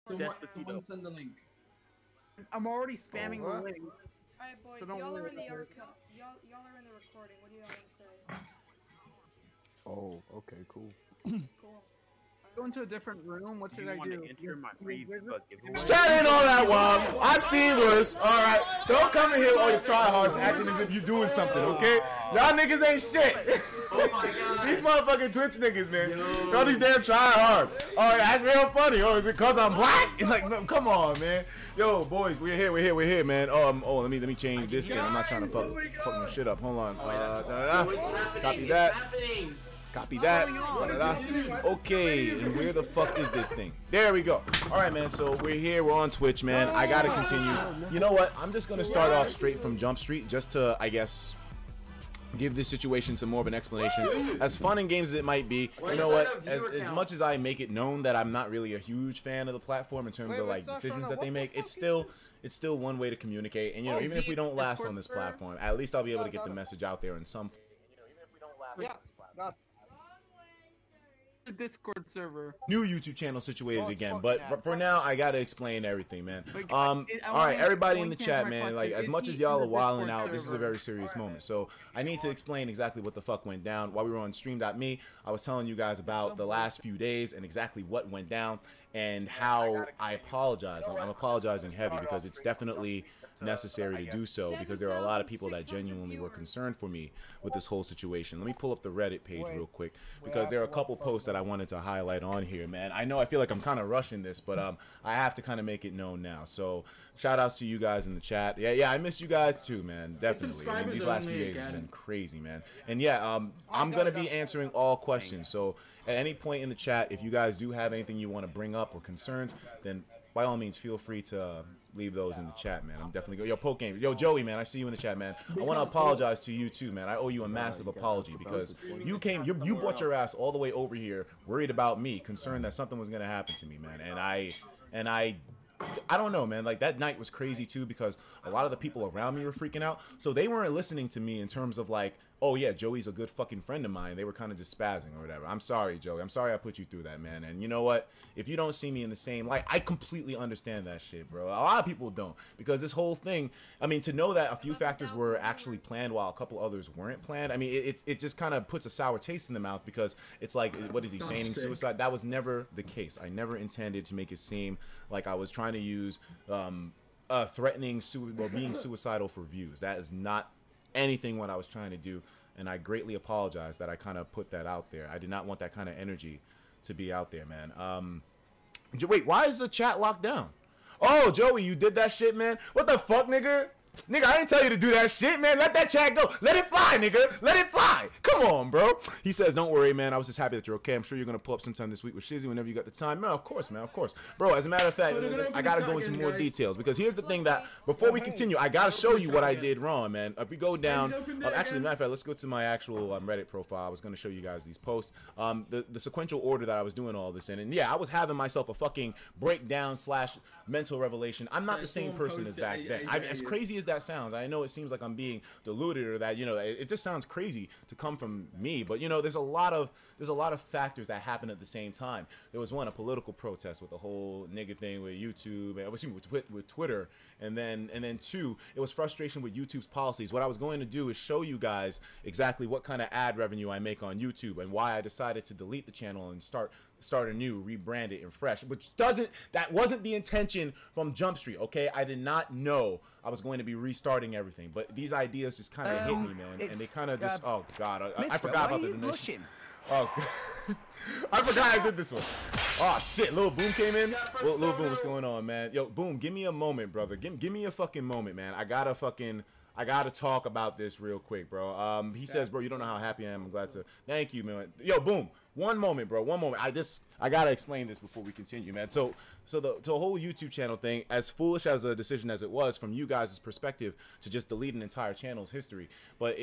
Someone send the link. I'm already spamming the link. Alright, boys, So y'all are in the archive. Y'all are in the recording. What do y'all want to say? Oh, okay, cool. Cool. Go into a different room. What should I do? Starting all that while I've seen worse. All right, don't come in here all your tryhards acting as if you're doing something, okay? Y'all niggas ain't shit. These motherfucking Twitch niggas, man. All these damn tryhards. Oh, that's real funny. Oh, is it cause I'm black? Like, no, come on, man. Yo, boys, we're here, man. Oh, let me change this thing. I'm not trying to fuck my shit up. Hold on. Copy that. Copy that. Okay, and where the fuck is this thing? There we go. All right, man. So we're here. We're on Twitch, man. I gotta continue. You know what? I'm just gonna start off straight from Jump Street, just to, I guess, give this situation some more of an explanation. As fun in games as it might be, you know what? As much as I make it known that I'm not really a huge fan of the platform in terms of like decisions that they make, it's still one way to communicate. And you know, even if we don't last on this platform, at least I'll be able to get the message out there in some. You know, even if we don't last. Yeah. Discord server. New YouTube channel situated again, but for now I gotta explain everything, man. All right, everybody in the chat, man, like as much as y'all are wilding out, this is a very serious moment, so I need to explain exactly what the fuck went down. While we were on stream.me, I was telling you guys about the last few days and exactly what went down and how I apologize. I'm apologizing heavy because it's definitely necessary to do so, because there are a lot of people that genuinely were concerned for me with this whole situation. Let me pull up the Reddit page real quick, because there are a couple posts that I wanted to highlight on here, man. I know I feel like I'm kind of rushing this, but I have to kind of make it known now. So shout outs to you guys in the chat. Yeah, I miss you guys too, man. Definitely. I mean, these last few days has been crazy, man. And yeah, I'm gonna be answering all questions. So at any point in the chat, if you guys do have anything you want to bring up or concerns, then by all means, feel free to leave those in the chat, man. I'm definitely yo Poke Game, yo Joey, man. I see you in the chat, man. I want to apologize to you too, man. I owe you a massive apology because you brought your ass all the way over here, worried about me, concerned that something was gonna happen to me, man. And I don't know, man. Like that night was crazy too, because a lot of the people around me were freaking out, so they weren't listening to me in terms of like, oh yeah, Joey's a good fucking friend of mine. They were kind of just spazzing or whatever. I'm sorry, Joey. I'm sorry I put you through that, man. And you know what? If you don't see me in the same light, I completely understand that shit, bro. A lot of people don't, because this whole thing, I mean, to know that a few factors were actually planned while a couple others weren't planned, I mean, it just kind of puts a sour taste in the mouth, because it's like, what is he, feigning suicide? That was never the case. I never intended to make it seem like I was trying to use threatening being suicidal for views. That is not anything what I was trying to do, and I greatly apologize that I kind of put that out there. I did not want that kind of energy to be out there, man. Wait, why is the chat locked down? Oh, Joey, you did that shit, man? What the fuck, nigga? Nigga, I didn't tell you to do that shit, man. Let that chat go. Let it fly, nigga. Let it fly. Come on, bro. He says, don't worry, man. I was just happy that you're okay. I'm sure you're going to pull up sometime this week with Shizzy whenever you got the time. No, of course, man. Of course. Bro, as a matter of fact, I got to go into more details, because here's the thing that, before we continue, I got to show you what I did wrong, man. If we go down, actually, matter of fact, let's go to my actual Reddit profile. I was going to show you guys these posts. The sequential order that I was doing all this in. And yeah, I was having myself a fucking breakdown / mental revelation. I'm not the same person as back then. As crazy as that sounds, I know it seems like I'm being deluded, or that, you know, it just sounds crazy to come from me, but you know, there's a lot of factors that happen at the same time. There was one, a political protest with the whole nigga thing with YouTube, and with Twitter, and then two, it was frustration with YouTube's policies. What I was going to do is show you guys exactly what kind of ad revenue I make on YouTube, and why I decided to delete the channel and start anew, rebrand it and fresh, that wasn't the intention from Jump Street, okay? I did not know I was going to be restarting everything, but these ideas just kind of hit me, man, and they kind of just, oh god, I forgot about the donation. Oh, I forgot I did this one. Oh shit, Lil Boom came in. Lil Boom, what's going on, man? Yo, Boom, give me a moment, brother. Give me a fucking moment, man. I gotta talk about this real quick, bro. He says, bro, you don't know how happy I am. I'm glad to. Thank you, man. Yo, Boom. One moment, bro. One moment. I gotta explain this before we continue, man. So the whole YouTube channel thing, as foolish as a decision as it was from you guys' perspective to just delete an entire channel's history, but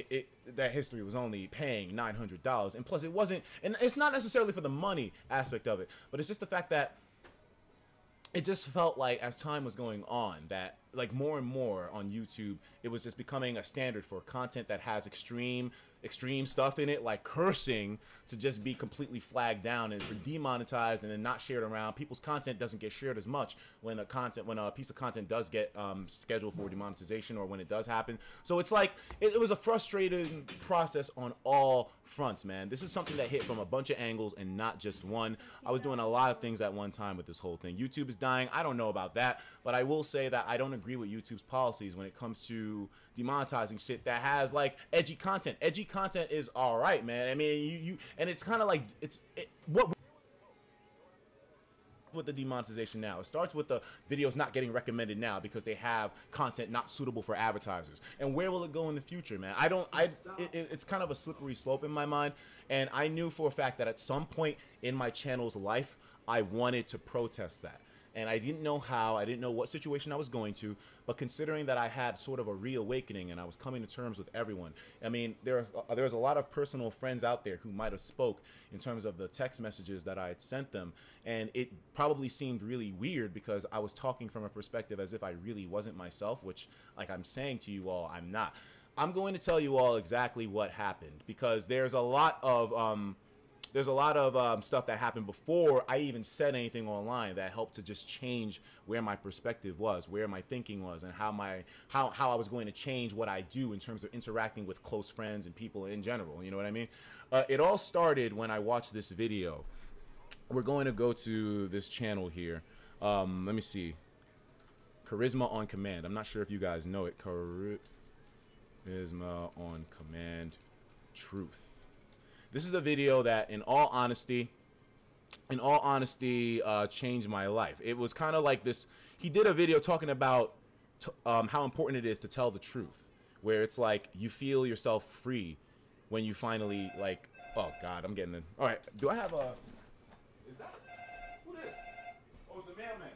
that history was only paying $900, and plus it wasn't, and it's not necessarily for the money aspect of it, but it's just the fact that it just felt like, as time was going on, that like more and more on YouTube, it was just becoming a standard for content that has extreme stuff in it, like cursing, to just be completely flagged down and for demonetized and then not shared around. People's content doesn't get shared as much when a piece of content does get scheduled for demonetization, or when it does happen. So it's like it was a frustrating process on all fronts, man. This is something that hit from a bunch of angles and not just one. I was doing a lot of things at one time with this whole thing. YouTube is dying. I don't know about that, but I will say that I don't agree with YouTube's policies when it comes to demonetizing shit that has like edgy content. Edgy content is all right, man. I mean, you and it's kind of like what with the demonetization now. It starts with the videos not getting recommended now because they have content not suitable for advertisers. And where will it go in the future, man? It's kind of a slippery slope in my mind. And I knew for a fact that at some point in my channel's life, I wanted to protest that. And I didn't know how, I didn't know what situation I was going to, but considering that I had sort of a reawakening and I was coming to terms with everyone. I mean, there's a lot of personal friends out there who might have spoke in terms of the text messages that I had sent them, and it probably seemed really weird because I was talking from a perspective as if I really wasn't myself, which, like I'm saying to you all, I'm not. I'm going to tell you all exactly what happened, because there's a lot of stuff that happened before I even said anything online that helped to just change where my perspective was, where my thinking was, and how I was going to change what I do in terms of interacting with close friends and people in general. You know what I mean? It all started when I watched this video. We're going to go to this channel here. Let me see. Charisma on Command. I'm not sure if you guys know it. Charisma on Command Truth. This is a video that, in all honesty, changed my life. It was kind of like this. He did a video talking about how important it is to tell the truth, where it's like you feel yourself free when you finally, like, oh God, I'm getting in. All right, do I have a? Is that who this? Oh, it's the mailman.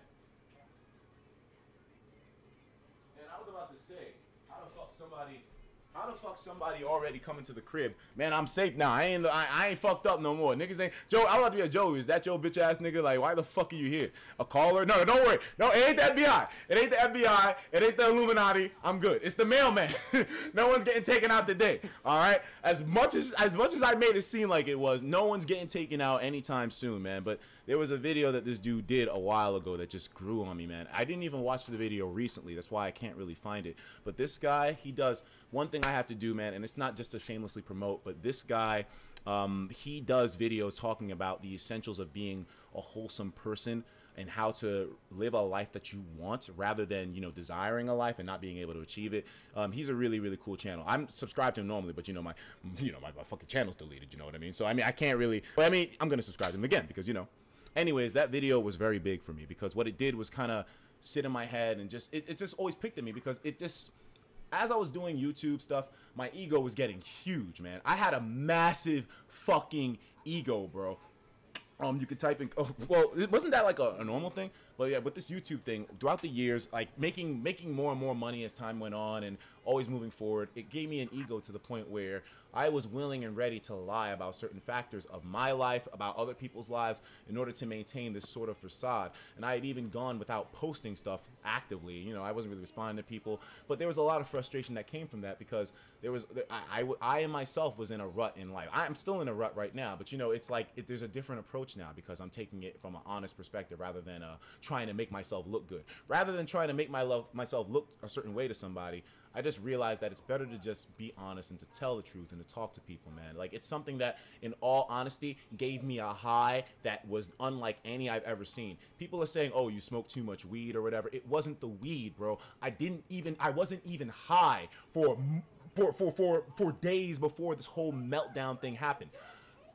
And I was about to say, how the fuck somebody already coming to the crib? Man, I'm safe now. I ain't fucked up no more. Niggas ain't Joe. I'm about to be a Joe. Is that your bitch ass nigga? Like, why the fuck are you here? A caller? No, don't worry. No, it ain't the FBI. It ain't the FBI. It ain't the Illuminati. I'm good. It's the mailman. No one's getting taken out today. All right. As much as I made it seem like it was, no one's getting taken out anytime soon, man. But there was a video that this dude did a while ago that just grew on me, man. I didn't even watch the video recently. That's why I can't really find it. But this guy, he does one thing I have to do, man, and it's not just to shamelessly promote, but this guy, he does videos talking about the essentials of being a wholesome person and how to live a life that you want rather than, you know, desiring a life and not being able to achieve it. He's a really, really cool channel. I'm subscribed to him normally, but my fucking channel's deleted, you know what I mean? So, I mean, I can't really, but I mean, I'm going to subscribe to him again because, you know, anyways, that video was very big for me because what it did was kind of sit in my head and just, it just always picked at me because it just, as I was doing YouTube stuff, my ego was getting huge, man. I had a massive fucking ego, bro. You could type in, well, wasn't that like a normal thing? But yeah, with this YouTube thing, throughout the years, like making more and more money as time went on and always moving forward, it gave me an ego to the point where I was willing and ready to lie about certain factors of my life, about other people's lives, in order to maintain this sort of facade. And I had even gone without posting stuff actively. You know, I wasn't really responding to people, but there was a lot of frustration that came from that because I myself was in a rut in life. I'm still in a rut right now, but you know, it's like there's a different approach now because I'm taking it from an honest perspective rather than trying to make myself look good. Rather than trying to make myself look a certain way to somebody, I just realized that it's better to just be honest and to tell the truth and to talk to people, man. Like, it's something that, in all honesty, gave me a high that was unlike any I've ever seen. People are saying, oh, you smoke too much weed or whatever. It wasn't the weed, bro. I wasn't even high for days before this whole meltdown thing happened.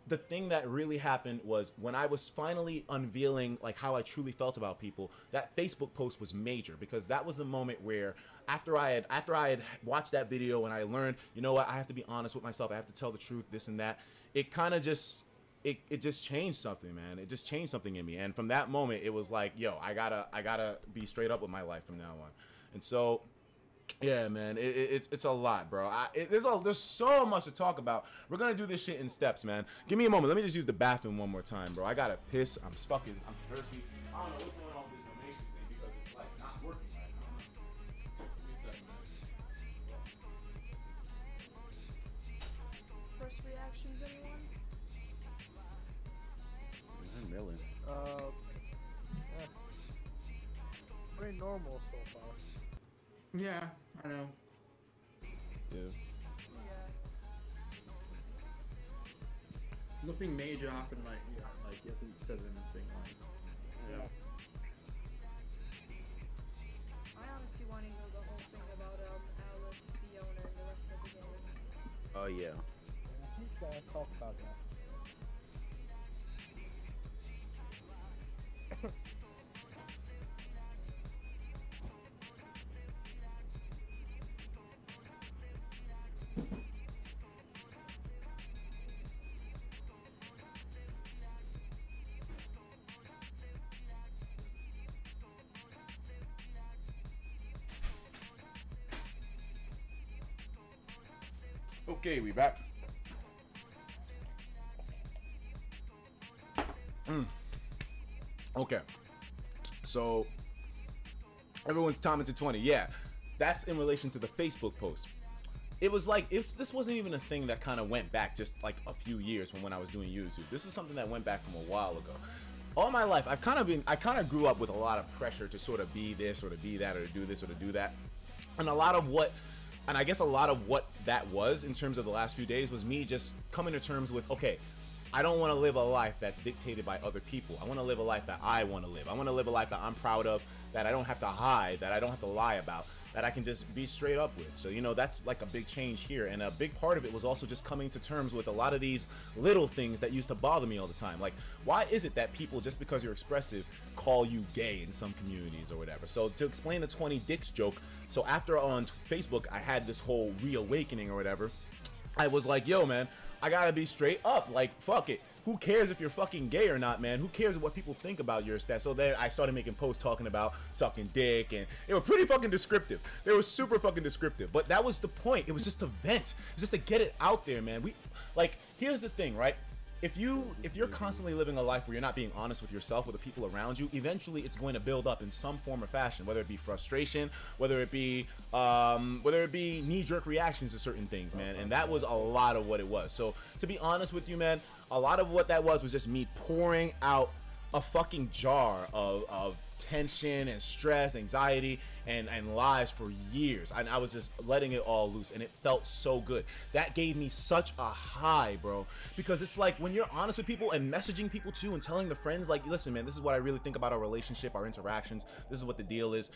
The thing that really happened was when I was finally unveiling like how I truly felt about people. That Facebook post was major because that was the moment where after I had watched that video and I learned, you know what, I have to be honest with myself, I have to tell the truth, this and that. It kind of just it just changed something, man. It just changed something in me, and from that moment it was like, yo, I gotta be straight up with my life from now on. And so yeah, man, it's a lot, bro. There's so much to talk about. We're gonna do this shit in steps, man. Give me a moment. Let me just use the bathroom one more time, bro. I gotta piss. I'm thirsty. I don't know what's going on with this donation thing because it's like not working right now. Very normal so far. Yeah, I know. Yeah. Nothing major happened, like, yeah, like he hasn't said anything, like, yeah. I honestly want to know the whole thing about Alice, Fiona, and the rest of the game. Oh yeah. He's gonna talk about that. Okay, we back. Okay. So everyone's timing to 20. Yeah. That's in relation to the Facebook post. It was like this wasn't even a thing that kind of went back just like a few years from when I was doing YouTube. This is something that went back from a while ago. All my life, I kind of grew up with a lot of pressure to sort of be this or to be that or to do this or to do that. And I guess a lot of what that was in terms of the last few days was me just coming to terms with, okay, I don't want to live a life that's dictated by other people. I want to live a life that I want to live. I want to live a life that I'm proud of, that I don't have to hide, that I don't have to lie about, that I can just be straight up with. So, you know, that's like a big change here. And a big part of it was also just coming to terms with a lot of these little things that used to bother me all the time. Like, why is it that people, just because you're expressive, call you gay in some communities or whatever? So to explain the 20 dicks joke, so after on Facebook, I had this whole reawakening or whatever. I was like, yo, man, I gotta be straight up. Like, fuck it. Who cares if you're fucking gay or not, man? Who cares what people think about your stats? So then I started making posts talking about sucking dick, and they were pretty fucking descriptive. They were super fucking descriptive. But that was the point. It was just to vent. It was just to get it out there, man. Here's the thing, right? If you're constantly living a life where you're not being honest with yourself, with the people around you, eventually it's going to build up in some form or fashion, whether it be frustration, whether it be knee-jerk reactions to certain things, man. And that was a lot of what it was. So to be honest with you, man, a lot of what that was just me pouring out a fucking jar of tension and stress, anxiety, and lies for years. I was just letting it all loose, and it felt so good. That gave me such a high, bro, because it's like when you're honest with people and messaging people too and telling the friends, like, listen, man, this is what I really think about our relationship, our interactions, this is what the deal is.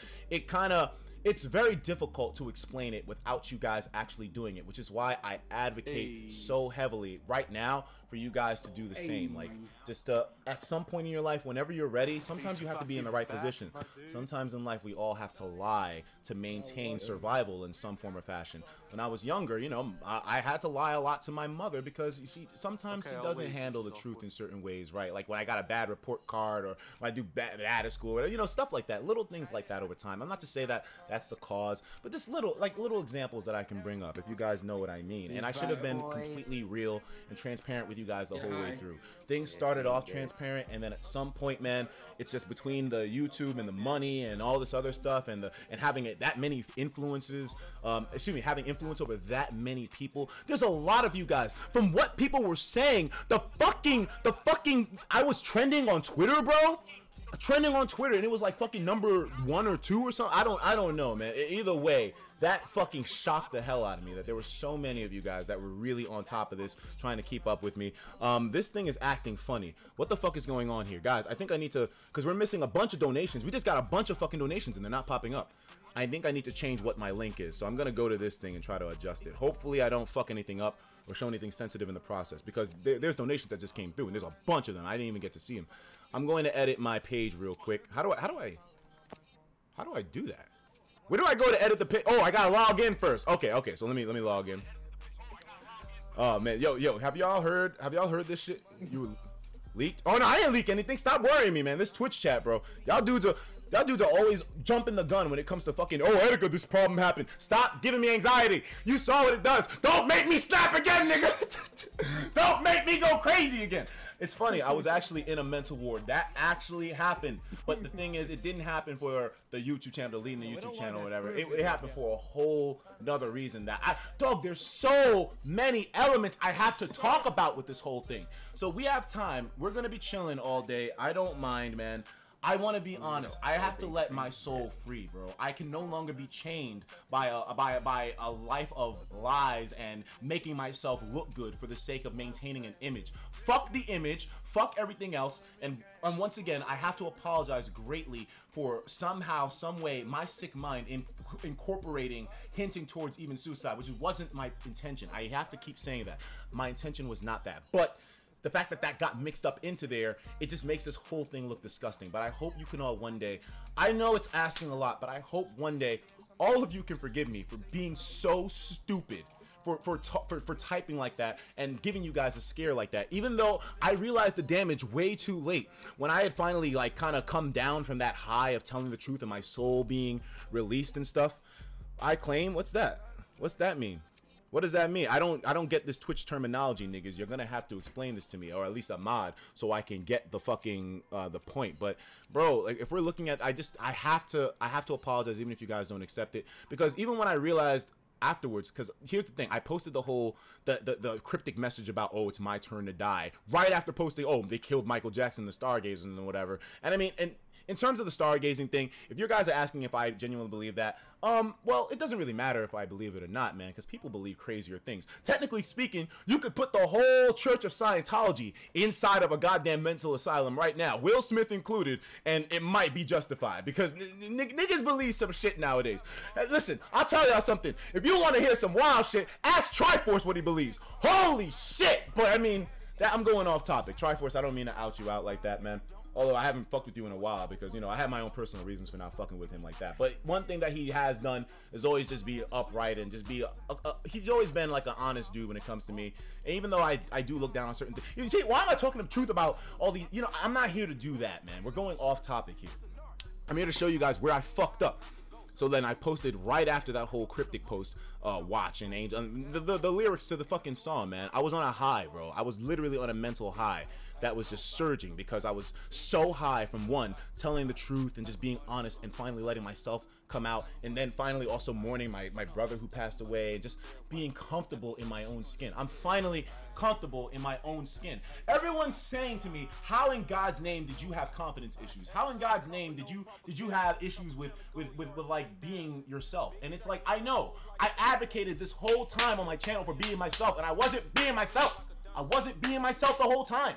It's very difficult to explain it without you guys actually doing it, which is why I advocate so heavily right now for you guys to do the same. Like, just at some point in your life, whenever you're ready, sometimes you have to be in the right position. Sometimes in life, we all have to lie to maintain survival in some form or fashion. When I was younger, you know, I had to lie a lot to my mother because sometimes she doesn't handle the truth in certain ways, right? Like when I got a bad report card, or when I do bad at school, or, you know, stuff like that. Little things like that over time. I'm not to say that that's the cause, but just little examples that I can bring up if you guys know what I mean. And I should have been completely real and transparent with you guys the whole way through. Things started off transparent, and then at some point, man, it's just between the YouTube and the money and all this other stuff, and having that many influences, having influence over that many people. There's a lot of you guys, from what people were saying, the fucking I was trending on Twitter, bro. Trending on Twitter, and it was like fucking number 1 or 2 or something. I don't know, man. Either way, that fucking shocked the hell out of me that there were so many of you guys that were really on top of this, trying to keep up with me. This thing is acting funny. What the fuck is going on here, guys? I think I need to, because we're missing a bunch of donations. We just got a bunch of fucking donations and they're not popping up. I think I need to change what my link is, so I'm gonna go to this thing and try to adjust it. Hopefully I don't fuck anything up or show anything sensitive in the process, because there's donations that just came through and there's a bunch of them. I didn't even get to see them. I'm going to edit my page real quick. How do I do that? Where do I go to edit the page? Oh, I gotta log in first. Okay, so let me log in. Oh man, yo, have y'all heard this shit? You leaked? Oh no, I didn't leak anything. Stop worrying me, man. This Twitch chat, bro. Y'all dudes are always jumping the gun when it comes to fucking, oh, ETIKA, this problem happened. Stop giving me anxiety. You saw what it does. Don't make me snap again, nigga. Don't make me go crazy again. It's funny, I was actually in a mental ward. That actually happened. But the thing is, it didn't happen for the YouTube channel, deleting the YouTube channel or whatever. It happened for a whole nother reason dog, there's so many elements I have to talk about with this whole thing. So we have time. We're gonna be chilling all day. I don't mind, man. I want to be honest. I have to let my soul free, bro. I can no longer be chained by a life of lies and making myself look good for the sake of maintaining an image. Fuck the image. Fuck everything else. And once again, I have to apologize greatly for somehow, some way, my sick mind incorporating, hinting towards even suicide, which wasn't my intention. I have to keep saying that. My intention was not that. But the fact that that got mixed up into there, it just makes this whole thing look disgusting. But I hope you can all one day, I know it's asking a lot, but I hope one day all of you can forgive me for being so stupid, for typing like that and giving you guys a scare like that. Even though I realized the damage way too late, when I had finally like kind of come down from that high of telling the truth and my soul being released and stuff, I claim, what's that? What's that mean? What does that mean? I don't get this Twitch terminology, niggas. You're gonna have to explain this to me, or at least a mod, so I can get the fucking the point. But bro, like, if we're looking at, I have to apologize, even if you guys don't accept it, because even when I realized afterwards, because here's the thing, I posted the whole the cryptic message about, oh, it's my turn to die, right after posting, oh, they killed Michael Jackson, the Stargazers and whatever. And I mean, and in terms of the stargazing thing, if you guys are asking if I genuinely believe that, well, it doesn't really matter if I believe it or not, man, because people believe crazier things. Technically speaking, you could put the whole Church of Scientology inside of a goddamn mental asylum right now, Will Smith included, and it might be justified, because niggas believe some shit nowadays. Listen, I'll tell y'all something. If you want to hear some wild shit, ask Triforce what he believes. Holy shit! But I mean, I'm going off topic. Triforce, I don't mean to out you out like that, man. Although I haven't fucked with you in a while, because, you know, I have my own personal reasons for not fucking with him like that. But one thing that he has done is always just be upright and just be he's always been like an honest dude when it comes to me. And even though I do look down on certain things, you see, why am I talking the truth about all these, you know, I'm not here to do that, man. We're going off topic here. I'm here to show you guys where I fucked up. So then I posted right after that whole cryptic post, Watch and Angel, the lyrics to the fucking song, man. I was on a high, bro. I was literally on a mental high that was just surging, because I was so high from, one, telling the truth and just being honest and finally letting myself come out, and then finally also mourning my brother who passed away, and just being comfortable in my own skin. I'm finally comfortable in my own skin. Everyone's saying to me, how in God's name did you have confidence issues? How in God's name did you have issues with like being yourself? And it's like, I know I advocated this whole time on my channel for being myself, and I wasn't being myself. I wasn't being myself the whole time,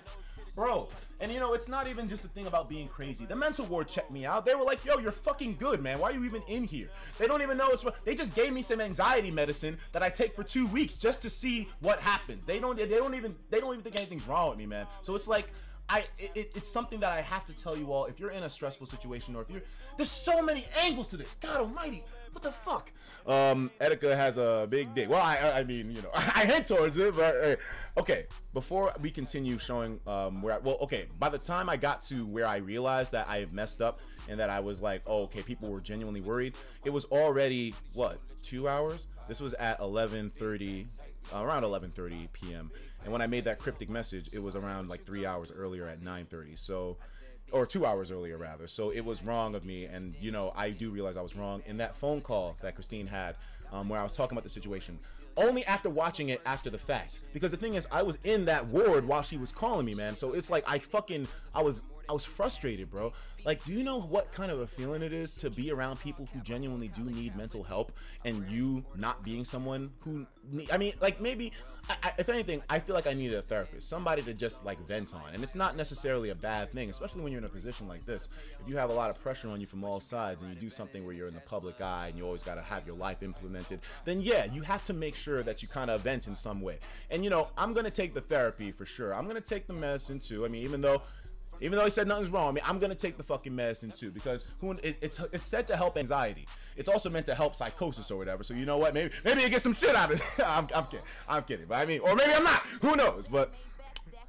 bro. And you know, it's not even just the thing about being crazy. The mental ward checked me out. They were like, yo, you're fucking good, man. Why are you even in here? They don't even know it's what they just gave me some anxiety medicine that I take for 2 weeks just to see what happens. They don't even think anything's wrong with me, man. So it's like, it's something that I have to tell you all. If you're in a stressful situation, or if there's so many angles to this. God almighty, what the fuck? ETIKA has a big dick. Well, I mean, you know, I head towards it, but okay. Before we continue showing by the time I got to where I realized that I messed up and that I was like, oh, okay, people were genuinely worried, it was already, what, 2 hours? This was at 11:30, around 11:30 p.m. And when I made that cryptic message, it was around like 3 hours earlier at 9:30. So, or 2 hours earlier rather. So it was wrong of me, and you know, I do realize I was wrong. In that phone call that Christine had, where I was talking about the situation, only after watching it after the fact, because the thing is, I was in that ward while she was calling me, man. So it's like I was frustrated, bro. Like, do you know what kind of a feeling it is to be around people who genuinely do need mental help, and you not being someone who I mean, like, maybe if anything, I feel like I needed a therapist, somebody to just like vent on. And it's not necessarily a bad thing, especially when you're in a position like this. If you have a lot of pressure on you from all sides, and you do something where you're in the public eye and you always got to have your life implemented, then yeah, you have to make sure that you kind of vent in some way. And you know, I'm gonna take the therapy for sure. I'm gonna take the medicine too. I mean, even though he said nothing's wrong, I mean, I'm gonna take the fucking medicine too, because it's said to help anxiety. It's also meant to help psychosis or whatever. So you know what? Maybe you get some shit out of it. I'm kidding. But I mean, or maybe I'm not. Who knows? But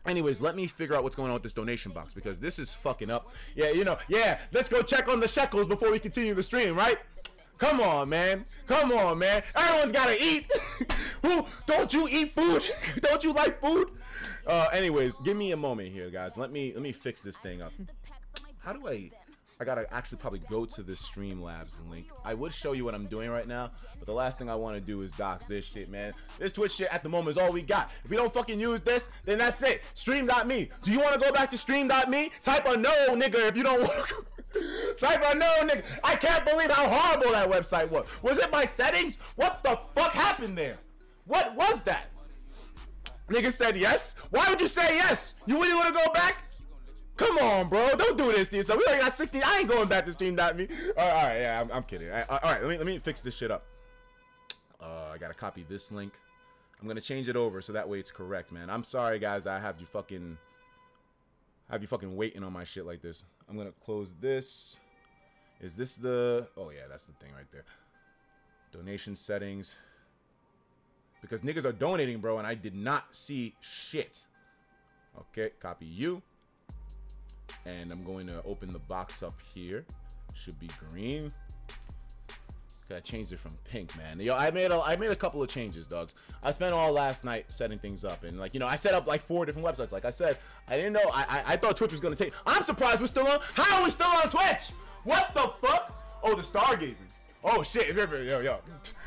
anyways, let me figure out what's going on with this donation box, because this is fucking up. Yeah, you know. Yeah, let's go check on the shekels before we continue the stream, right? Come on, man. Come on, man. Everyone's gotta eat. Who? Don't you eat food? Don't you like food? Anyways, give me a moment here, guys. Let me fix this thing up. How do I gotta actually probably go to the Streamlabs link. I would show you what I'm doing right now, but the last thing I want to do is dox this shit, man. This Twitch shit at the moment is all we got. If we don't fucking use this, then that's it. Stream.me. Do you want to go back to stream.me? Type a no, nigga, if you don't want to. Type unknown, nigga. I can't believe how horrible that website was. Was it my settings? What the fuck happened there? What was that? Nigga said yes. Why would you say yes? You really want to go back? Come on, bro. Don't do this to yourself. We only got 16. I ain't going back to stream.me. All right, yeah, I'm kidding. All right, let me fix this shit up. I gotta copy this link. I'm gonna change it over so that way it's correct, man. I'm sorry, guys. I have you fucking waiting on my shit like this. I'm gonna close this. Is this the? Oh yeah, that's the thing right there. Donation settings. Because niggas are donating, bro, and I did not see shit. Okay, copy you. And I'm going to open the box up here. Should be green. Gotta change it from pink, man. Yo, I made a couple of changes, dogs. I spent all last night setting things up, and like, you know, I set up like 4 different websites. Like I said, I didn't know. I thought Twitch was gonna take. I'm surprised we're still on. How are we still on Twitch? What the fuck? Oh, the stargazing. Oh shit, yo.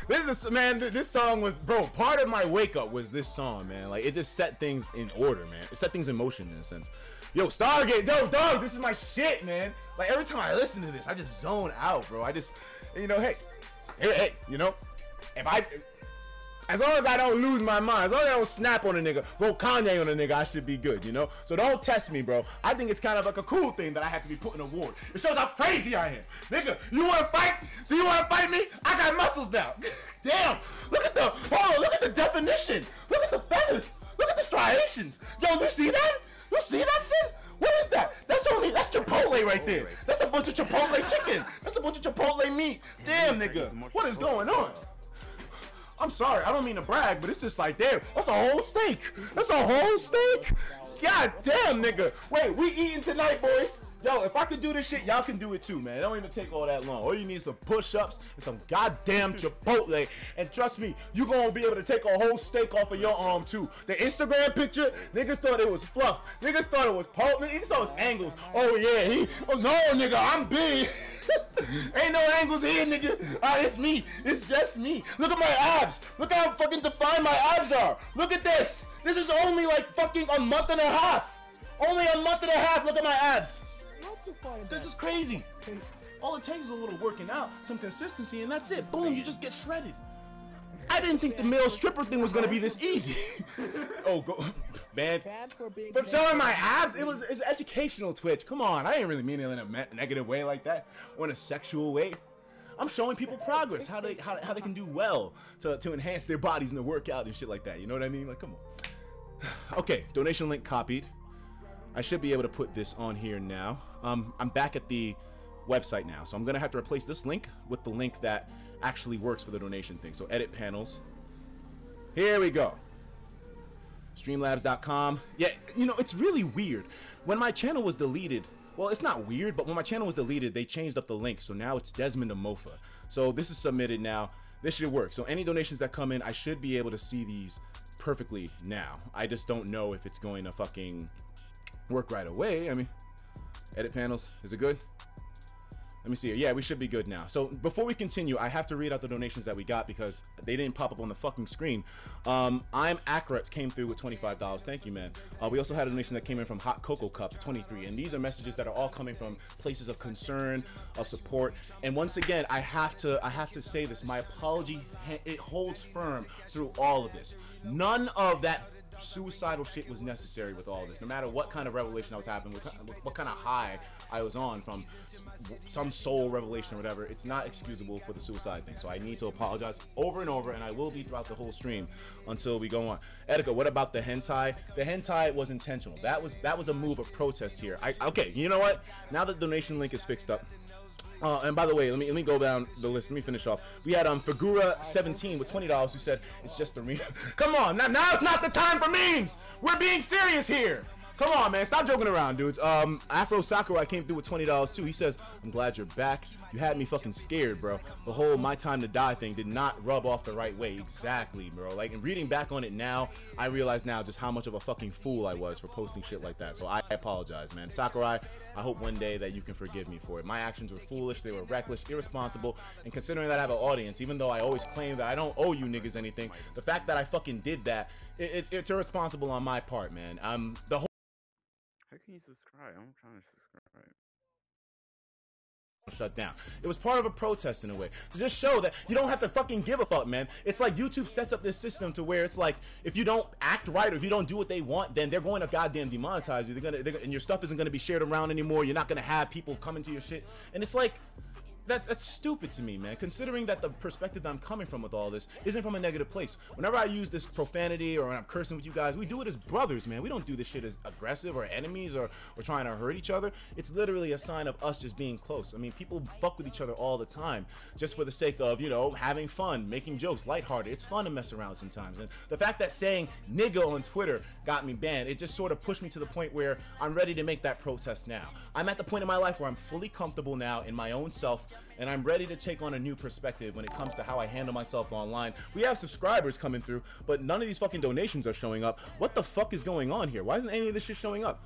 This song was, bro, part of my wake up was this song, man. Like, it just set things in order, man. It set things in motion in a sense. Yo, Stargate, yo, dog, this is my shit, man. Like, every time I listen to this, I just zone out, bro. I just, you know, hey, you know, as long as I don't lose my mind, as long as I don't snap on a nigga, go Kanye on a nigga, I should be good, you know? So don't test me, bro. I think it's kind of like a cool thing that I have to be put in a ward. It shows how crazy I am. Nigga, you wanna fight? Do you wanna fight me? I got muscles now. Damn, look at the definition. Look at the feathers. Look at the striations. Yo, you see that? You see that shit? What is that? That's Chipotle right there. That's a bunch of Chipotle chicken. That's a bunch of Chipotle meat. Damn, nigga. What is going on? I'm sorry, I don't mean to brag, but it's just like, damn, that's a whole steak. That's a whole steak. God damn, nigga. Wait, we eating tonight, boys? Yo, if I could do this shit, y'all can do it too, man. It don't even take all that long. All you need is some push-ups and some goddamn Chipotle. And trust me, you gonna be able to take a whole steak off of your arm too. The Instagram picture, niggas thought it was fluff. Niggas thought it was pulp. Niggas saw his angles. Oh yeah, oh no, nigga, I'm big. Ain't no angles here, nigga. It's me. It's just me. Look at my abs. Look how fucking defined my abs are. Look at this. This is only like fucking a month and a half. Only a month and a half. Look at my abs. This is crazy. All it takes is a little working out, some consistency, and that's it. Boom, you just get shredded. I didn't think the male stripper thing was gonna be this easy. Oh, go, man. For showing my abs, it's educational Twitch. Come on, I didn't really mean it in a negative way like that, or in a sexual way. I'm showing people progress, how they can do well to enhance their bodies in the workout and shit like that. You know what I mean? Like, come on. Okay, donation link copied. I should be able to put this on here now. I'm back at the website now, so I'm gonna have to replace this link with the link that actually works for the donation thing. So edit panels. Here we go. Streamlabs.com. Yeah, you know, it's really weird. When my channel was deleted, well, it's not weird, but when my channel was deleted, they changed up the link. So now it's Desmond Amofa. So this is submitted now. This should work. So any donations that come in, I should be able to see these perfectly now. I just don't know if it's going to fucking work right away. I mean, edit panels. Is it good? Let me see here. Yeah, we should be good now. So before we continue, I have to read out the donations that we got because they didn't pop up on the fucking screen. I'm Accurate came through with $25. Thank you, man. We also had a donation that came in from Hot Cocoa Cup, 23. And these are messages that are all coming from places of concern, of support. And once again, I have to say this. My apology, it holds firm through all of this. None of that suicidal shit was necessary with all this. No matter what kind of revelation I was having, what kind of high I was on from some soul revelation or whatever, it's not excusable for the suicide thing. So I need to apologize over and over, and I will be throughout the whole stream until we go on. ETIKA, what about the hentai? The hentai was intentional. That was a move of protest here. Okay, you know what? Now that the donation link is fixed up. And by the way, let me go down the list. Let me finish off. We had Figura17 with $20 who said it's just a meme. Come on, now's not the time for memes. We're being serious here. Come on, man. Stop joking around, dudes. Afro Sakurai came through with $20 too. He says, I'm glad you're back. You had me fucking scared, bro. The whole my time to die thing did not rub off the right way. Exactly, bro. Like, and reading back on it now, I realize now just how much of a fucking fool I was for posting shit like that. So I apologize, man. Sakurai, I hope one day that you can forgive me for it. My actions were foolish. They were reckless, irresponsible. And considering that I have an audience, even though I always claim that I don't owe you niggas anything, the fact that I fucking did that, it's irresponsible on my part, man. The whole How can you subscribe? I'm trying to subscribe. shut down. It was part of a protest in a way to just show that you don't have to fucking give a fuck, man. It's like YouTube sets up this system to where it's like if you don't act right or if you don't do what they want, then they're going to goddamn demonetize you. They're gonna and your stuff isn't gonna be shared around anymore. You're not gonna have people come into your shit, and it's like. That's stupid to me, man, considering that the perspective that I'm coming from with all this isn't from a negative place. Whenever I use this profanity or when I'm cursing with you guys, we do it as brothers, man. We don't do this shit as aggressive or enemies or trying to hurt each other. It's literally a sign of us just being close. I mean, people fuck with each other all the time just for the sake of, you know, having fun, making jokes, lighthearted. It's fun to mess around sometimes. And the fact that saying nigga on Twitter got me banned, it just sort of pushed me to the point where I'm ready to make that protest now. I'm at the point in my life where I'm fully comfortable now in my own self, and I'm ready to take on a new perspective when it comes to how I handle myself online. We have subscribers coming through, but none of these fucking donations are showing up. What the fuck is going on here? Why isn't any of this shit showing up?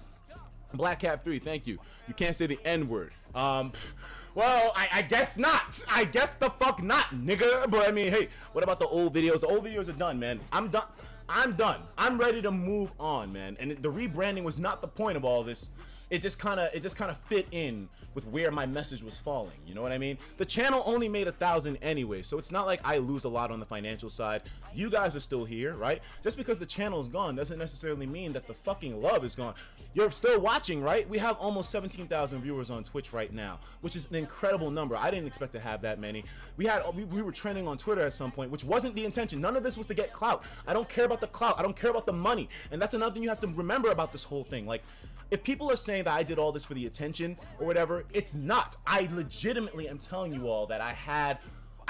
Black Cat 3, thank you. You can't say the N-word. Well, I guess not. I guess the fuck not, nigga. But I mean, hey, what about the old videos? The old videos are done, man. I'm done. I'm done. I'm ready to move on, man. And the rebranding was not the point of all this. It just kind of fit in with where my message was falling. You know what I mean? The channel only made 1,000 anyway, so it's not like I lose a lot on the financial side. You guys are still here, right? Just because the channel is gone doesn't necessarily mean that the fucking love is gone. You're still watching, right? We have almost 17,000 viewers on Twitch right now, which is an incredible number. I didn't expect to have that many. We were trending on Twitter at some point, which wasn't the intention. None of this was to get clout. I don't care about the clout. I don't care about the money. And that's another thing you have to remember about this whole thing. Like, if people are saying that I did all this for the attention or whatever, it's not. I legitimately am telling you all that I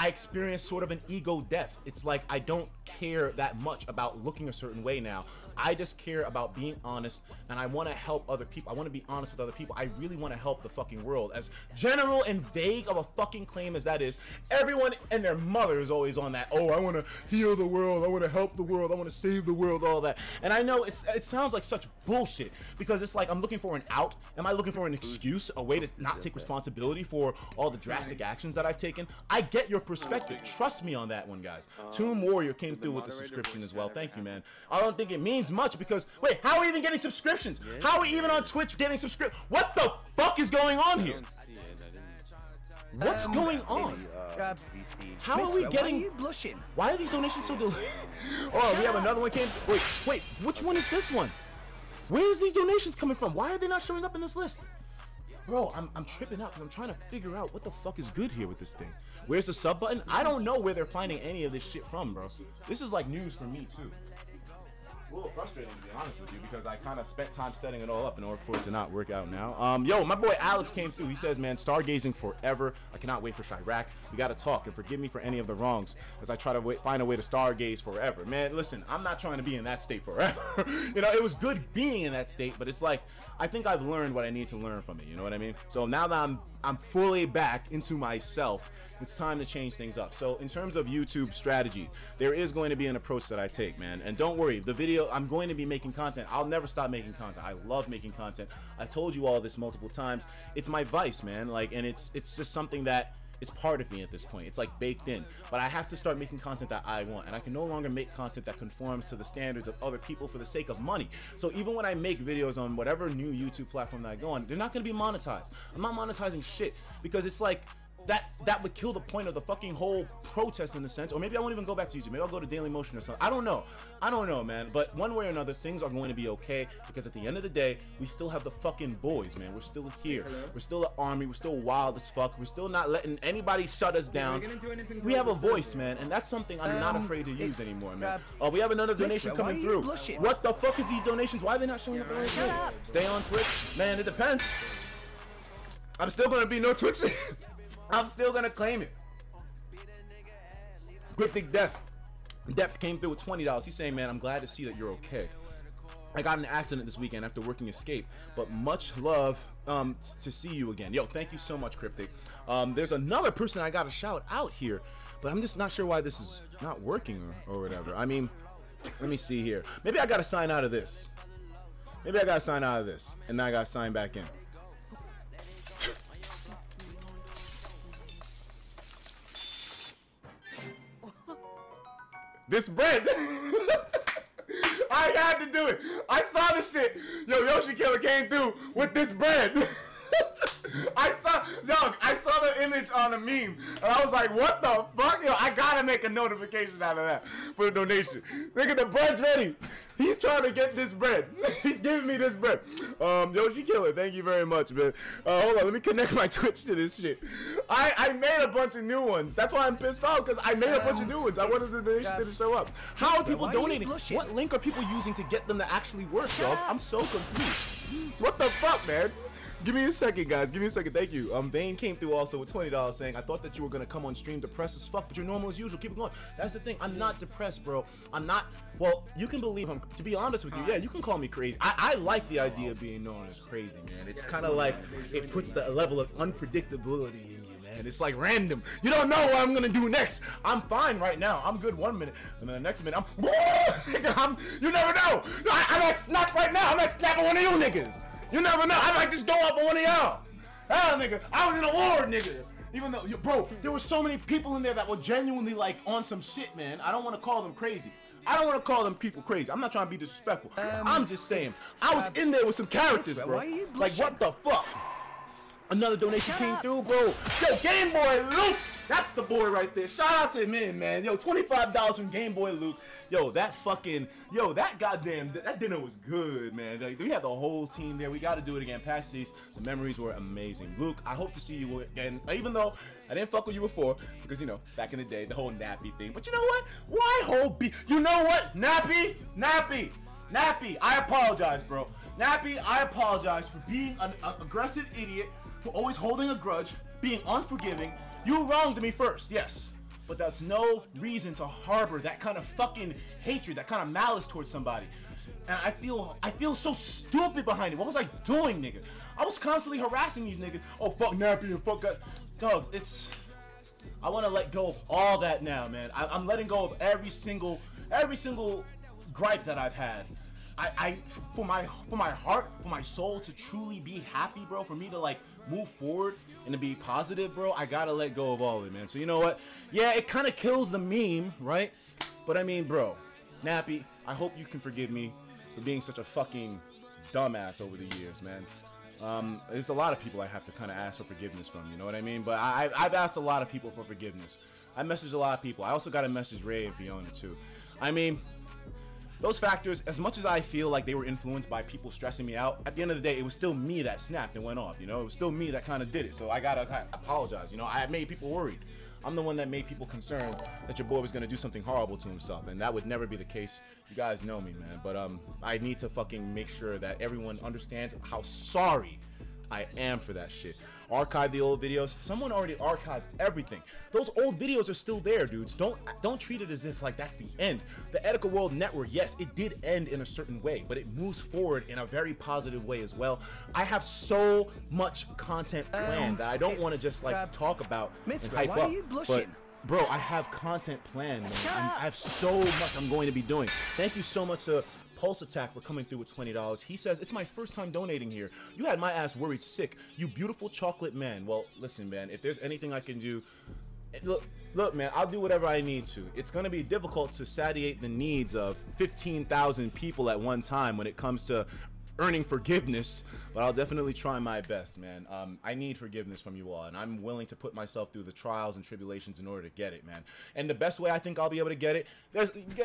experienced sort of an ego death. It's like I don't care that much about looking a certain way now. I just care about being honest, and I want to help other people. I want to be honest with other people. I really want to help the fucking world. As general and vague of a fucking claim as that is, everyone and their mother is always on that, oh, I want to heal the world, I want to help the world, I want to save the world, all that. And I know it sounds like such bullshit, because it's like I'm looking for an out. Am I looking for an excuse, a way to not take responsibility for all the drastic actions that I've taken? I get your perspective. Trust me on that one, guys. Tomb Warrior came through with the subscription as well. Thank you, man. I don't think it means much because, wait, how are we even getting subscriptions? How are we even on Twitch getting subscriptions? What the fuck is going on here? What's going on? How are we getting... Why are these donations so delayed? Oh, we have another one came... Wait, which one is this one? Where is these donations coming from? Why are they not showing up in this list? Bro, I'm tripping out because I'm trying to figure out what the fuck is good here with this thing. Where's the sub button? I don't know where they're finding any of this shit from, bro. This is like news for me, too. It's a little frustrating, to be honest with you, because I kind of spent time setting it all up in order for it to not work out now. Yo, my boy Alex came through. He says, man, stargazing forever. I cannot wait for Chirac. We got to talk, and forgive me for any of the wrongs as I try to find a way to stargaze forever. Man, listen, I'm not trying to be in that state forever. You know, it was good being in that state, but it's like, I think I've learned what I need to learn from it, you know what I mean? So now that I'm fully back into myself, it's time to change things up. So in terms of YouTube strategy, there is going to be an approach that I take, man. And don't worry, the video, I'm going to be making content. I'll never stop making content. I love making content. I told you all this multiple times. It's my vice, man. Like, and it's just something that it's part of me at this point. It's like baked in. But I have to start making content that I want. And I can no longer make content that conforms to the standards of other people for the sake of money. So even when I make videos on whatever new YouTube platform that I go on, they're not going to be monetized. I'm not monetizing shit because it's like, that would kill the point of the fucking whole protest in a sense. Or maybe I won't even go back to YouTube. Maybe I'll go to Dailymotion or something. I don't know, man. But one way or another, things are going to be okay, because at the end of the day, we still have the fucking boys, man. We're still here. We're still an army. We're still wild as fuck. We're still not letting anybody shut us down. We have a voice, man, and that's something I'm not afraid to use anymore, man. We have another donation coming through. What the fuck is these donations? Why are they not showing up the right way? Stay on Twitch? Man, it depends. I'm still going to be no Twitch. I'm still gonna claim it. Cryptic Death came through with $20. He's saying, man, I'm glad to see that you're okay. I got in an accident this weekend after working escape, but much love to see you again. Yo, thank you so much, Cryptic. There's another person I gotta shout out here, but I'm just not sure why this is not working or whatever. I mean, let me see here. Maybe I gotta sign out of this. Maybe I gotta sign out of this, and then I gotta sign back in. This bread. I had to do it. I saw the shit. Yo, Yoshi Killer came through with this bread. I saw the image on a meme, and I was like, what the fuck? Yo, I gotta make a notification out of that for the donation. Nigga, the bread's ready. He's trying to get this bread. He's giving me this bread. Yoshi Killer, thank you very much, man. Hold on, let me connect my Twitch to this shit. I made a bunch of new ones. That's why I'm pissed off, because I made a bunch of new ones. I wanted the donation to show up. How are people donating? What link are people using to get them to actually work, dog? I'm so confused. What the fuck, man? Give me a second, guys. Give me a second. Thank you. Vane came through also with $20 saying, I thought that you were going to come on stream depressed as fuck, but you're normal as usual. Keep it going. That's the thing. I'm not depressed, bro. I'm not. Well, you can believe I'm. To be honest with you, yeah, you can call me crazy. I like the idea of being known as crazy, man. It's kind of like it puts the level of unpredictability in you, man. It's like random. You don't know what I'm going to do next. I'm fine right now. I'm good 1 minute. And then the next minute, you never know. I might snap right now. I might snap at one of you niggas. You never know. I might just go up on one of y'all. Hell, nigga, I was in a war, nigga. Even though, bro, there were so many people in there that were genuinely like on some shit, man. I don't want to call them crazy. I don't want to call them people crazy. I'm not trying to be disrespectful. I'm just saying, I was in there with some characters, bro. Like, what the fuck? Another donation came through, bro. Yo, Game Boy Luke. That's the boy right there. Shout out to him, man. Yo, $25 from Game Boy Luke. Yo, that goddamn, that dinner was good, man. Like, we had the whole team there. We got to do it again. PAX East, the memories were amazing. Luke, I hope to see you again, even though I didn't fuck with you before, because, you know, back in the day, the whole nappy thing. But you know what? Why whole you know what? Nappy, I apologize, bro. Nappy, I apologize for being an aggressive idiot, for always holding a grudge, being unforgiving. You wronged me first, yes. But that's no reason to harbor that kind of fucking hatred, that kind of malice towards somebody. And I feel so stupid behind it. What was I doing, nigga? I was constantly harassing these niggas. Oh, fuck Nappy and fuck God. Dogs, I want to let go of all that now, man. I'm letting go of every single gripe that I've had. For my heart, for my soul to truly be happy, bro, for me to like move forward and to be positive, bro, I gotta let go of all of it, man. So you know what? Yeah, it kind of kills the meme, right? But I mean, bro, Nappy, I hope you can forgive me for being such a fucking dumbass over the years, man. There's a lot of people I have to kind of ask for forgiveness from, you know what I mean? But I've asked a lot of people for forgiveness. I messaged a lot of people. I also got to message Ray and Fiona too. I mean, those factors, as much as I feel like they were influenced by people stressing me out, at the end of the day, it was still me that snapped and went off, you know? It was still me that kind of did it, so I gotta apologize, you know? I made people worried. I'm the one that made people concerned that your boy was gonna do something horrible to himself, and that would never be the case. You guys know me, man, but I need to fucking make sure that everyone understands how sorry I am for that shit. Archive the old videos. Someone already archived everything. Those old videos are still there, dudes. Don't treat it as if like that's the end. The ETIKA World Network, yes, it did end in a certain way, but it moves forward in a very positive way as well. I have so much content planned that I don't want to just like talk about and hype up. But bro, I have content planned, man. I have so much I'm going to be doing. Thank you so much to Pulse Attack for coming through with $20. He says, it's my first time donating here. You had my ass worried sick. You beautiful chocolate man. Well, listen, man, if there's anything I can do, look, man, I'll do whatever I need to. It's going to be difficult to satiate the needs of 15,000 people at one time when it comes to earning forgiveness, but I'll definitely try my best, man. I need forgiveness from you all, and I'm willing to put myself through the trials and tribulations in order to get it, man. And the best way I think I'll be able to get it,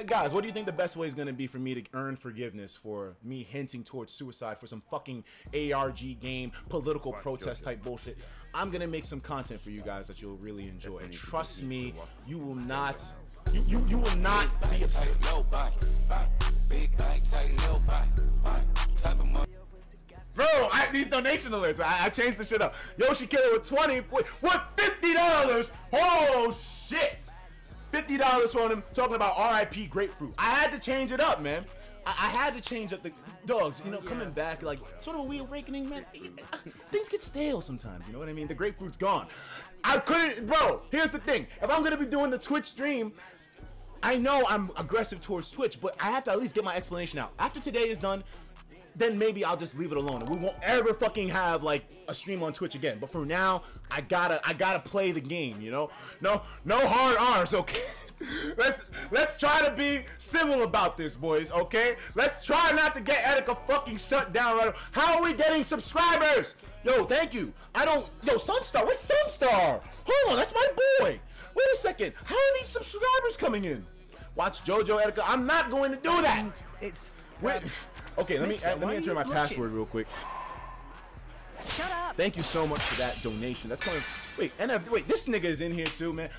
guys, what do you think the best way is going to be for me to earn forgiveness for me hinting towards suicide for some fucking ARG game, political protest type bullshit? I'm going to make some content for you guys that you'll really enjoy. And trust me, you will not, you will not be upset. Bro, these donation alerts, I changed the shit up. Yoshi Killer with 20, what, $50? Oh shit, $50 from him talking about RIP Grapefruit. I had to change it up, man. I had to change up the dogs, you know, coming back, like sort of a reawakening, man. Things get stale sometimes, you know what I mean? The grapefruit's gone. I couldn't, bro, here's the thing. If I'm gonna be doing the Twitch stream, I know I'm aggressive towards Twitch, but I have to at least get my explanation out. After today is done, then maybe I'll just leave it alone and we won't ever fucking have like a stream on Twitch again. But for now, I gotta play the game, you know? No hard R's, okay? Let's try to be civil about this, boys, okay? Let's try not to get ETIKA fucking shut down right now. How are we getting subscribers? Yo, thank you. Yo, Sunstar, where's Sunstar? Hold on, that's my boy. Wait a second. How are these subscribers coming in? Watch JoJo ETIKA. I'm not going to do that. Wait. Okay, let me enter my password real quick. Shut up. Thank you so much for that donation. That's coming. Wait, this nigga is in here too, man.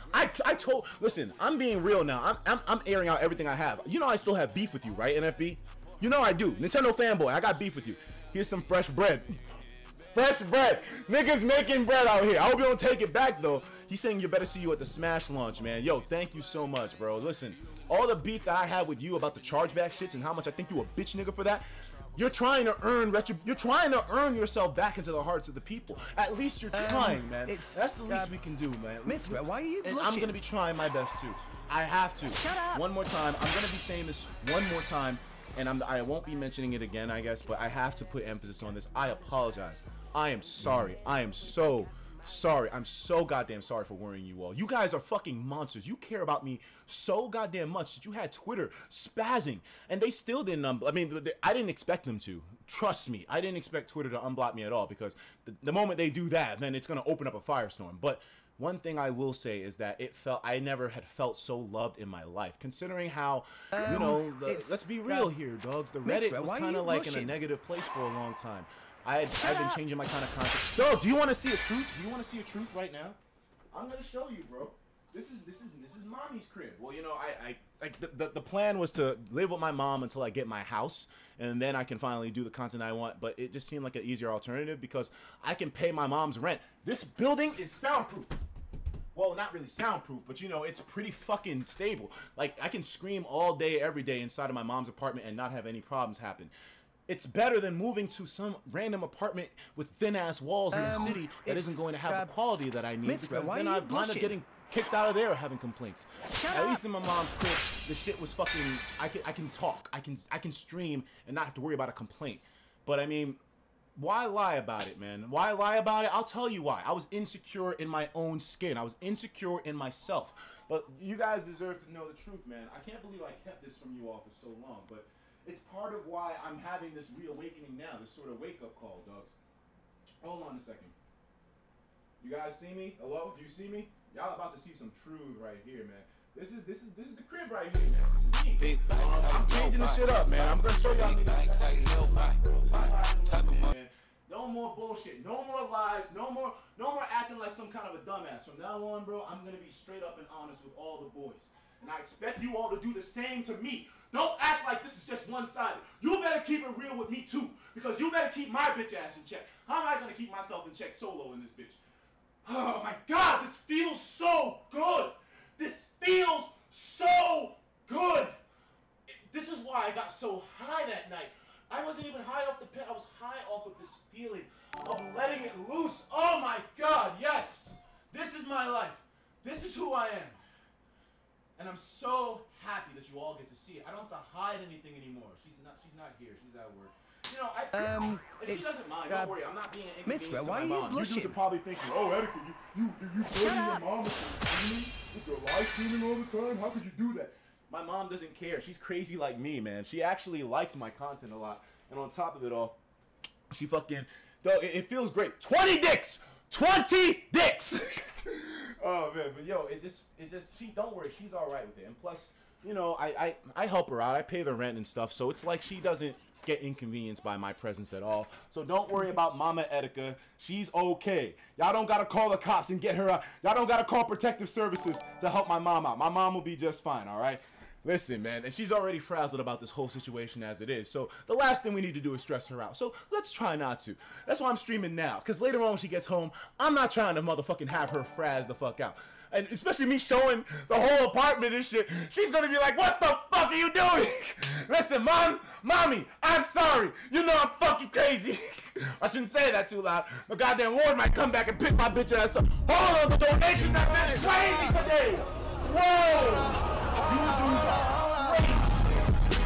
Listen, I'm being real now. I'm airing out everything I have. You know I still have beef with you, right, NFB? You know I do. Nintendo fanboy, I got beef with you. Here's some fresh bread. Fresh bread. Niggas making bread out here. I hope you don't take it back though. He's saying you better see you at the Smash launch, man. Yo, thank you so much, bro. Listen, all the beef that I had with you about the chargeback shits and how much I think you a bitch nigga for that. You're trying to earn yourself back into the hearts of the people. At least you're trying, man. That's the least we can do, man. Mitzvah, why are you blushing? And I'm gonna be trying my best too. I have to. Shut up. One more time. I'm gonna be saying this one more time, and I won't be mentioning it again, I guess. But I have to put emphasis on this. I apologize. I am sorry. I am so sorry. I'm so goddamn sorry for worrying you all. You guys are fucking monsters. You care about me so goddamn much that you had Twitter spazzing, and they still didn't I mean, I didn't expect them to. Trust me, I didn't expect Twitter to unblock me at all, because the moment they do that, then it's gonna open up a firestorm. But one thing I will say is that I never had felt so loved in my life, considering how, you know, let's be real here, dogs. The Reddit was kind of like in a negative place for a long time. I've been changing my kind of content. Dog, do you want to see a truth? Do you want to see a truth right now? I'm gonna show you, bro. This is mommy's crib. Well, you know, the plan was to live with my mom until I get my house, and then I can finally do the content I want. But it just seemed like an easier alternative because I can pay my mom's rent. This building is soundproof. Well, not really soundproof, but you know, it's pretty fucking stable. Like, I can scream all day, every day inside of my mom's apartment and not have any problems happen. It's better than moving to some random apartment with thin-ass walls in the city that isn't going to have the quality that I need, because then I'm kind of getting kicked out of there or having complaints. At least in my mom's crib, the shit was fucking, I can talk, I can stream and not have to worry about a complaint. But I mean, why lie about it, man? Why lie about it? I'll tell you why. I was insecure in my own skin. I was insecure in myself. But you guys deserve to know the truth, man. I can't believe I kept this from you all for so long, but it's part of why I'm having this reawakening now, this sort of wake-up call, dogs. Hold on a second. You guys see me? Hello? Do you see me? Y'all about to see some truth right here, man. This is the crib right here, man. This is me. I'm changing the shit up, man. I'm gonna show y'all niggas. No more bullshit. No more lies. No more acting like some kind of a dumbass. From now on, bro, I'm gonna be straight up and honest with all the boys. And I expect you all to do the same to me. Don't act like this is just one-sided. You better keep it real with me too, because you better keep my bitch ass in check. How am I gonna keep myself in check solo in this bitch? Oh my God, this feels so good. This feels so good. This is why I got so high that night. I wasn't even high off the pit. I was high off of this feeling of letting it loose. Oh my God, yes. This is my life. This is who I am. And I'm so happy that you all get to see it. I don't have to hide anything anymore. She's not here. She's at work. You know, if she doesn't mind, don't worry. I'm not being an inconvenience to my mom. You dudes are probably thinking, oh, ETIKA, you filming your mom with your live streaming all the time? How could you do that? My mom doesn't care. She's crazy like me, man. She actually likes my content a lot. And on top of it all, she fucking, though, it feels great. 20 dicks! 20 dicks! Oh man, but yo, don't worry, she's all right with it. And plus, you know, I help her out. I pay the rent and stuff, so it's like she doesn't get inconvenienced by my presence at all. So don't worry about Mama ETIKA. She's okay. Y'all don't gotta call the cops and get her out. Y'all don't gotta call protective services to help my mom out. My mom will be just fine, all right? Listen, man, and she's already frazzled about this whole situation as it is, so the last thing we need to do is stress her out. So let's try not to. That's why I'm streaming now, because later on when she gets home, I'm not trying to motherfucking have her frazz the fuck out. And especially me showing the whole apartment and shit, she's gonna be like, what the fuck are you doing? Listen, mommy, I'm sorry. You know I'm fucking crazy. I shouldn't say that too loud. The goddamn ward might come back and pick my bitch ass up. Hold on, the donations have been crazy today. Whoa. You dudes are crazy.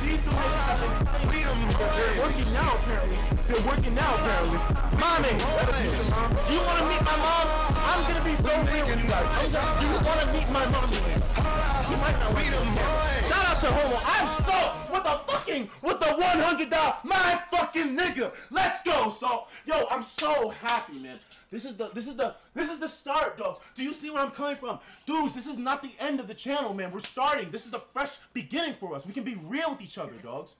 These donations have been insane. They're working now, apparently. They're working now, apparently. Mommy, do you want to meet my mom? I'm going to be so real with you guys. Do you want to meet my mom? She might Shout out to Homo. I'm so with the $100 my fucking nigga. Let's go, so yo, I'm so happy, man. This is the start, dogs. Do you see where I'm coming from? Dudes, this is not the end of the channel, man. We're starting. This is a fresh beginning for us. We can be real with each other, dogs.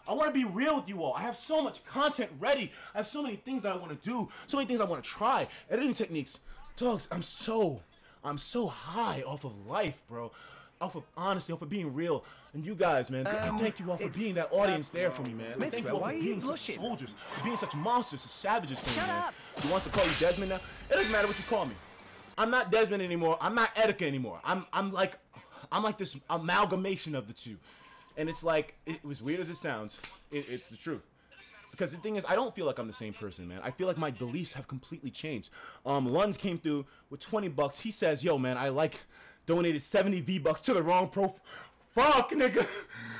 I want to be real with you all. I have so much content ready. I have so many things that I want to do. So many things I want to try. Editing techniques. Dogs, I'm so high off of life, bro. Off of honesty, off of being real. And you guys, man, I thank you all for being that audience there for me, man. I thank you all for being such soldiers, for being such monsters, such savages for me, man. He wants to call you Desmond now? It doesn't matter what you call me. I'm not Desmond anymore. I'm not ETIKA anymore. I'm like this amalgamation of the two. And it's like, as weird as it sounds, it's the truth. Because the thing is, I don't feel like I'm the same person, man. I feel like my beliefs have completely changed. Lunds came through with 20 bucks. He says, yo, man, donated 70 V-Bucks to the wrong profile. Fuck, nigga.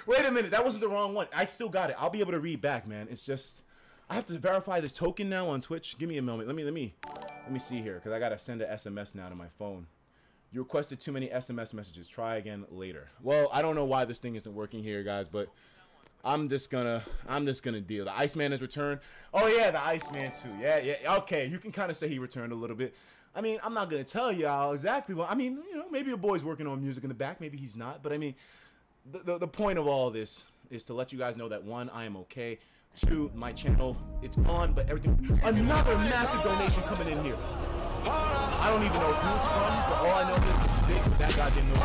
Wait a minute. That wasn't the wrong one. I still got it. I'll be able to read back, man. It's just, I have to verify this token now on Twitch. Give me a moment. Let me see here, because I got to send an SMS now to my phone. You requested too many SMS messages. Try again later. Well, I don't know why this thing isn't working here, guys, but I'm just gonna deal. The Iceman has returned. Oh yeah, the Iceman too. Yeah. Okay, you can kind of say he returned a little bit. I mean, I'm not gonna tell y'all exactly what. I mean, you know, maybe your boy's working on music in the back. Maybe he's not. But I mean, the point of all this is to let you guys know that one, I am okay. Two, my channel, it's on, but everything. Another massive donation coming in here. I don't even know who it's from, but all I know is it's big. That goddamn knows.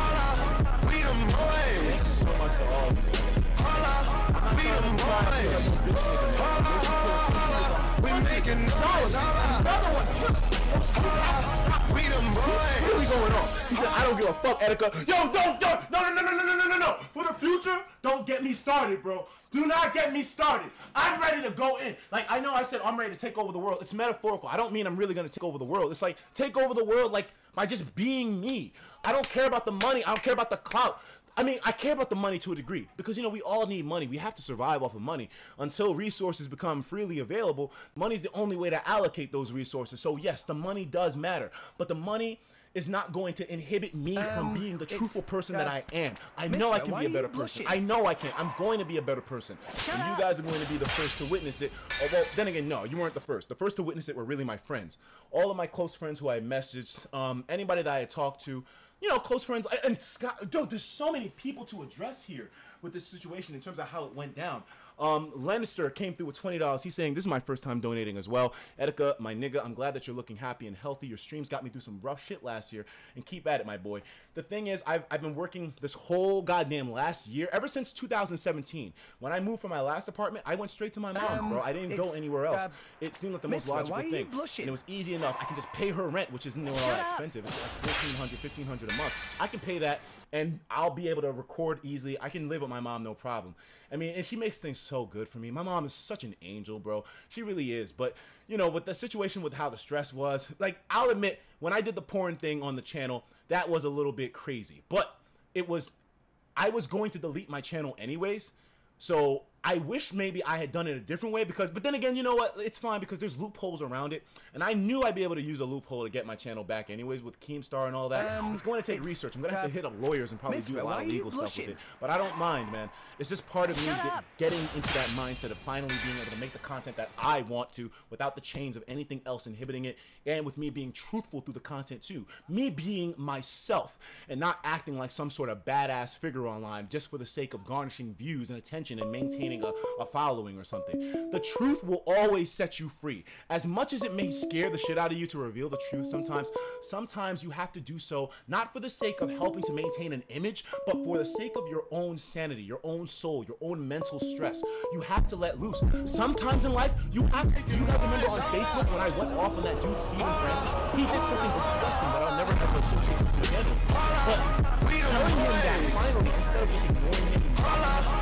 Thank you so much to all of you. We're making noise. Another one. We them boys. What's really going on? He said, I don't give a fuck, ETIKA. Yo, no. For the future, don't get me started, bro. Do not get me started. I'm ready to go in. Like, I know I said I'm ready to take over the world. It's metaphorical. I don't mean I'm really going to take over the world. It's like, take over the world, like, by just being me. I don't care about the money. I don't care about the clout. I mean, I care about the money to a degree because, you know, we all need money. We have to survive off of money. Until resources become freely available, money's the only way to allocate those resources. So, yes, the money does matter. But the money is not going to inhibit me from being the truthful person that I am. I know I can be a better person. I know I can. I'm going to be a better person. And you guys are going to be the first to witness it. Although, then again, no, you weren't the first. The first to witness it were really my friends. All of my close friends who I messaged, anybody that I had talked to, you know, close friends. And Scott, dude, there's so many people to address here with this situation in terms of how it went down. Lannister came through with $20. He's saying, this is my first time donating as well. ETIKA, my nigga, I'm glad that you're looking happy and healthy. Your streams got me through some rough shit last year. And keep at it, my boy. The thing is, I've been working this whole goddamn last year, ever since 2017. When I moved from my last apartment, I went straight to my mom's, bro. I didn't go anywhere else. It seemed like the most logical thing. And it was easy enough. I can just pay her rent, which isn't all that expensive. It's like $1,400, $1,500 a month. I can pay that, and I'll be able to record easily. I can live with my mom, no problem. I mean, and she makes things so good for me. My mom is such an angel, bro. She really is. But, you know, with the situation with how the stress was, like, I'll admit, when I did the porn thing on the channel, that was a little bit crazy. But I was going to delete my channel anyways. So I wish maybe I had done it a different way but then again, you know what? It's fine because there's loopholes around it. And I knew I'd be able to use a loophole to get my channel back anyways with Keemstar and all that. It's going to take research. I'm going to have to hit up lawyers and probably do a lot of legal stuff with it. But I don't mind, man. It's just part of me getting into that mindset of finally being able to make the content that I want to without the chains of anything else inhibiting it. And with me being truthful through the content too. Me being myself and not acting like some sort of badass figure online just for the sake of garnishing views and attention and maintaining a following or something. The truth will always set you free. As much as it may scare the shit out of you to reveal the truth sometimes you have to do so not for the sake of helping to maintain an image, but for the sake of your own sanity, your own soul, your own mental stress. You have to let loose. Sometimes in life, you have to. You guys remember on Facebook when I went off on that dude, Steven Francis? He did something disgusting that I'll never ever associate with him again. But telling him that finally, instead of just ignoring him,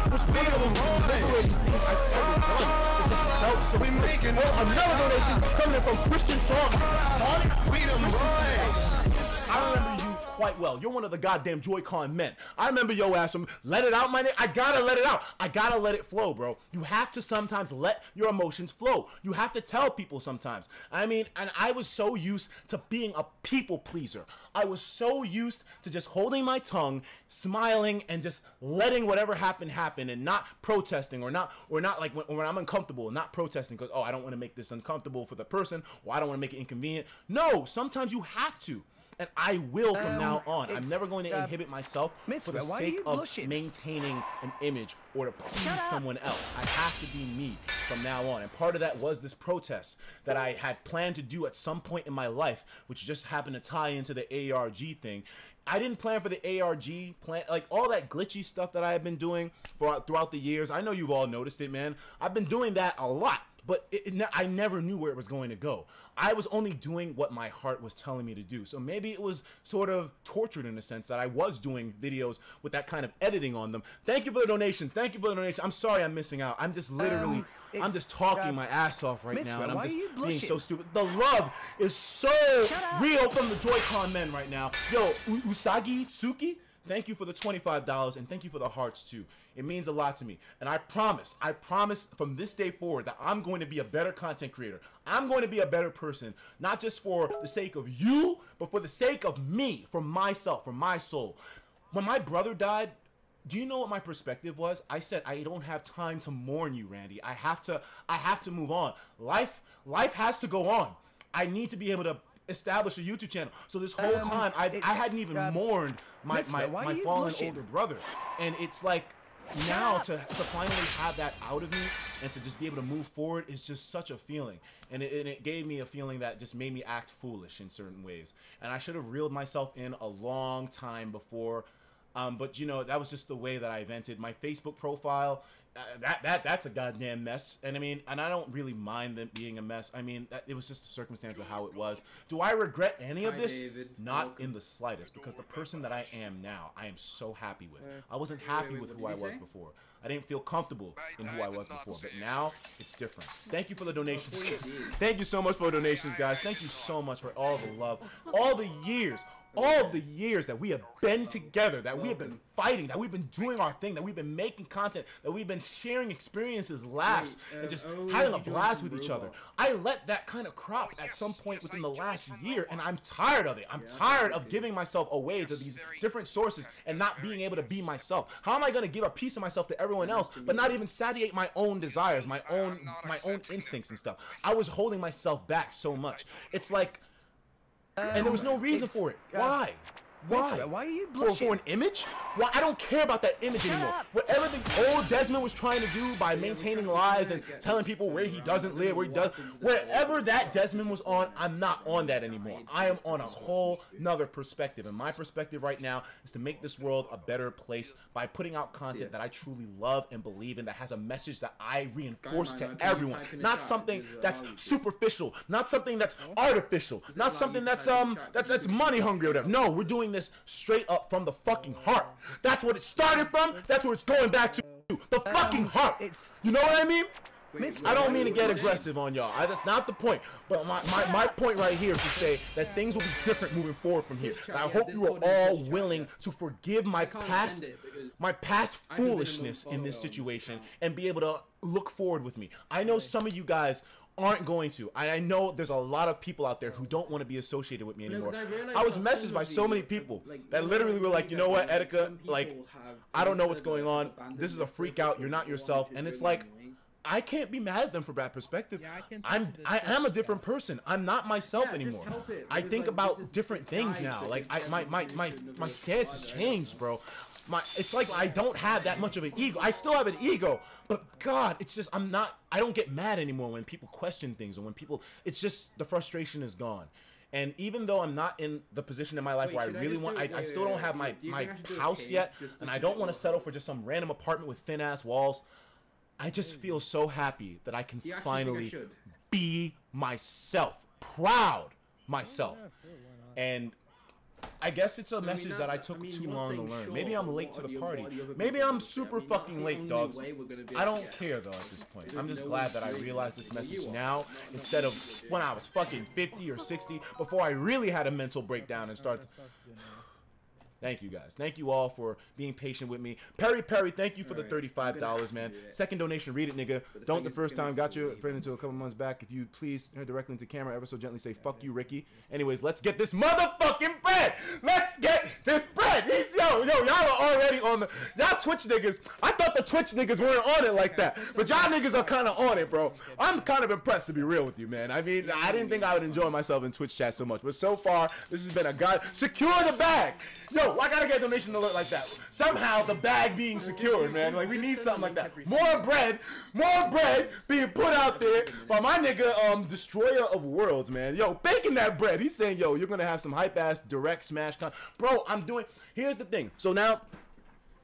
was one of the most liberating things I've ever done. It just felt so good. Another donation coming in from Christian Sonic. I remember you quite well. You're one of the goddamn Joy-Con men. I remember your ass from let it out, my nigga. I gotta let it out. I gotta let it flow, bro. You have to sometimes let your emotions flow. You have to tell people sometimes. I mean, and I was so used to being a people pleaser. I was so used to just holding my tongue, smiling, and just letting whatever happen happen, and not protesting or not like when I'm uncomfortable, not protesting because, oh, I don't want to make this uncomfortable for the person, or I don't want to make it inconvenient. No, sometimes you have to. And I will from now on. I'm never going to inhibit myself for the sake of maintaining an image or to please someone else. I have to be me from now on. And part of that was this protest that I had planned to do at some point in my life, which just happened to tie into the ARG thing. I didn't plan for the ARG, like all that glitchy stuff that I have been doing throughout the years. I know you've all noticed it, man. I've been doing that a lot. But I never knew where it was going to go. I was only doing what my heart was telling me to do. So maybe it was sort of tortured in a sense that I was doing videos with that kind of editing on them. Thank you for the donations. Thank you for the donations. I'm sorry I'm missing out. I'm just literally, I'm just talking my ass off right now. And I'm just being so stupid. The love is so real from the Joy-Con men right now. Yo, Usagi Tsuki, thank you for the $25 and thank you for the hearts too. It means a lot to me. And I promise from this day forward that I'm going to be a better content creator. I'm going to be a better person, not just for the sake of you, but for the sake of me, for myself, for my soul. When my brother died, do you know what my perspective was? I said, I don't have time to mourn you, Randy. I have to move on. Life has to go on. I need to be able to establish a YouTube channel. So this whole time, I hadn't even mourned my fallen older brother. And it's like, now to finally have that out of me and to just be able to move forward is just such a feeling. And it gave me a feeling that just made me act foolish in certain ways. And I should have reeled myself in a long time before. But you know, that was just the way that I vented. My Facebook profile, that's a goddamn mess. And I mean, and I don't really mind them being a mess. I mean, it was just the circumstance of how it was. Do I regret any of this? David. Not in the slightest, because the person that I am now, I am so happy with. I wasn't happy with who I was before. I didn't feel comfortable in who I was before, but now it's different. Thank you for the donations. Thank you so much for the donations, guys. Thank you so much for all the love, all the years that we have been together, that we have been fighting, that we've been doing our thing, that we've been making content, that we've been sharing experiences, laughs, and just having a blast with each other. I let that kind of crop at some point within the last year, and I'm tired of it. I'm tired of giving myself away to these different sources and not being able to be myself. How am I going to give a piece of myself to everyone else, but not even satiate my own desires, my own instincts and stuff? I was holding myself back so much. It's like, and there was no reason for it. Why? Why? Why are you blushing? For an image? Well, I don't care about that image anymore. Whatever the old Desmond was trying to do by maintaining lies and telling people where he doesn't live, where he does, wherever that Desmond was on, I'm not on that anymore. I am on a whole nother perspective. And my perspective right now is to make this world a better place by putting out content that I truly love and believe in, that has a message that I reinforce to everyone. Not something that's superficial, not something that's artificial, not something that's money hungry or whatever. No, we're doing this straight up from the fucking heart. That's what it started from. That's where it's going back to. The fucking heart. You know what I mean? I don't mean to get aggressive on y'all. That's not the point. But my point right here is to say that things will be different moving forward from here. And I hope you are all willing to forgive my past foolishness in this situation and be able to look forward with me. I know some of you guys aren't going to. I know there's a lot of people out there who don't want to be associated with me anymore. I was messaged by so many people that literally were like, you know what, Etika, like, I don't know what's going on. This is a freak out. You're not yourself. And it's like, I can't be mad at them for that perspective. I am a different person. I'm not myself anymore. I think about different things now. Like my stance has changed, bro. It's like I don't have that much of an ego. I still have an ego, but God, it's just I don't get mad anymore when people question things or when people, it's just the frustration is gone. And even though I'm not in the position in my life where I really want, I still don't have my house yet, and I don't want to settle for just some random apartment with thin ass walls. I just feel so happy that I can finally be myself, proud myself. And I guess it's a message that I took too long to learn. Maybe I'm late to the party. Maybe I'm super fucking late, dogs. I don't care though at this point. I'm just glad that I realized this message now instead of when I was fucking 50 or 60 before I really had a mental breakdown and start. Thank you guys. Thank you all for being patient with me. Perry, thank you for the $35, man. Second donation, read it, nigga. Don't the first time. Got your friend until a couple months back. If you please turn directly into camera, ever so gently say, fuck you, Ricky. Anyways, let's get this motherfucking bread. Let's get this bread. Yo, y'all are already on the, y'all Twitch niggas. I thought the Twitch niggas weren't on it like that. But y'all niggas are kind of on it, bro. I'm kind of impressed, to be real with you, man. I mean, I didn't think I would enjoy myself in Twitch chat so much. But so far, this has been a god. Secure the bag. Yo, I gotta get a donation alert like that. Somehow the bag being secured, man. Like, we need something like that. More bread being put out there by my nigga, Destroyer of Worlds, man. Yo, baking that bread. He's saying, yo, you're gonna have some hype ass direct smash bro, I'm doing. Here's the thing. So now,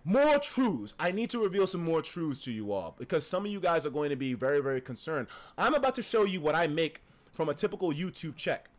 more truths. I need to reveal some more truths to you all because some of you guys are going to be very, very concerned. I'm about to show you what I make from a typical YouTube check.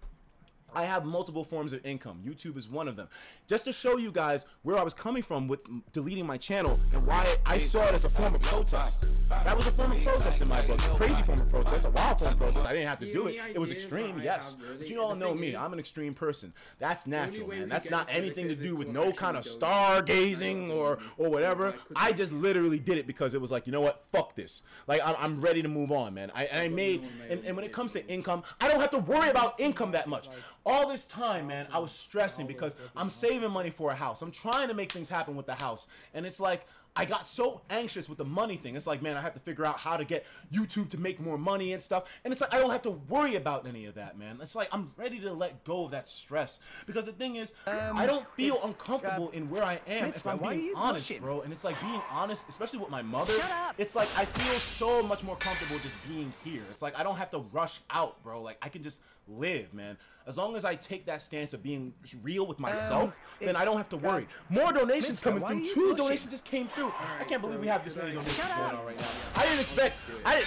I have multiple forms of income. YouTube is one of them. Just to show you guys where I was coming from with deleting my channel and why I saw it as a form of protest. That was a form of protest in my book. A crazy form of protest, a wild form of protest. I didn't have to do it. It was extreme, yes. But you all know me. I'm an extreme person. That's natural, man. That's not anything to do with no kind of stargazing or whatever. I just literally did it because it was like, you know what? Fuck this. Like, I'm ready to move on, man. I made, and when it comes to income, I don't have to worry about income that much. All this time, man, I was stressing because I'm saving money for a house. I'm trying to make things happen with the house. And it's like, I got so anxious with the money thing. It's like, man, I have to figure out how to get YouTube to make more money and stuff. And it's like, I don't have to worry about any of that, man. It's like, I'm ready to let go of that stress. Because the thing is, I don't feel uncomfortable in where I am if I'm being honest, bro. And it's like being honest, especially with my mother. It's like, I feel so much more comfortable just being here. It's like, I don't have to rush out, bro. Like, I can just live, man. As long as I take that stance of being real with myself, then I don't have to worry. More donations coming through. 2 donations just came through. I can't believe we have this many donations going on right now. I didn't expect,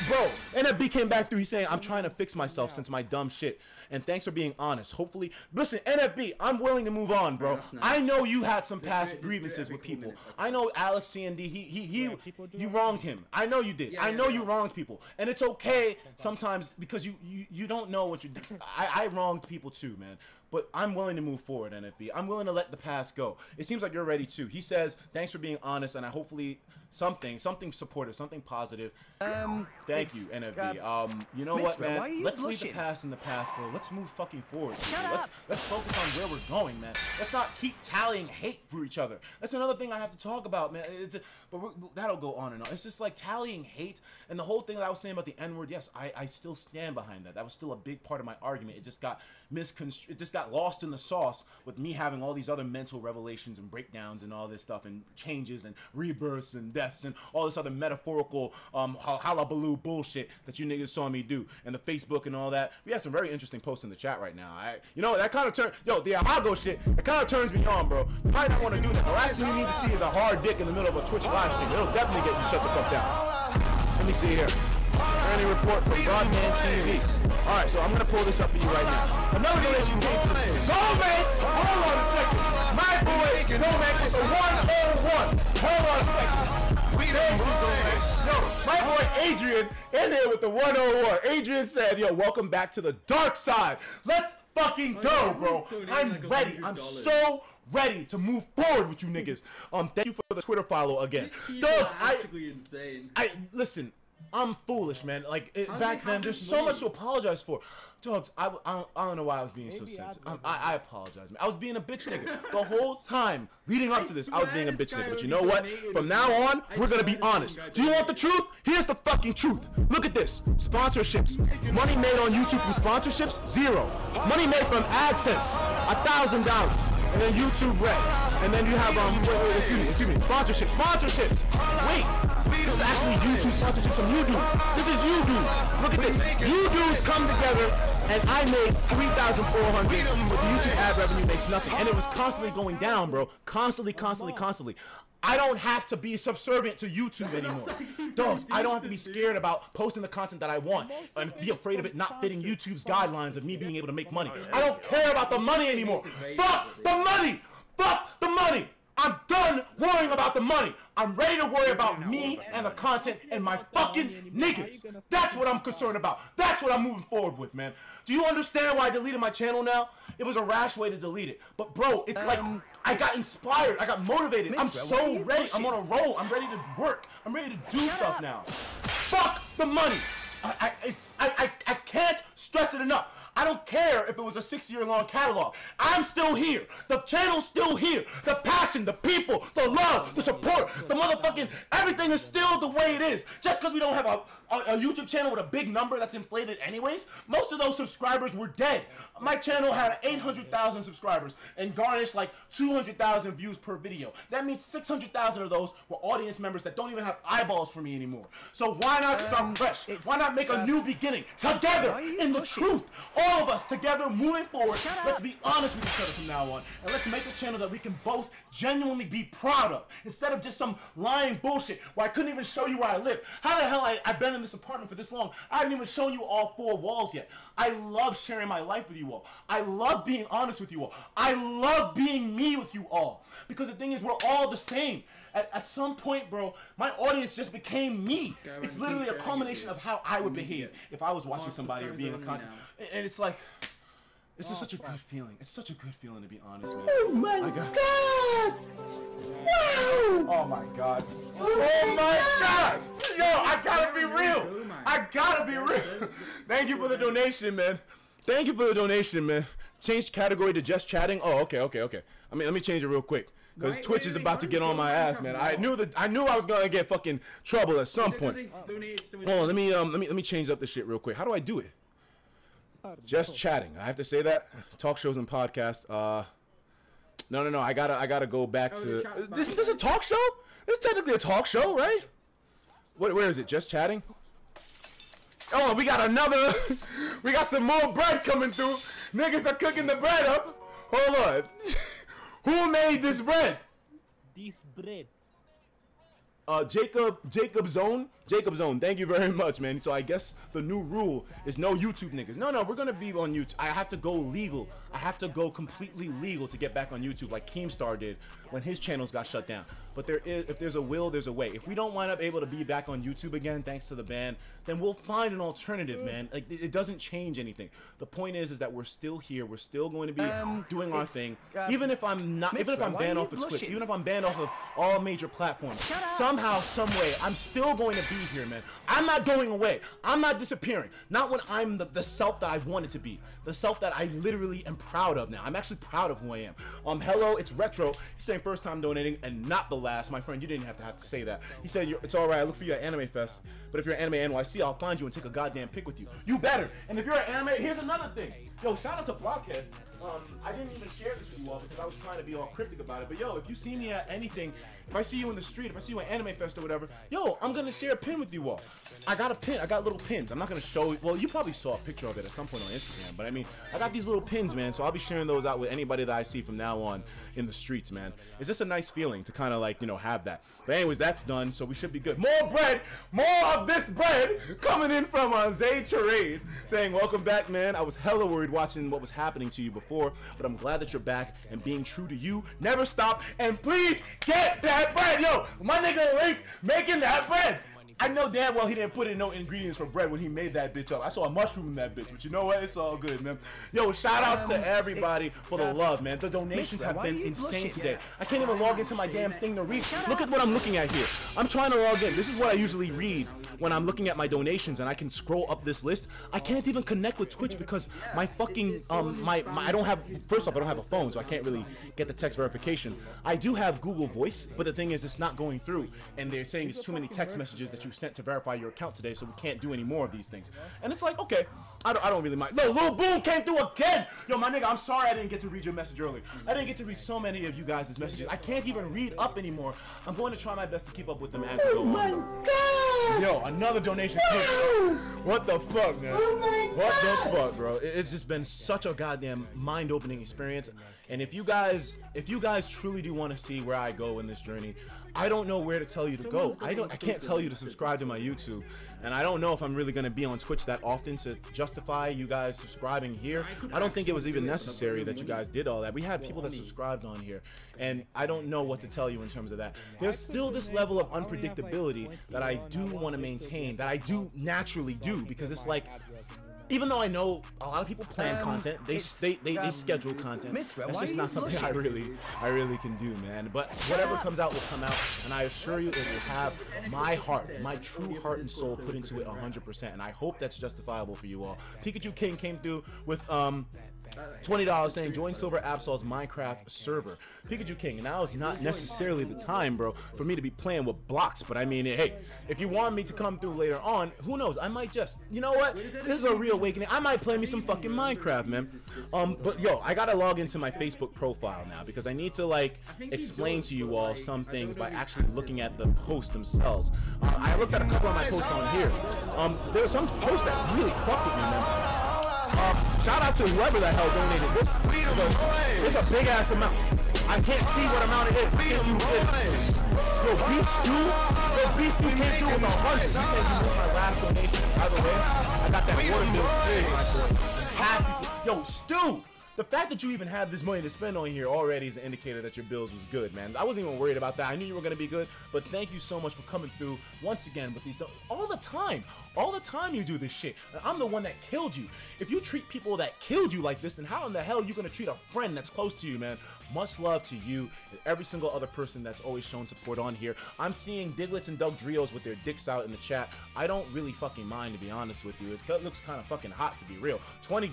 bro, NFB came back through. He's saying, I'm trying to fix myself since my dumb shit. And thanks for being honest. Hopefully, listen, NFB, I'm willing to move on, bro. I know you had some past grievances with people. I know Alex CND, you wronged him. I know you did. I know you wronged people. And it's okay sometimes because you don't know what you did. I wronged people too, man. But I'm willing to move forward, NFB. I'm willing to let the past go. It seems like you're ready too. He says, thanks for being honest, and I hopefully something supportive, something positive. Thank you, NFB. You know what, man? Let's leave the past in the past, bro. Let's move fucking forward. Let's focus on where we're going, man. Let's not keep tallying hate for each other. That's another thing I have to talk about, man. But that'll go on and on. It's just like tallying hate, and the whole thing that I was saying about the N-word. Yes, I still stand behind that. That was still a big part of my argument. It just got misconstrued. It just got lost in the sauce with me having all these other mental revelations and breakdowns and all this stuff and changes and rebirths and deaths and all this other metaphorical hullabaloo bullshit that you niggas saw me do and the Facebook and all that. We have some very interesting posts in the chat right now. You know, that kind of turn, yo, the Ahago shit, it kind of turns me on, bro. You might not want to do that. The last thing you need to see is a hard dick in the middle of a Twitch live stream. It'll definitely get you shut the fuck down. Let me see here. Early report from Broadman TV. Alright, so I'm gonna pull this up for you right now. Another donation came through. Dominic! Hold on a second. My boy Dominic with the 101. Hold on a second. Yo, my boy Adrian in here with the 101. Adrian said, yo, welcome back to the dark side. Let's fucking go, bro. I'm ready. I'm so ready to move forward with you niggas. Thank you for the Twitter follow again. Dogs, insane. Listen, I'm foolish, man. Like, back then, there's so much to apologize for. Dogs, I don't know why I was being so sensitive. I apologize, man. I was being a bitch nigga. The whole time leading up to this, I was being a bitch nigga. But you know what? From now on, we're gonna be honest. Do you want the truth? Here's the fucking truth. Look at this. Sponsorships. Money made on YouTube from sponsorships? 0. Money made from AdSense? $1,000. And then YouTube Red. And then you have, excuse me, sponsorships. Wait. This is actually YouTube sponsorships from you dudes. This is you dudes. Look at this. You dudes come together, and I made $3,400. But the YouTube ad revenue makes nothing, and it was constantly going down, bro. Constantly. I don't have to be subservient to YouTube anymore. Dogs, I don't have to be scared about posting the content that I want and be afraid of it not fitting YouTube's guidelines of me being able to make money. I don't care about the money anymore. Fuck the money. Fuck the money. I'm done worrying about the money. I'm ready to worry about me and the content and my fucking niggas. That's what I'm concerned about. That's what I'm moving forward with, man. Do you understand why I deleted my channel now? It was a rash way to delete it. But bro, it's like I got inspired. I got motivated. I'm so ready. I'm on a roll. I'm ready to work. I'm ready to do stuff now. Fuck the money. I can't stress it enough. I don't care if it was a 6-year-long catalog. I'm still here. The channel's still here. The passion, the people, the love, the support, the motherfucking everything is still the way it is. Just because we don't have a YouTube channel with a big number that's inflated anyways, most of those subscribers were dead. My channel had 800,000 subscribers and garnished like 200,000 views per video. That means 600,000 of those were audience members that don't even have eyeballs for me anymore. So why not start fresh? Why not make a new beginning together in the truth? All of us together moving forward. Let's be honest with each other from now on, and let's make a channel that we can both genuinely be proud of, instead of just some lying bullshit where I couldn't even show you where I live. How the hell I've been in this apartment for this long? I haven't even shown you all 4 walls yet. I love sharing my life with you all. I love being honest with you all. I love being me with you all, because the thing is, we're all the same. At some point, bro, my audience just became me. It's literally a culmination of how I would behave if I was watching somebody or being a content. And it's like, it's just such a good feeling. It's such a good feeling, to be honest, man. Oh my God! Wow! Oh my God! Oh my God! Yo, I gotta be real. I gotta be real. Thank you for the donation, man. Thank you for the donation, man. Change category to just chatting. Oh, okay. I mean, let me change it real quick. Because Twitch is about to get on my ass, man. I knew I was gonna get fucking trouble at some point. Hold on, let me change up this shit real quick. How do I do it? Just chatting. I have to say that. Talk shows and podcasts. No. I gotta go back to this. This is a talk show? This is technically a talk show, right? Where is it? Just chatting? Oh, we got another. We got some more bread coming through. Niggas are cooking the bread up. Hold on. Who made this bread? This bread. Jacob Zone. Thank you very much, man. So I guess the new rule is no YouTube niggas. No, we're gonna be on YouTube. I have to go legal. I have to go completely legal to get back on YouTube, like Keemstar did when his channels got shut down. But if there's a will, there's a way. If we don't wind up able to be back on YouTube again, thanks to the ban, then we'll find an alternative, man. Like, it doesn't change anything. The point is that we're still here. We're still going to be doing our thing. Even if I'm not, even if I'm banned off of Twitch, even if I'm banned off of all major platforms, somehow, some way, I'm still going to be here, man. I'm not going away. I'm not disappearing. Not when I'm the self that I wanted to be. The self that I literally am proud of now. I'm actually proud of who I am. Hello, it's Retro. He's saying first time donating and not the last. My friend, you didn't have to say that. He said, it's all right. I look for you at Anime Fest. But if you're at Anime NYC, I'll find you and take a goddamn pic with you. You better. And if you're at Anime, here's another thing. Yo, shout out to Blockhead. I didn't even share this with you all because I was trying to be all cryptic about it. But yo, if you see me at anything, if I see you in the street, if I see you at Anime Fest or whatever, yo, I'm gonna share a pin with you all. I got a pin. I got little pins. I'm not gonna show. Well, you probably saw a picture of it at some point on Instagram. But I mean, I got these little pins, man. So I'll be sharing those out with anybody that I see from now on in the streets, man. It's just a nice feeling to kind of like, have that. But anyways, that's done. So we should be good. More bread, more of this bread coming in from Zay Charades saying, welcome back, man. I was hella worried watching what was happening to you before, but I'm glad that you're back and being true to you. Never stop, and please get that bread. Yo, my nigga Link making that bread. I know damn well he didn't put in no ingredients for bread when he made that bitch up. I saw a mushroom in that bitch, but you know what? It's all good, man. Yo, shout outs to everybody for the love, man. The donations have been insane today. I can't even log into my damn thing to read. Look at what I'm looking at here. I'm trying to log in. This is what I usually read when I'm looking at my donations, and I can scroll up this list. I can't even connect with Twitch because my fucking I don't have, first off, I don't have a phone, so I can't really get the text verification. I do have Google Voice, but the thing is, it's not going through, and they're saying it's too many text messages that you sent to verify your account today, so we can't do any more of these things. And it's like, okay, I don't really mind. No, Lil Boom came through again. Yo, my nigga, I'm sorry I didn't get to read your message earlier. I didn't get to read so many of you guys' messages. I can't even read up anymore. I'm going to try my best to keep up with them as we go on. Oh my God! Yo, another donation. What the fuck, man? Oh what the fuck, bro? It's just been such a goddamn mind-opening experience. And if you guys truly do want to see where I go in this journey, I don't know where to tell you to go. I can't tell you to subscribe to my YouTube, and I don't know if I'm really gonna be on Twitch that often to justify you guys subscribing here. I don't think it was even necessary that you guys did all that. We had people that subscribed on here, and I don't know what to tell you in terms of that. There's still this level of unpredictability that I do want to maintain, that I do naturally do, because it's like, even though I know a lot of people plan content, they schedule content. That's just not something I really can do, man. But whatever comes out will come out, and I assure you it will have my heart, my true heart and soul put into it 100%. And I hope that's justifiable for you all. Pikachu King came through with $20 saying join Silver Absol's Minecraft server. Pikachu King, and now is not necessarily the time, bro, for me to be playing with blocks. But I mean, hey, if you want me to come through later on, who knows? I might just, you know what? This is a reawakening. I might play me some fucking Minecraft, man. But yo, I gotta log into my Facebook profile now because I need to like explain to you all some things by actually looking at the posts themselves. I looked at a couple of my posts on here. There were some posts that really fucked with me, man. Shout out to whoever the hell donated this. It's a big ass amount. I can't see what amount it is. I can't see who it is. Yo, Beef Stew? Yo, Beef Stew came through with 100. He said you missed my last donation. By the way, I got that water bill free, my boy. Happy. Yo, Stew! The fact that you even have this money to spend on here already is an indicator that your bills was good, man. I wasn't even worried about that. I knew you were going to be good, but thank you so much for coming through once again with these stuff. All the time you do this shit. I'm the one that killed you. If you treat people that killed you like this, then how in the hell are you going to treat a friend that's close to you, man? Much love to you and every single other person that's always shown support on here. I'm seeing Diglets and Doug Drios with their dicks out in the chat. I don't really fucking mind, to be honest with you. It looks kind of fucking hot, to be real. 20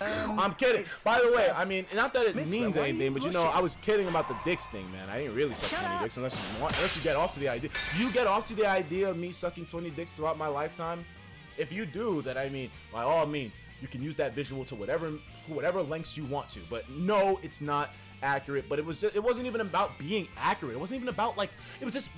I'm kidding. By the way, I mean, not that it means anything, but you know, I was kidding about the dicks thing, man. I didn't really suck 20 dicks unless you get off to the idea. Do you get off to the idea of me sucking 20 dicks throughout my lifetime? If you do, then I mean, by all means, you can use that visual to whatever lengths you want to. But no, it's not accurate. But it wasn't even about being accurate. It wasn't even about like, it was just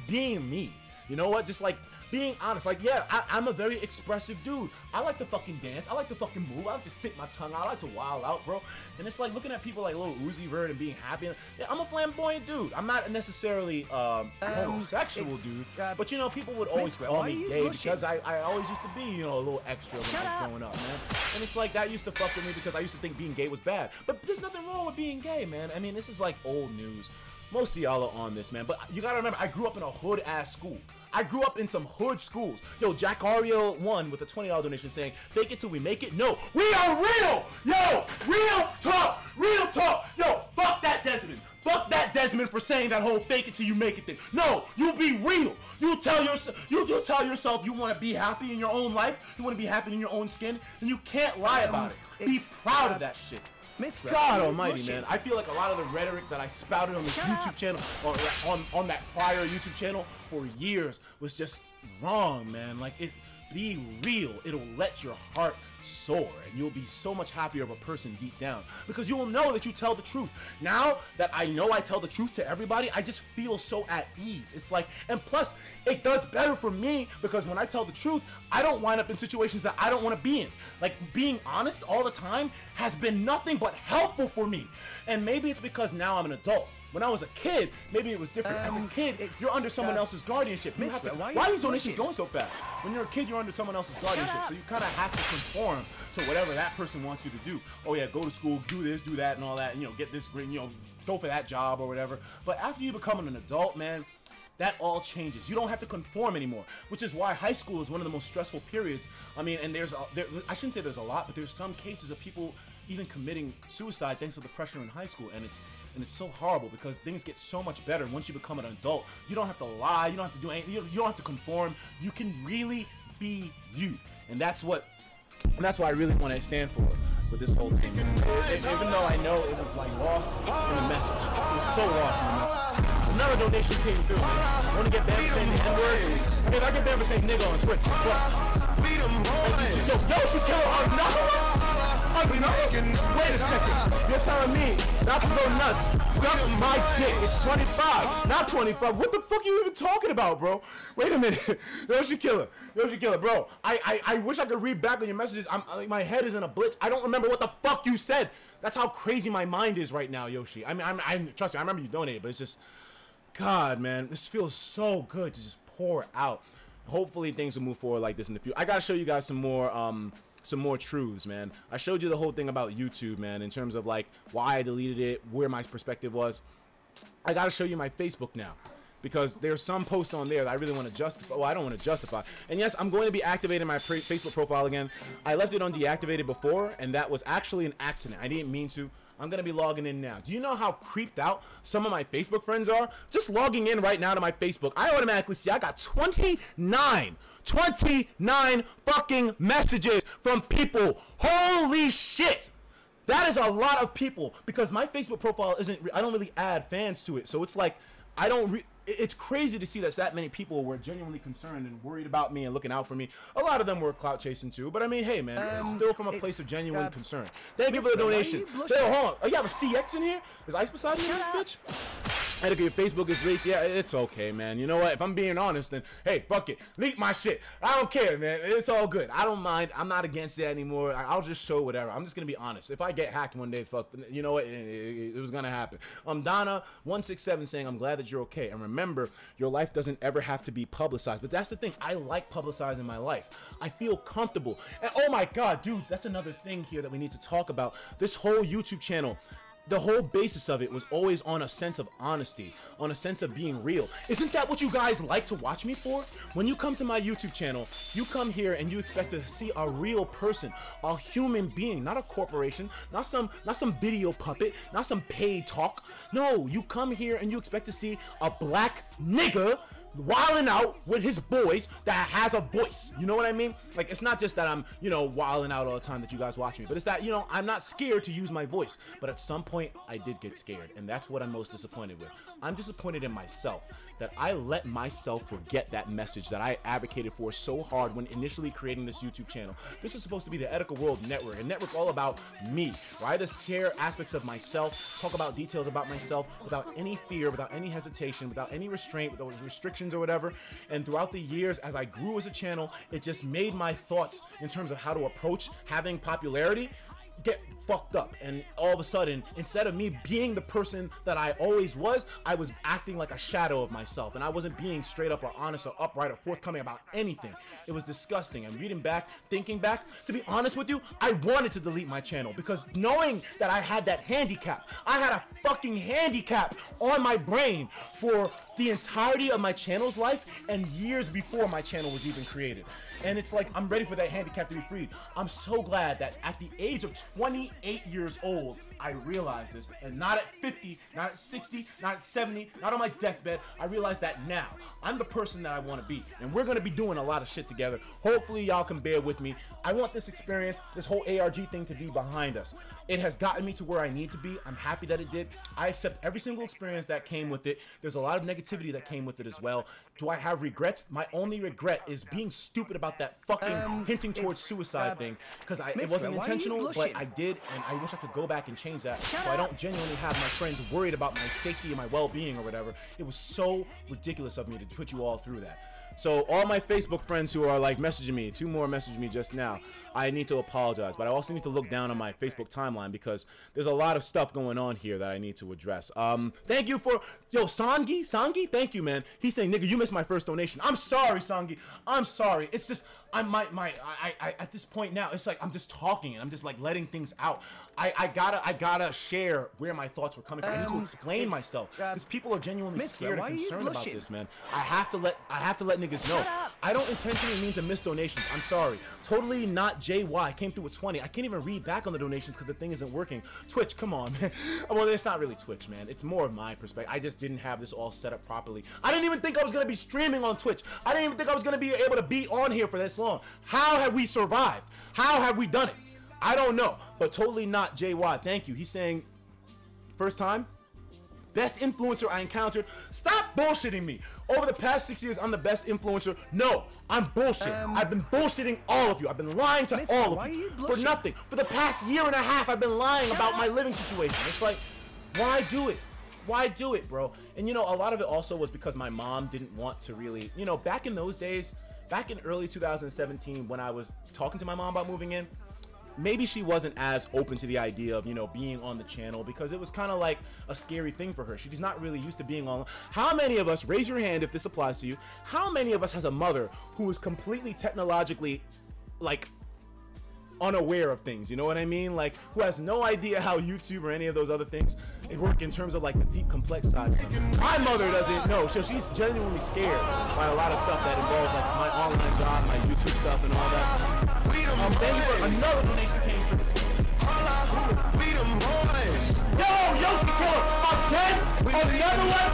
being me. You know what? Just like being honest. Like, yeah, I'm a very expressive dude. I like to fucking dance. I like to fucking move. I like to stick my tongue out. I like to wild out, bro. And it's like looking at people like Lil Uzi Vert and being happy. Yeah, I'm a flamboyant dude. I'm not necessarily homosexual dude. But you know, people would always call me gay because I always used to be, you know, a little extra when I was growing up, man. And it's like that used to fuck with me because I used to think being gay was bad. But there's nothing wrong with being gay, man. I mean, this is like old news. Most of y'all are on this, man. But you gotta remember, I grew up in a hood-ass school. I grew up in some hood schools. Yo, Jack Ario won with a $20 donation saying, fake it till we make it. No, we are real! Yo, real talk! Real talk! Yo, fuck that Desmond. Fuck that Desmond for saying that whole fake it till you make it thing. No, you be real. You tell yourself you want to be happy in your own life. You want to be happy in your own skin. And you can't lie about it. Be proud of that shit. God almighty, man. I feel like a lot of the rhetoric that I spouted on this YouTube channel, or on that prior YouTube channel for years was just wrong, man. Like, be real. It'll let your heart soar, and you'll be so much happier of a person deep down because you will know that you tell the truth. Now that I know I tell the truth to everybody, I just feel so at ease. It's like, and plus it does better for me because when I tell the truth, I don't wind up in situations that I don't want to be in. Like, being honest all the time has been nothing but helpful for me. And maybe it's because now I'm an adult. When I was a kid, maybe it was different. As a kid, you're under someone else's guardianship. You have to, why are these donations going so fast? When you're a kid, you're under someone else's guardianship. So you kind of have to conform to whatever that person wants you to do. Oh yeah, go to school, do this, do that, and all that, and, you know, get this, you know, go for that job or whatever. But after you become an adult, man, that all changes. You don't have to conform anymore, which is why high school is one of the most stressful periods. I mean, and I shouldn't say there's a lot, but there's some cases of people even committing suicide thanks to the pressure in high school, and it's so horrible because things get so much better once you become an adult. You don't have to lie, you don't have to do anything, you don't have to conform. You can really be you, and that's why I really want to stand for with this whole thing. Even though I know it was like lost in the message, it was so lost in the message. Another donation came through. I want to get banned for saying the N-word. I mean, I get banned for saying nigga on Twitch. Yo, she killed another one. Wait a second. You're telling me not to go nuts. Suck my dick. It's 25, not 25. What the fuck are you even talking about, bro? Wait a minute. Yoshi Killer, bro. I wish I could read back on your messages. Like, my head is in a blitz. I don't remember what the fuck you said. That's how crazy my mind is right now, Yoshi. I mean, trust me. I remember you donated, but it's just, God, man, this feels so good to just pour out. Hopefully things will move forward like this in the future. I gotta show you guys some more truths, man. I showed you the whole thing about YouTube, man, in terms of like why I deleted it, where my perspective was. I gotta show you my Facebook now. because there's some post on there that I really want to justify. Well, I don't want to justify. And yes, I'm going to be activating my Facebook profile again. I left it on deactivated before, and that was actually an accident. I didn't mean to. I'm going to be logging in now. Do you know how creeped out some of my Facebook friends are? Just logging in right now to my Facebook, I automatically see I got 29 fucking messages from people. Holy shit. That is a lot of people, because my Facebook profile I don't really add fans to it. So it's like, it's crazy to see that many people were genuinely concerned and worried about me and looking out for me. A lot of them were clout chasing too, but I mean, hey man, it's still from a place of genuine concern. Thank you for the donation. Yo, hold on. Oh, you have a CX in here? Is Ice beside me in this bitch? I had to get your Facebook is leaked. Yeah, it's okay, man. You know what? If I'm being honest, then hey, fuck it. Leak my shit. I don't care, man. It's all good. I don't mind. I'm not against it anymore. I'll just show whatever. I'm just gonna be honest. If I get hacked one day, fuck, you know what? It was gonna happen. Donna167 saying, I'm glad that you're okay. And remember, your life doesn't ever have to be publicized. But that's the thing. I like publicizing my life. I feel comfortable. And oh my God, dudes, that's another thing here that we need to talk about. This whole YouTube channel, the whole basis of it was always on a sense of honesty, on a sense of being real. Isn't that what you guys like to watch me for? When you come to my YouTube channel, you come here and you expect to see a real person, a human being, not a corporation, not some video puppet, not some paid talk. No, you come here and you expect to see a black nigga wilding out with his boys that has a voice. You know what I mean? Like, it's not just that I'm, you know, wilding out all the time that you guys watch me, but it's that, you know, I'm not scared to use my voice. But at some point, I did get scared, and that's what I'm most disappointed with. I'm disappointed in myself that I let myself forget that message that I advocated for so hard when initially creating this YouTube channel. This is supposed to be the Etika World Network, a network all about me, where I just share aspects of myself, talk about details about myself without any fear, without any hesitation, without any restraint, without restrictions or whatever. And throughout the years, as I grew as a channel, it just made my thoughts in terms of how to approach having popularity get fucked up. And all of a sudden, instead of me being the person that I always was, I was acting like a shadow of myself, and I wasn't being straight up or honest or upright or forthcoming about anything. It was disgusting. And reading back, thinking back, to be honest with you, I wanted to delete my channel, because knowing that I had that handicap, I had a fucking handicap on my brain for the entirety of my channel's life and years before my channel was even created. And it's like, I'm ready for that handicap to be freed. I'm so glad that at the age of 28 years old, I realized this, and not at 50, not at 60, not at 70, not on my deathbed. I realized that now. I'm the person that I want to be, and we're going to be doing a lot of shit together. Hopefully y'all can bear with me. I want this experience, this whole ARG thing, to be behind us. It has gotten me to where I need to be. I'm happy that it did. I accept every single experience that came with it. There's a lot of negativity that came with it as well. Do I have regrets? My only regret is being stupid about that fucking hinting towards suicide thing, because it wasn't intentional, but I did, and I wish I could go back and change that, so I don't genuinely have my friends worried about my safety and my well-being or whatever. It was so ridiculous of me to put you all through that. So all my Facebook friends who are like messaging me, 2 more messaged me just now, I need to apologize, but I also need to look down on my Facebook timeline, because there's a lot of stuff going on here that I need to address. Thank you for, yo, Sangi, thank you, man. He's saying, nigga, you missed my first donation. I'm sorry, Sangi. I'm sorry. It's just, I at this point now, it's like I'm just talking and I'm just like letting things out. I gotta share where my thoughts were coming from. I need to explain myself, because people are genuinely scared and concerned about this, man. I have to let niggas know. I don't intentionally mean to miss donations. I'm sorry. Totally not JY. Came through with 20. I can't even read back on the donations because the thing isn't working. Twitch, come on, man. Well, it's not really Twitch, man. It's more of my perspective. I just didn't have this all set up properly. I didn't even think I was gonna be streaming on Twitch. I didn't even think I was gonna be able to be on here for this long. How have we survived? How have we done it? I don't know, but totally not JY. Thank you. He's saying, first time? Best influencer I encountered. Stop bullshitting me. Over the past 6 years, I'm the best influencer. No, I'm bullshit. I've been bullshitting all of you. I've been lying to all of you for nothing. For the past year and a half, I've been lying about my living situation. It's like, why do it? Why do it, bro? And you know, a lot of it also was because my mom didn't want to really, you know, back in those days, back in early 2017, when I was talking to my mom about moving in, maybe she wasn't as open to the idea of, you know, being on the channel, because it was kind of like a scary thing for her. She's not really used to being on. How many of us, raise your hand if this applies to you, how many of us has a mother who is completely technologically like unaware of things, you know what I mean? Like, who has no idea how YouTube or any of those other things work in terms of like the deep, complex side. My mother doesn't know, so she's genuinely scared by a lot of stuff that involves like my online job, my YouTube stuff, and all that. Thank you for another donation came through. Yo, Yoshi Killer, again, another one.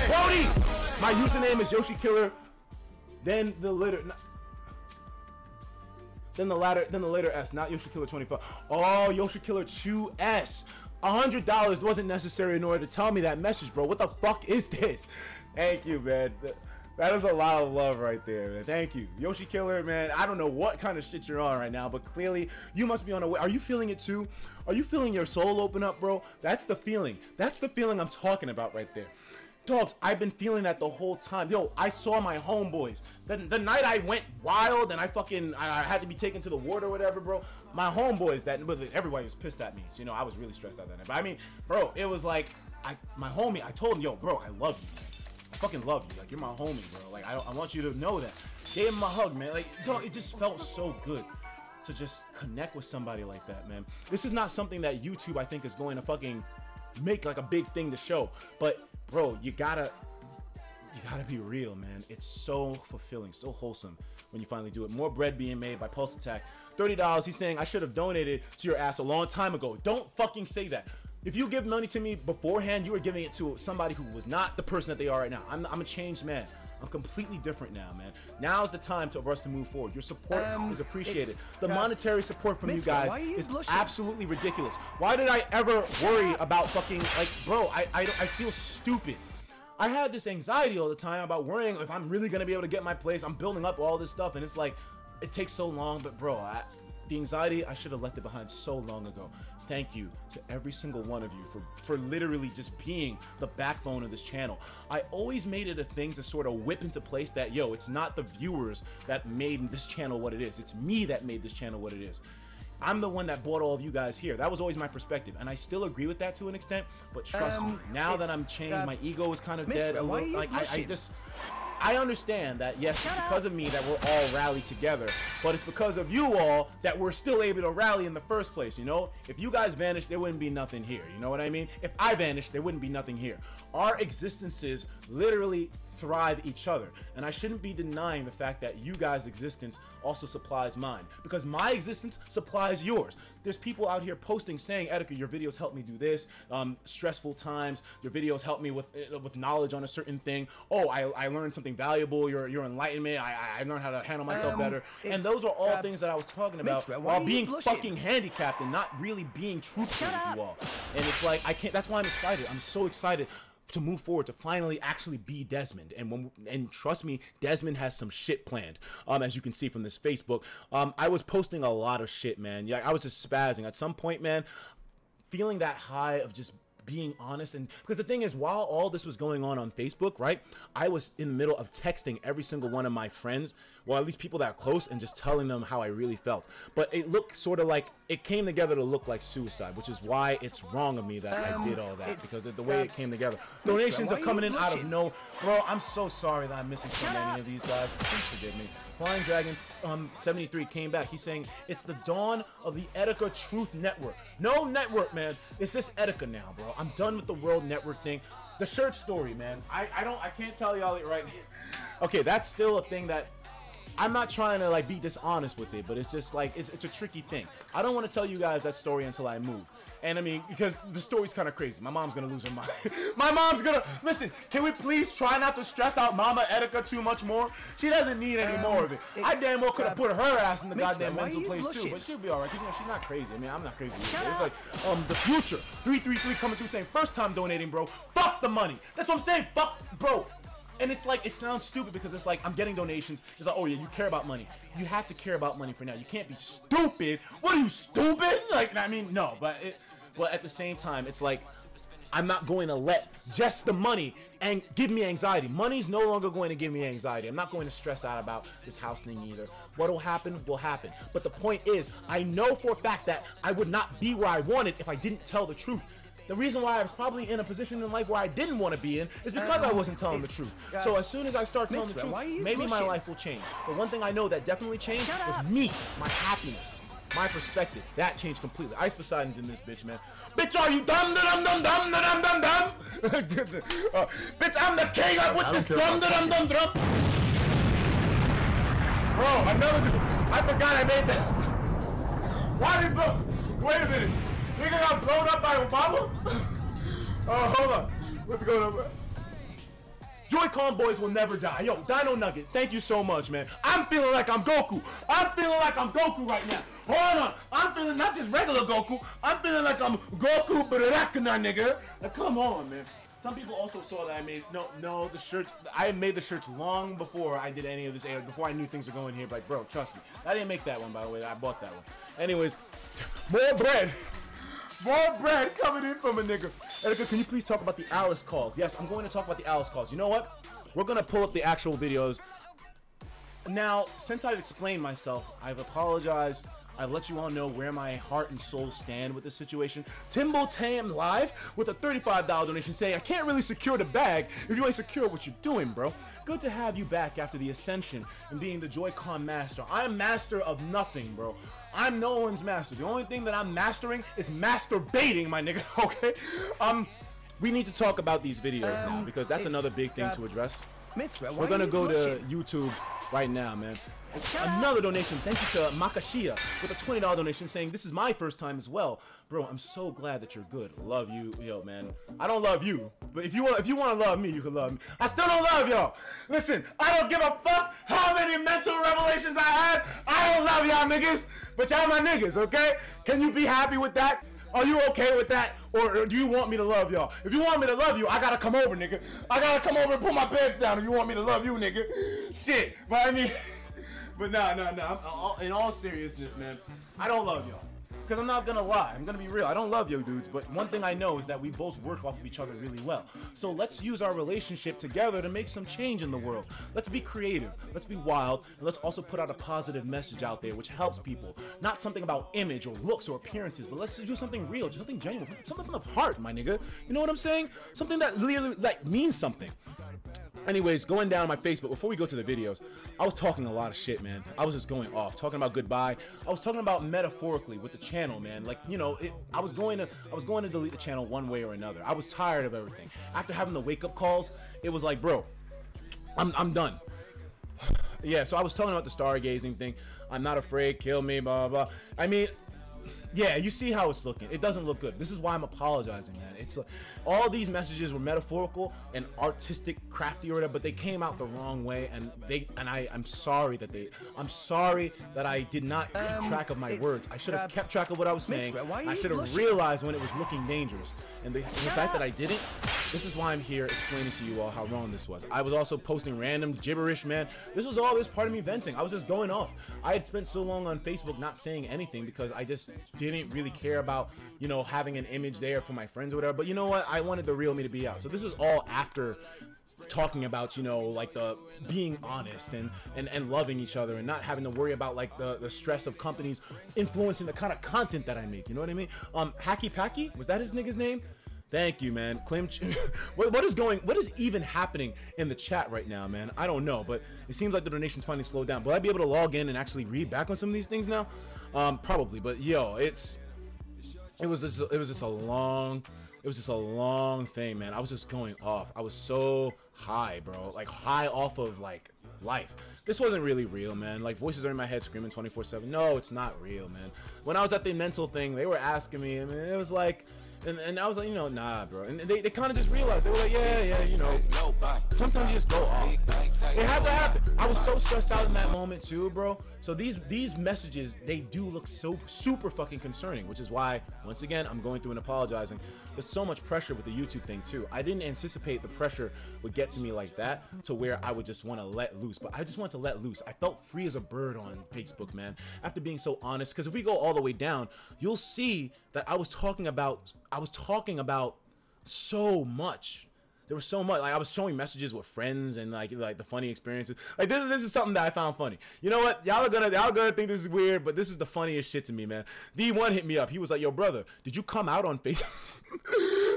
Brody, my username is Yoshi Killer. Then the letter S, not Yoshi Killer 25. Oh, Yoshi Killer 2S. $100 wasn't necessary in order to tell me that message, bro. What the fuck is this? Thank you, man. That is a lot of love right there, man. Thank you. Yoshi Killer, man, I don't know what kind of shit you're on right now, but clearly you must be on a way. Are you feeling it too? Are you feeling your soul open up, bro? That's the feeling. That's the feeling I'm talking about right there. Dogs, I've been feeling that the whole time. Yo, I saw my homeboys. The night I went wild and I had to be taken to the ward or whatever, bro. My homeboys, everybody was pissed at me. So, you know, I was really stressed out that night. But I mean, bro, it was like, my homie, I told him, yo, bro, I love you. I fucking love you. Like, you're my homie, bro. Like, I want you to know that. Gave him a hug, man. Like, dog, it just felt so good to just connect with somebody like that, man. This is not something that YouTube, I think, is going to fucking make like a big thing to show. But, bro, you gotta be real, man. It's so fulfilling, so wholesome when you finally do it. More bread being made by Pulse Attack. $30. He's saying I should have donated to your ass a long time ago. Don't fucking say that. If you give money to me beforehand, you were giving it to somebody who was not the person that they are right now. I'm a changed man. I'm completely different now, man. Now is the time for us to move forward. Your support is appreciated. The monetary support from you guys is absolutely ridiculous. Why did I ever worry about fucking, like, bro, I feel stupid. I had this anxiety all the time about worrying if I'm really going to be able to get my place. I'm building up all this stuff, and it's like, it takes so long. But, bro, the anxiety, I should have left it behind so long ago. Thank you to every single one of you for literally just being the backbone of this channel. I always made it a thing to sort of whip into place that, yo, it's not the viewers that made this channel what it is. It's me that made this channel what it is. I'm the one that brought all of you guys here. That was always my perspective, and I still agree with that to an extent. But trust me, now that I'm changed, my ego is kind of dead. Like I understand that, yes, it's because of me that we're all rallied together, but it's because of you all that we're still able to rally in the first place, you know? If you guys vanished, there wouldn't be nothing here, you know what I mean? If I vanished, there wouldn't be nothing here. Our existences literally thrive each other, and I shouldn't be denying the fact that you guys' existence also supplies mine, because my existence supplies yours. There's people out here posting saying, ETIKA, your videos help me do this, stressful times, your videos help me with knowledge on a certain thing. Oh, I learned something valuable, your enlightenment, I learned how to handle myself better. And those are all things that I was talking about while being fucking handicapped and not really being truthful with you all. And it's like, I can't, that's why I'm excited. I'm so excited to move forward, to finally actually be Desmond. And trust me, Desmond has some shit planned, as you can see from this Facebook. I was posting a lot of shit, man. Yeah, I was just spazzing at some point, man, feeling that high of just being honest. And because the thing is, while all this was going on Facebook, right, I was in the middle of texting every single one of my friends, well, at least people that are close, and just telling them how I really felt. But it looked sort of like, it came together to look like suicide, which is why it's wrong of me that I did all that, because of the way it came together. Donations are coming in out of no, bro, I'm so sorry that I'm missing so many of these guys. Please forgive me. Flying Dragons 73 came back. He's saying it's the dawn of the ETIKA Truth Network. No network, man. It's just ETIKA now, bro. I'm done with the World Network thing. The shirt story, man. I can't tell y'all it right now. Okay, that's still a thing that I'm not trying to like be dishonest with it, but it's just like it's a tricky thing. I don't want to tell you guys that story until I move. And I mean, because the story's kind of crazy. My mom's gonna lose her mind. My mom's gonna listen. Can we please try not to stress out Mama ETIKA too much more? She doesn't need any more of it. I damn well could have put her ass in the goddamn mental place too, but she'll be all right. Cause you know she's not crazy. I mean, I'm not crazy either. It's like the future 333 coming through saying first time donating, bro. Fuck the money. That's what I'm saying. Fuck, bro. And it's like, it sounds stupid because it's like, I'm getting donations. It's like, oh yeah, you care about money. You have to care about money for now. You can't be stupid. What are you, stupid? Like, I mean, no, but at the same time, it's like, I'm not going to let just the money and give me anxiety. Money's no longer going to give me anxiety. I'm not going to stress out about this house thing either. What'll happen will happen. But the point is, I know for a fact that I would not be where I wanted if I didn't tell the truth. The reason why I was probably in a position in life where I didn't want to be in is because I wasn't telling the truth. So as soon as I start telling the truth, maybe my life will change. But one thing I know that definitely changed was me, my happiness, my perspective. That changed completely. Ice Poseidon's in this bitch, man. Bitch, are you dumb, dumb, dumb, dumb, dumb, dumb, dumb? Bitch, I'm the king up with this dumb, dumb, dumb, dumb. Bro, I forgot I made that. Why did bro? Wait a minute. Nigga got blown up by Obama? Oh, hold on. What's going on, bro? Joy-Con boys will never die. Yo, Dino Nugget, thank you so much, man. I'm feeling like I'm Goku. I'm feeling like I'm Goku right now. Hold on. I'm feeling not just regular Goku. I'm feeling like I'm Goku Barakana, nigga. Like, come on, man. Some people also saw that I made the shirts. I made the shirts long before I did any of this, before I knew things were going here. Like, bro, trust me. I didn't make that one, by the way. I bought that one. Anyways, more bread. More bread coming in from a nigga. Erica, can you please talk about the Alice calls? Yes, I'm going to talk about the Alice calls. You know what? We're going to pull up the actual videos. Now, since I've explained myself, I've apologized. I've let you all know where my heart and soul stand with this situation. Timbo Tam Live with a $35 donation saying, I can't really secure the bag if you ain't secure what you're doing, bro. Good to have you back after the ascension and being the Joy-Con master. I'm master of nothing, bro. I'm no one's master. The only thing that I'm mastering is masturbating, my nigga, okay? We need to talk about these videos now because that's another big thing to address. We're gonna go to YouTube right now, man. Another donation, thank you to Makashia with a $20 donation saying, this is my first time as well. Bro, I'm so glad that you're good. Love you. Yo, man. I don't love you, but if you want to love me, you can love me. I still don't love y'all. Listen, I don't give a fuck how many mental revelations I had. I don't love y'all niggas, but y'all my niggas, okay? Can you be happy with that? Are you okay with that? Or do you want me to love y'all? If you want me to love you, I gotta come over, nigga. I gotta come over and put my pants down if you want me to love you, nigga. Shit. But I mean... But no. In all seriousness, man, I don't love y'all. Because I'm not gonna lie, I'm gonna be real. I don't love you dudes, but one thing I know is that we both work off of each other really well. So let's use our relationship together to make some change in the world. Let's be creative, let's be wild, and let's also put out a positive message out there which helps people. Not something about image or looks or appearances, but let's do something real, just something genuine, something from the heart, my nigga. You know what I'm saying? Something that really like means something. Anyways, going down my Facebook, before we go to the videos, I was talking a lot of shit, man. I was just going off, talking about goodbye. I was talking about metaphorically with the channel, man. Like, you know, I was going to delete the channel one way or another. I was tired of everything. After having the wake-up calls, it was like, bro, I'm done. Yeah, so I was talking about the stargazing thing. I'm not afraid, kill me, blah, blah, blah. I mean... Yeah, you see how it's looking. It doesn't look good. This is why I'm apologizing, man. It's all these messages were metaphorical and artistic, crafty or whatever, but they came out the wrong way, and I'm sorry that I did not keep track of my words. I should have kept track of what I was saying. I should have realized when it was looking dangerous. And the fact that I didn't, this is why I'm here explaining to you all how wrong this was. I was also posting random gibberish, man. This was all this part of me venting. I was just going off. I had spent so long on Facebook not saying anything because I just didn't really care about, you know, having an image there for my friends or whatever. But you know what? I wanted the real me to be out. So this is all after talking about, you know, like the being honest and loving each other and not having to worry about like the stress of companies influencing the kind of content that I make. You know what I mean? Hacky Packy, was that his nigga's name? Thank you, man. What is even happening in the chat right now, man? I don't know, but it seems like the donations finally slowed down. Will I be able to log in and actually read back on some of these things now? Probably, but yo, it was just a long thing, man. I was just going off. I was so high, bro. Like high off of like life. This wasn't really real, man. Like voices are in my head screaming 24/7. No, it's not real, man. When I was at the mental thing, they were asking me, I mean, it was like, and I was like, you know, nah, bro. And they kind of just realized. They were like, yeah, you know. Sometimes you just go off. It had to happen. I was so stressed out in that moment too, bro. So these messages, they do look so super fucking concerning, which is why, once again, I'm going through and apologizing. There's so much pressure with the YouTube thing too. I didn't anticipate the pressure would get to me like that, to where I would just want to let loose. But I just want to let loose. I felt free as a bird on Facebook, man, after being so honest. Because if we go all the way down, you'll see that I was talking about so much. There was so much. Like I was showing messages with friends and like the funny experiences. Like this is something that I found funny. You know what? Y'all are gonna think this is weird, but this is the funniest shit to me, man. D1 hit me up. He was like, "Yo, brother, did you come out on Facebook?"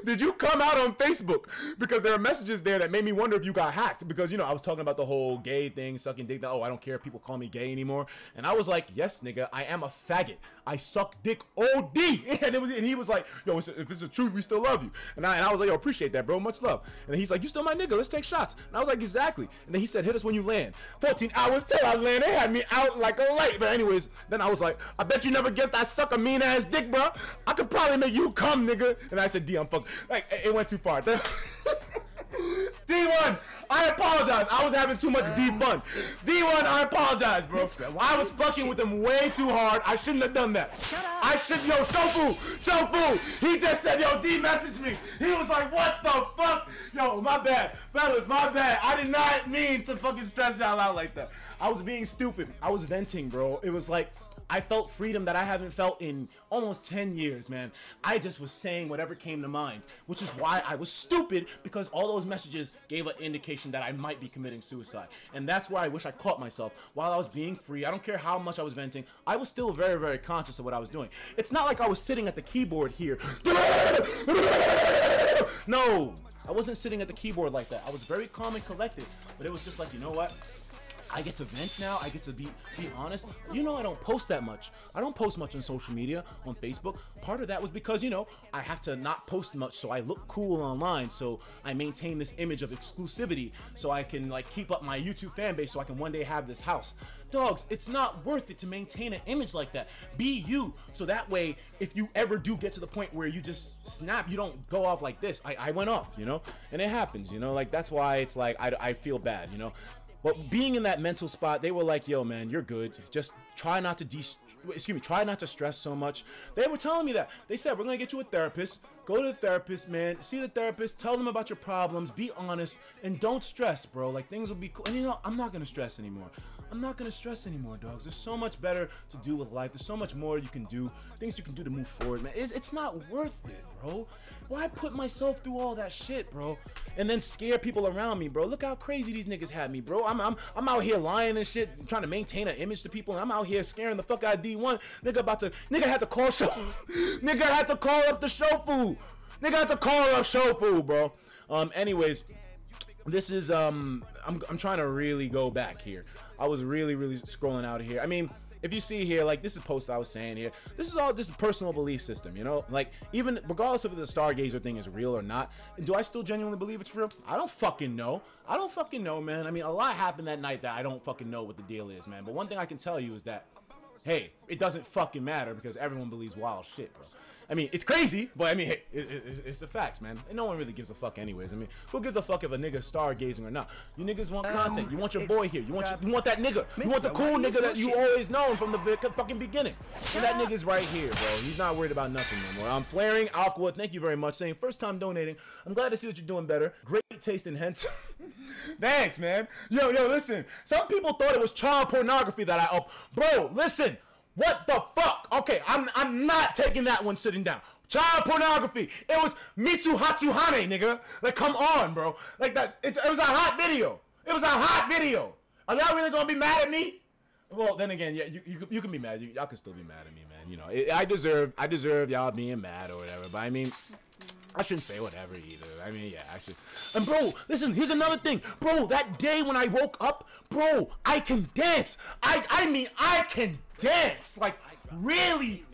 Did you come out on Facebook? Because there are messages there that made me wonder if you got hacked. Because, you know, I was talking about the whole gay thing, sucking dick. Oh, I don't care if people call me gay anymore. And I was like, yes, nigga, I am a faggot. I suck dick OD. And he was like, yo, if it's the truth, we still love you. And I was like, yo, appreciate that, bro. Much love. And then he's like, you still my nigga. Let's take shots. And I was like, exactly. And then he said, hit us when you land. 14 hours till I land. They had me out like a light. But anyways, then I was like, I bet you never guessed I suck a mean ass dick, bro. I could probably make you come, nigga. And I said, D, I'm fucking. Like, it went too far. D1, I apologize. I was having too much D fun. D1, I apologize, bro. I was fucking with him way too hard. I shouldn't have done that. I should, yo, Shofu. He just said, yo, D messaged me. He was like, what the fuck? Yo, my bad. Fellas, my bad. I did not mean to fucking stress y'all out like that. I was being stupid. I was venting, bro. It was like, I felt freedom that I haven't felt in almost 10 years, man. I just was saying whatever came to mind, which is why I was stupid, because all those messages gave an indication that I might be committing suicide. And that's where I wish I caught myself. While I was being free, I don't care how much I was venting, I was still very, very conscious of what I was doing. It's not like I was sitting at the keyboard here. No, I wasn't sitting at the keyboard like that. I was very calm and collected, but it was just like, you know what? I get to vent now. I get to be honest. You know, I don't post that much. I don't post much on social media, on Facebook. Part of that was because, you know, I have to not post much so I look cool online. So I maintain this image of exclusivity so I can, like, keep up my YouTube fan base so I can one day have this house. Dogs, it's not worth it to maintain an image like that. Be you. So that way, if you ever do get to the point where you just snap, you don't go off like this. I went off, you know, and it happens, you know, like, that's why it's like, I feel bad, you know. But being in that mental spot, they were like, yo, man, you're good. Just try not to try not to stress so much. They were telling me that. They said, we're going to get you a therapist. Go to the therapist, man. See the therapist. Tell them about your problems. Be honest. And don't stress, bro. Like, things will be cool. And, you know, I'm not going to stress anymore. I'm not going to stress anymore, dogs. There's so much better to do with life. There's so much more you can do. Things you can do to move forward, man. It's not worth it, bro. Why put myself through all that shit, bro? And then scare people around me, bro. Look how crazy these niggas had me, bro. I'm out here lying and shit, trying to maintain an image to people, and I'm out here scaring the fuck out of D1. Nigga had to call show. Nigga had to call up the Shofu. Nigga had to call up Shofu, bro. Anyways, this is I'm trying to really go back here. I was really scrolling out here. I mean, if you see here, like, this is a post I was saying here. This is all just a personal belief system, you know? Like, even regardless of if the stargazer thing is real or not, do I still genuinely believe it's real? I don't fucking know. I don't fucking know, man. I mean, a lot happened that night that I don't fucking know what the deal is, man. But one thing I can tell you is that, hey, it doesn't fucking matter because everyone believes wild shit, bro. I mean, it's crazy, but I mean, hey, it's the facts, man. And no one really gives a fuck anyways. I mean, who gives a fuck if a nigga stargazing or not? You niggas want content. You want your boy here. You want that nigga. You want the cool nigga that you always known from the fucking beginning. And that nigga's right here, bro. He's not worried about nothing no more. I'm flaring Aqua. Thank you very much. Saying first time donating. I'm glad to see that you're doing better. Great taste in hence. Thanks, man. Yo, listen. Some people thought it was child pornography that I up. Bro, listen. What the fuck? Okay, I'm not taking that one sitting down. Child pornography. It was Mitsu Hatsuhane, nigga. Like, come on, bro. Like, that. It was a hot video. It was a hot video. Are y'all really gonna be mad at me? Well, then again, yeah, you can be mad. Y'all can still be mad at me, man. You know, I deserve y'all being mad or whatever. But I mean, I shouldn't say whatever either. I mean, yeah, actually. And bro, listen, here's another thing. Bro, that day when I woke up, bro, I can dance. I mean, I can dance. Like, really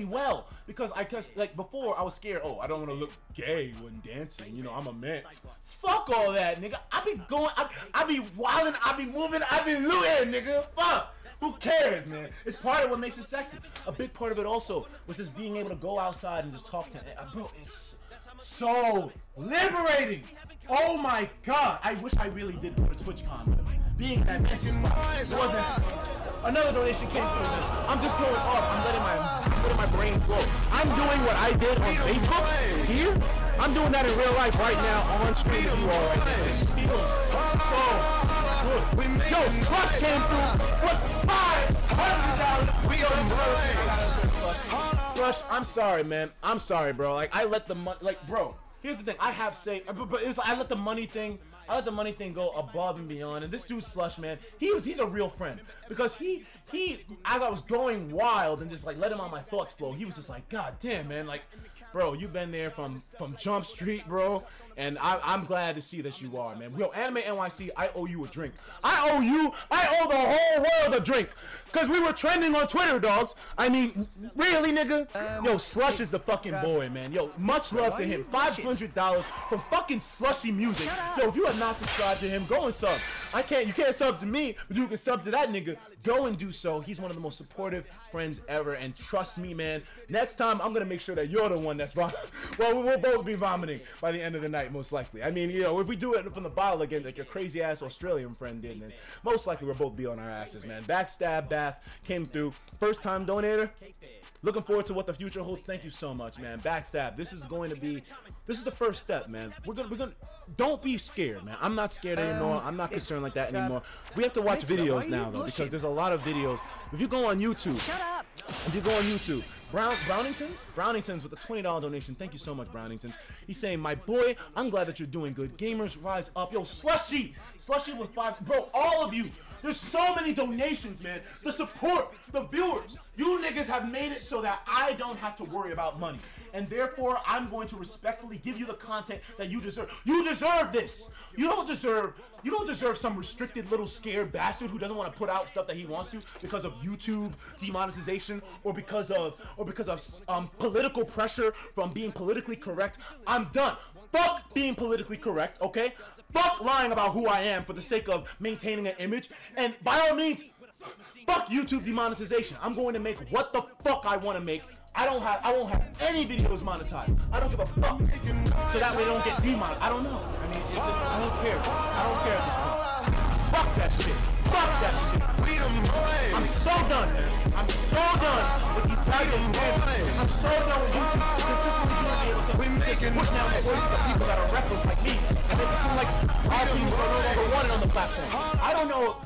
well. Because like, before, I was scared. Oh, I don't want to look gay when dancing. You know, I'm a man. Fuck all that, nigga. I be wilding, I be moving, I be looting, nigga. Fuck. Who cares, man? It's part of what makes it sexy. A big part of it also was just being able to go outside and just talk to bro, it's so liberating. Oh my god. I wish I really did go to TwitchCon. Being in that mental spot. Wasn't another donation came through, man. I'm just going off. I'm letting my brain flow. I'm doing what I did on Facebook here. I'm doing that in real life right now on screen with you all right now. It feels so good. Yo, Slush came through with $500. We on Slush, I'm sorry, man. I'm sorry, bro. Like, I let the money, like, bro, here's the thing. I have saved, but it's like, I let the money thing go above and beyond. And this dude Slush, man, he's a real friend, because he as I was going wild and just like letting all my thoughts flow, he was just like, god damn, man, like bro, you've been there from Jump Street, bro, and I'm glad to see that you are, man. Yo, Anime NYC, I owe you a drink. I owe the whole world a drink, cause we were trending on Twitter, dogs. I mean, really, nigga? Yo, Slush is the fucking boy, man. Yo, much love to him. $500 from fucking Slushy Music. Yo, if you have not subscribed to him, go and sub. You can't sub to me, but you can sub to that nigga. Go and do so. He's one of the most supportive friends ever, and trust me, man, next time I'm gonna make sure that you're the one that's vomiting. Well, we'll both be vomiting by the end of the night, most likely. I mean, you know, if we do it from the bottle again, like your crazy ass Australian friend did, then most likely we'll both be on our asses, man. Backstab Bath came through. First time donator. Looking forward to what the future holds. Thank you so much, man. Backstab. This is the first step, man. We're gonna. Don't be scared, man. I'm not scared anymore. I'm not concerned like that anymore. We have to watch videos now, though, because there's a lot of videos. If you go on YouTube, Browningtons with a $20 donation. Thank you so much, Browningtons. He's saying, my boy, I'm glad that you're doing good. Gamers rise up. Yo, Slushy with 5, bro. All of you. There's so many donations, man. The support, the viewers. You niggas have made it so that I don't have to worry about money. And therefore, I'm going to respectfully give you the content that you deserve. You deserve this. You don't deserve some restricted little scared bastard who doesn't want to put out stuff that he wants to because of YouTube demonetization or because of political pressure from being politically correct. I'm done. Fuck being politically correct, okay? Fuck lying about who I am for the sake of maintaining an image. And by all means, fuck YouTube demonetization. I'm going to make what the fuck I want to make. I won't have any videos monetized. I don't give a fuck. So that way they don't get demonetized. I don't know. I mean, it's just, I don't care. I don't care at this point. Fuck that shit. Fuck that shit. I'm so done, man. I'm so done with these goddamn standards. I'm so done with YouTube consistently being able to push down the voices of people that are reckless like me and make it seem like our opinions are no longer wanted on the platform.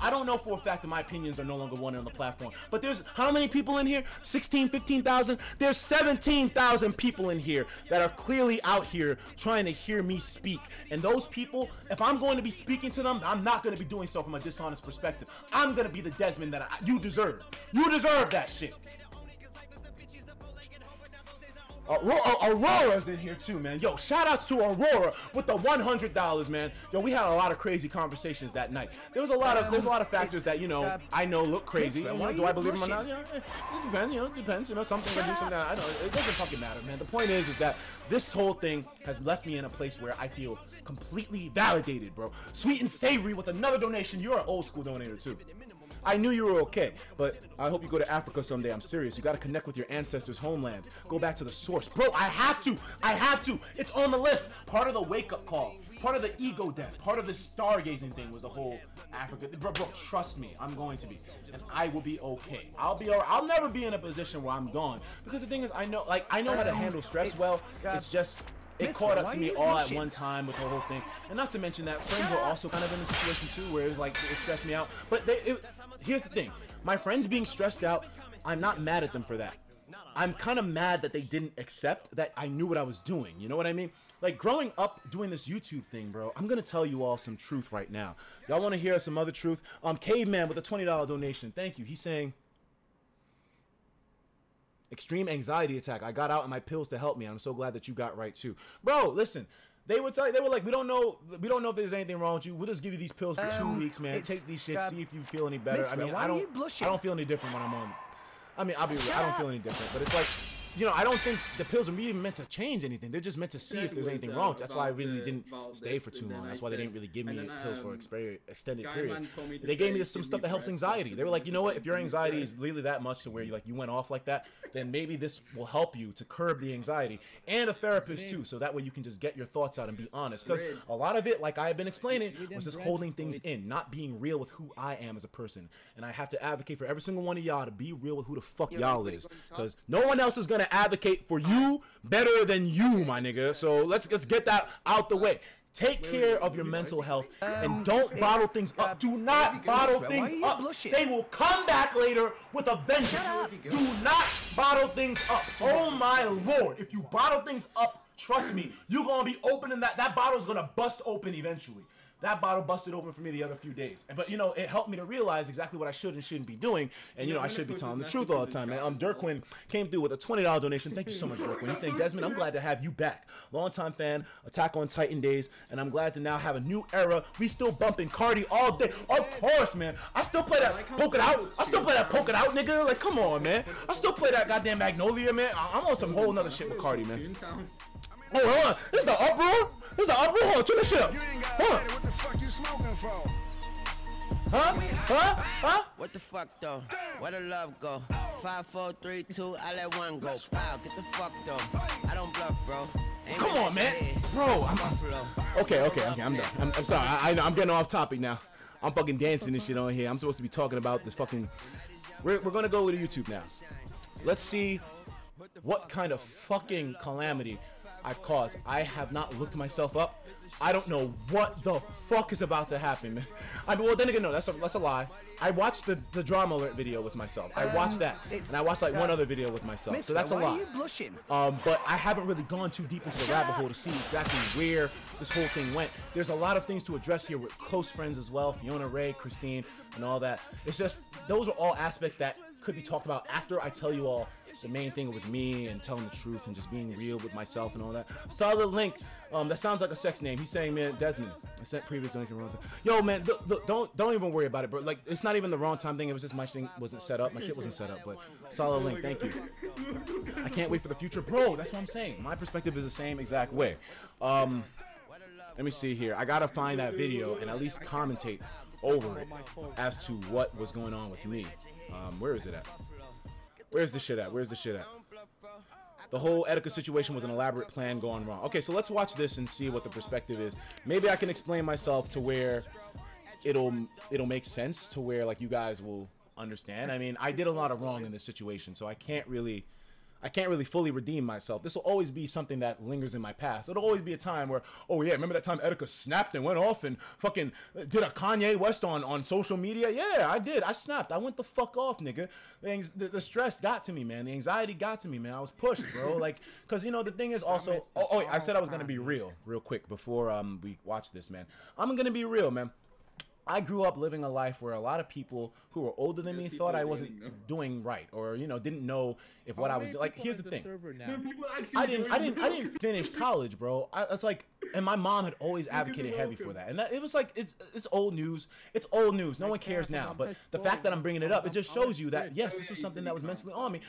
I don't know for a fact that my opinions are no longer wanted on the platform. But there's how many people in here? 16, 15,000? There's 17,000 people in here that are clearly out here trying to hear me speak. And those people, if I'm going to be speaking to them, I'm not going to be doing so from a dishonest perspective. I'm going to be the Desmond that you deserve. You deserve that shit. Aurora's in here too, man. Yo, shout outs to Aurora with the $100, man. Yo, we had a lot of crazy conversations that night. There's a lot of factors that, you know, I know look crazy. You know, do I believe them or not? You know, it depends. You know, it depends. You know, some things I do, something I don't. It doesn't fucking matter, man. The point is that this whole thing has left me in a place where I feel completely validated, bro. Sweet and Savory with another donation. You're an old school donator too. I knew you were okay, but I hope you go to Africa someday. I'm serious. You got to connect with your ancestors' homeland. Go back to the source. Bro, I have to. It's on the list. Part of the wake-up call. Part of the ego death. Part of the stargazing thing was the whole Africa. Bro, trust me. I'm going to be. And I will be okay. I'll be alright. I'll never be in a position where I'm gone. Because the thing is, I know how to handle stress well. It's just... It caught up to me all at one time with the whole thing. And not to mention that friends were also kind of in a situation too where it was like, it stressed me out. But here's the thing. My friends being stressed out, I'm not mad at them for that. I'm kind of mad that they didn't accept that I knew what I was doing. You know what I mean? Like, growing up doing this YouTube thing, bro, I'm going to tell you all some truth right now. Y'all want to hear some other truth? Caveman with a $20 donation. Thank you. He's saying... Extreme anxiety attack. I got out on my pills to help me. I'm so glad that you got right too. Bro, listen. They were like, we don't know if there's anything wrong with you. We'll just give you these pills for 2 weeks, man. Take these shits, see if you feel any better. I mean, I don't feel any different when I'm on. I mean, I'll be real. I don't feel any different, but it's like, you know, I don't think the pills are even meant to change anything. They're just meant to see if there's anything wrong. That's why I really didn't stay for too long. That's why they didn't really give me pills for an extended period. They gave me some stuff that helps anxiety. They were like, you know what? If your anxiety is really that much to where you went off like that, then maybe this will help you to curb the anxiety. And a therapist too, so that way you can just get your thoughts out and be honest. Because a lot of it, like I have been explaining, was just holding things in, not being real with who I am as a person. And I have to advocate for every single one of y'all to be real with who the fuck y'all is. Because no one else is gonna advocate for you better than you, my nigga. So let's get that out the way. Take care of your mental health and don't bottle things up. Do not bottle things up. They will come back later with a vengeance. Do not bottle things up. Oh my lord. If you bottle things up, trust me, you're gonna be opening that bottle's gonna bust open eventually. That bottle busted open for me the other few days. But, you know, it helped me to realize exactly what I should and shouldn't be doing. And, you know, I should be telling the truth all the time, man. Dirkwin came through with a $20 donation. Thank you so much, Dirkwin. He's saying, Desmond, I'm glad to have you back. Longtime fan, Attack on Titan days, and I'm glad to now have a new era. We still bumping Cardi all day. Of course, man. I still play that Poke It Out. I still play that Poke It Out, nigga. Like, come on, man. I still play that goddamn Magnolia, man. I'm on some whole nother shit with Cardi, man. Oh, hold on. This is the uproar? This is the uproar? Hold on, turn this shit up. Hold on. What the fuck you smoking for? Huh? What the fuck though? Where the love go? 5, 4, 3, 2, I let one go. Wow, get the fuck though. I don't bluff, bro. Come on, man. Bro, Okay, I'm done. I'm sorry. I'm getting off topic now. I'm fucking dancing and shit on here. I'm supposed to be talking about this fucking... We're gonna go to YouTube now. Let's see what kind of fucking calamity I've caused. I have not looked myself up. I don't know what the fuck is about to happen, man. I mean, well, then again, no, that's a lie. I watched the drama alert video with myself. I watched that, and I watched like one other video with myself. So that's a lie. But I haven't really gone too deep into the rabbit hole to see exactly where this whole thing went. There's a lot of things to address here with close friends as well, Fiona, Ray, Christine, and all that. It's just those are all aspects that could be talked about after I tell you all the main thing with me and telling the truth and just being real with myself and all that. Solid Link, that sounds like a sex name. He's saying, man, Desmond, I sent previous donation wrong time. Yo, man, look, don't even worry about it, bro. Like, it's not even the wrong time thing. It was just my thing wasn't set up. My shit wasn't set up, but Solid Link, thank you. I can't wait for the future, bro. That's what I'm saying. My perspective is the same exact way. Let me see here. I gotta find that video and at least commentate over it as to what was going on with me. Where is it at? Where's the shit at? Where's the shit at? The whole ETIKA situation was an elaborate plan gone wrong. Okay, so let's watch this and see what the perspective is. Maybe I can explain myself to where it'll make sense, to where like you guys will understand. I mean, I did a lot of wrong in this situation, so I can't really fully redeem myself. This will always be something that lingers in my past. It'll always be a time where, oh yeah, remember that time ETIKA snapped and went off and fucking did a Kanye West on social media? Yeah, I did. I snapped. I went the fuck off, nigga. The stress got to me, man. The anxiety got to me, man. I was pushed, bro. Like, cause you know the thing is also. Oh, wait, I said I was gonna be real quick before we watch this, man. I'm gonna be real, man. I grew up living a life where a lot of people who were older than me thought I wasn't doing right, or you know, didn't know if what I was doing. Like, here's the thing: I didn't finish college, bro. It's like, and my mom had always advocated heavy for that, and it was like it's old news. It's old news. No one cares now. But the fact that I'm bringing it up, it just shows you that yes, this was something that was mentally on me.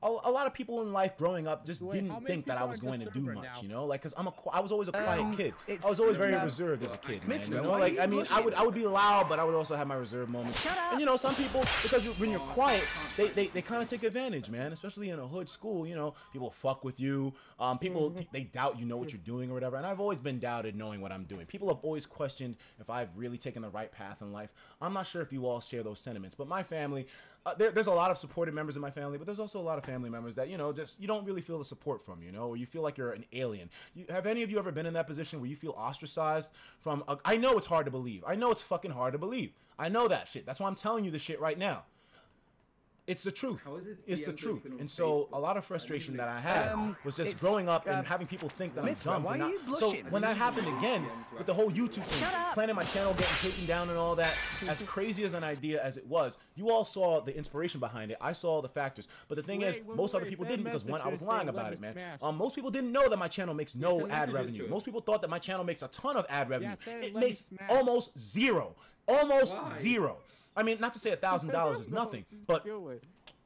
A lot of people in life growing up just didn't think that I was going to do much, you know, like, cause I was always a quiet kid. I was always very reserved as a kid, man. You know, like, I mean, I would be loud, but I would also have my reserved moments. And you know, some people, because when you're quiet, they kind of take advantage, man. Especially in a hood school, you know, people fuck with you. People they doubt you know what you're doing or whatever. And I've always been doubted knowing what I'm doing. People have always questioned if I've really taken the right path in life. I'm not sure if you all share those sentiments, but my family. There's a lot of supportive members in my family, but there's also a lot of family members that, you know, just you don't really feel the support from, you know, or you feel like you're an alien. Have any of you ever been in that position where you feel ostracized from I know it's hard to believe. I know it's fucking hard to believe. I know that shit. That's why I'm telling you this shit right now. It's the truth. It's the truth. And so a lot of frustration that I had was just growing up and having people think that I'm dumb. So when that happened again with the whole YouTube thing, planning my channel, getting taken down and all that, as crazy as an idea as it was, you all saw the inspiration behind it. I saw the factors. But the thing is, most other people didn't, because one, I was lying about it, man. Most people didn't know that my channel makes no ad revenue. Most people thought that my channel makes a ton of ad revenue. It makes almost zero. Almost zero. I mean, not to say $1,000 is nothing, but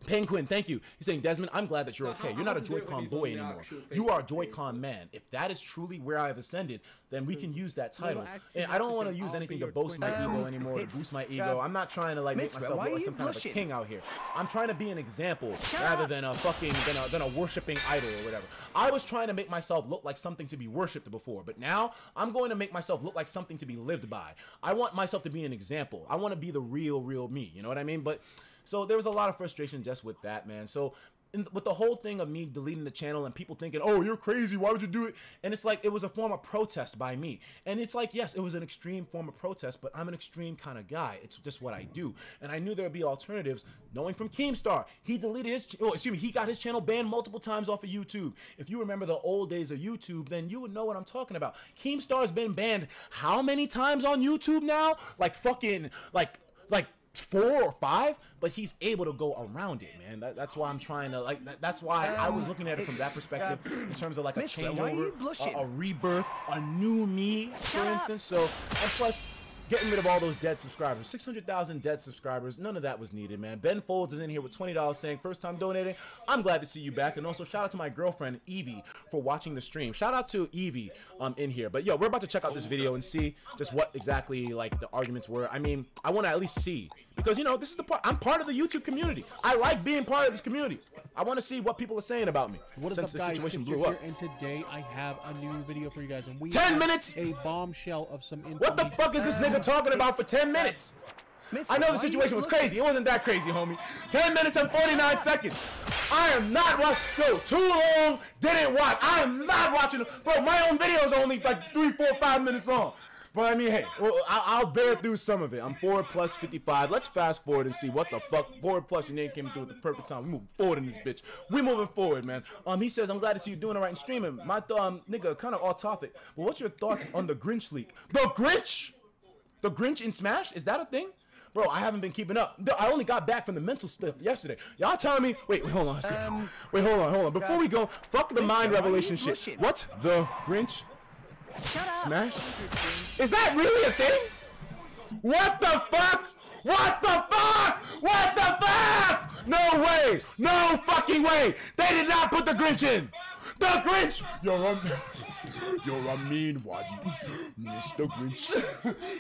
Penguin, thank you. He's saying, Desmond, I'm glad that you're okay. You're not a Joy-Con boy anymore. You are a Joy-Con man. If that is truly where I have ascended, then we can use that title. And I don't want to use anything to boast my ego anymore, to boost my ego. I'm not trying to like make myself look like some kind of a king out here. I'm trying to be an example rather than a fucking than a worshiping idol or whatever. I was trying to make myself look like something to be worshipped before, but now I'm going to make myself look like something to be lived by. I want myself to be an example. I want to be the real me. You know what I mean? But so there was a lot of frustration just with that, man. So with the whole thing of me deleting the channel and people thinking, oh, you're crazy, why would you do it? And it's like, it was a form of protest by me. And it's like, yes, it was an extreme form of protest, but I'm an extreme kind of guy. It's just what I do. And I knew there would be alternatives, knowing from Keemstar. He deleted his, he got his channel banned multiple times off of YouTube. If you remember the old days of YouTube, then you would know what I'm talking about. Keemstar's been banned how many times on YouTube now? Like fucking, like 4 or 5, but he's able to go around it, man. That's why I'm trying to, like, that's why I was looking at it from that perspective, in terms of like a changeover, a rebirth, a new me, for instance. So, and plus, getting rid of all those dead subscribers. 600,000 dead subscribers. None of that was needed, man. Ben Folds is in here with $20 saying, first time donating. I'm glad to see you back. And also, shout out to my girlfriend, Evie, for watching the stream. Shout out to Evie in here. But, yo, we're about to check out this video and see just what exactly, like, the arguments were. I mean, I want to at least see. Because, you know, this is the part. I'm part of the YouTube community. I like being part of this community. I want to see what people are saying about me since the situation blew up. And today I have a new video for you guys. And we 10 minutes? A bombshell of some information. What the fuck is this nigga talking about for 10 minutes? I know the situation was crazy. It wasn't that crazy, homie. 10 minutes and 49 seconds. I am not watching. Yo, too long. Didn't watch. I am not watching. Bro, my own video is only like 3, 4, 5 minutes long. But I mean, hey, well, I'll bear through some of it. I'm forward plus 55. Let's fast forward and see what the fuck. Forward plus, your name came through at the perfect time. We moving forward in this bitch. We moving forward, man. He says, I'm glad to see you doing it right and streaming. My nigga, kind of off topic. But what's your thoughts on the Grinch leak? The Grinch? The Grinch in Smash? Is that a thing? Bro, I haven't been keeping up. I only got back from the mental stuff yesterday. Y'all telling me, wait, hold on a second. Wait, hold on. Before we go, fuck the mind revelation shit. What? The Grinch? Smash? Is that really a thing? What the fuck? What the fuck? What the fuck? No way! No fucking way! They did not put the Grinch in! The Grinch! You're a mean one, Mr. Grinch.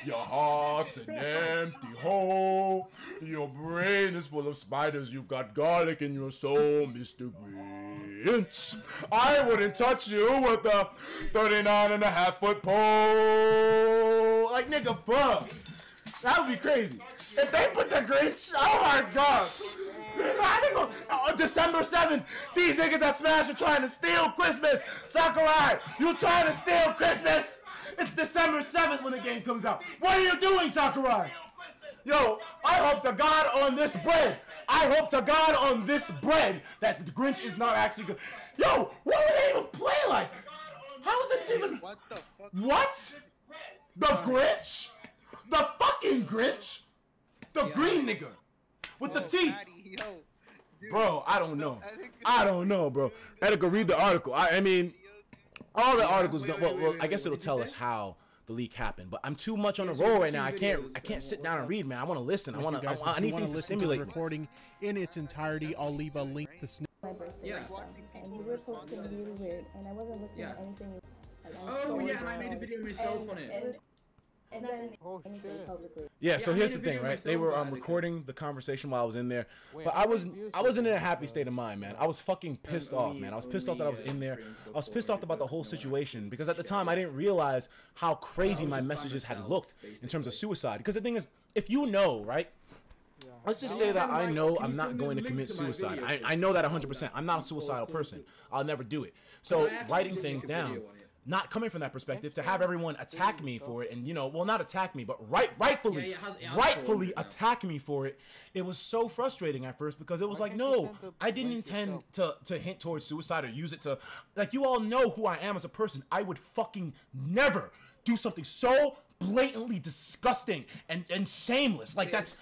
Your heart's an empty hole. Your brain is full of spiders. You've got garlic in your soul, Mr. Grinch. I wouldn't touch you with a 39.5-foot pole. Like, nigga, fuck. That would be crazy. If they put the Grinch, oh my god. December 7th, these niggas at Smash are trying to steal Christmas. Sakurai, you trying to steal Christmas? It's December 7th when the game comes out. What are you doing, Sakurai? Yo, I hope to God on this bread. I hope to God on this bread that the Grinch is not actually good. Yo, what would they even play like? How is this even? What the fuck? What? The Grinch? The fucking Grinch? The green nigga with the teeth. Bro, I don't know. I don't know, bro. Etika, read the article. I mean, all the articles. Well, I guess it'll tell us how the leak happened. But I'm too much on the roll right now. I can't sit down and read, man. I want to listen. I need things to stimulate me. Recording in its entirety. I'll leave a link to snip. Yeah. And you were posting really weird, and I wasn't looking at anything. Oh yeah, and I made a video myself on it. And then publicly. Yeah, so here's the thing, right? They were recording the conversation while I was in there, but I wasn't in a happy state of mind, man. I was fucking pissed off, man. I was pissed off that I was in there. I was pissed off about the whole situation because at the time I didn't realize how crazy my messages had looked in terms of suicide. Because the thing is, if you know, right? Let's just say that I know I'm not going to commit suicide. I know that 100%. I'm not a suicidal person. I'll never do it. So writing things down, not coming from that perspective, to have everyone attack me for it, and, you know, well, not attack me, but rightfully attack me for it, it was so frustrating at first because it was like, no, I didn't intend to hint towards suicide or use it to, like, you all know who I am as a person. I would fucking never do something so blatantly disgusting and shameless. Like, that's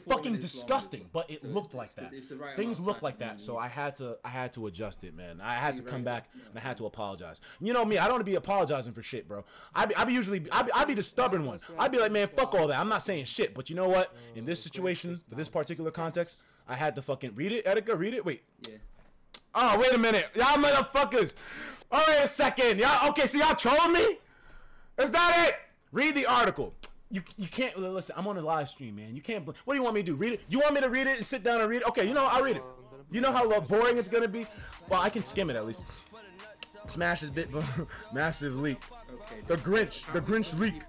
fucking disgusting, but it looked like that. Things look like that, so I had to adjust it, man. I had to come back and I had to apologize. You know me, I don't want to be apologizing for shit, bro. I be the stubborn one. I'd be like, man, fuck all that. I'm not saying shit, but you know what? In this situation, for this particular context, I had to fucking read it. Etika, read it. Wait. Yeah. Oh, wait a minute, y'all motherfuckers. Oh, wait a second, y'all. Okay, so y'all trolled me. Is that it? Read the article. You can't listen. I'm on a live stream, man. You can't. What do you want me to do? Read it? You want me to read it and sit down and read it? Okay, you know I'll read it. You know how boring it's gonna be. Well, I can skim it at least. Smash is bit massive leak. Okay. The Grinch leak.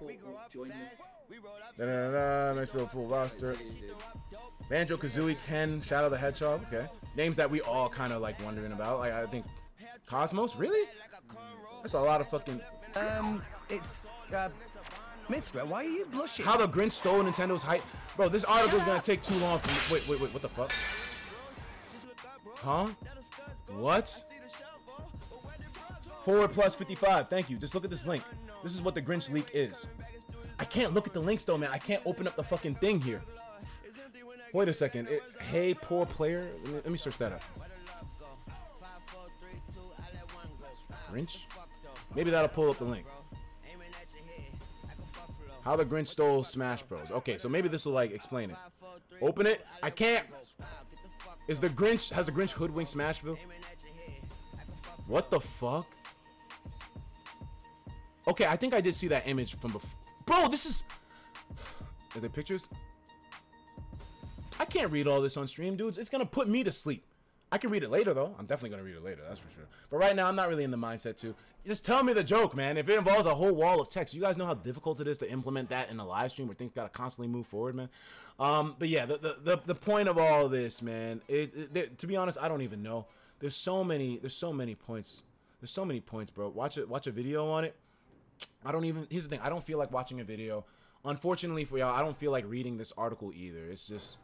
Nice little full roster. Banjo Kazooie, Ken, Shadow the Hedgehog. Okay. Names that we all kind of like wondering about. Like, I think Cosmos, really? That's a lot of fucking... It's, Mitra, why are you blushing? How the Grinch stole Nintendo's hype. Bro, this article is gonna take too long for me. Wait, what the fuck? Huh? What? /55, thank you. Just look at this link. This is what the Grinch leak is. I can't look at the links though, man. I can't open up the fucking thing here. Wait a second. Hey, poor player. Let me search that up. Grinch? Maybe that'll pull up the link. How the Grinch stole Smash Bros. Okay, so maybe this will like explain it. Open it. I can't. Has the Grinch hoodwinked Smashville? What the fuck? Okay, I think I did see that image from before. Bro, this is... Are there pictures? I can't read all this on stream, dudes. It's gonna put me to sleep. I can read it later, though. I'm definitely gonna read it later, that's for sure. But right now, I'm not really in the mindset to. Just tell me the joke, man. If it involves a whole wall of text, you guys know how difficult it is to implement that in a live stream where things gotta constantly move forward, man. But yeah, the point of all this, man, to be honest, I don't even know. There's so many points. There's so many points, bro. Watch a video on it. Here's the thing. I don't feel like watching a video. Unfortunately for y'all, I don't feel like reading this article either. It's just,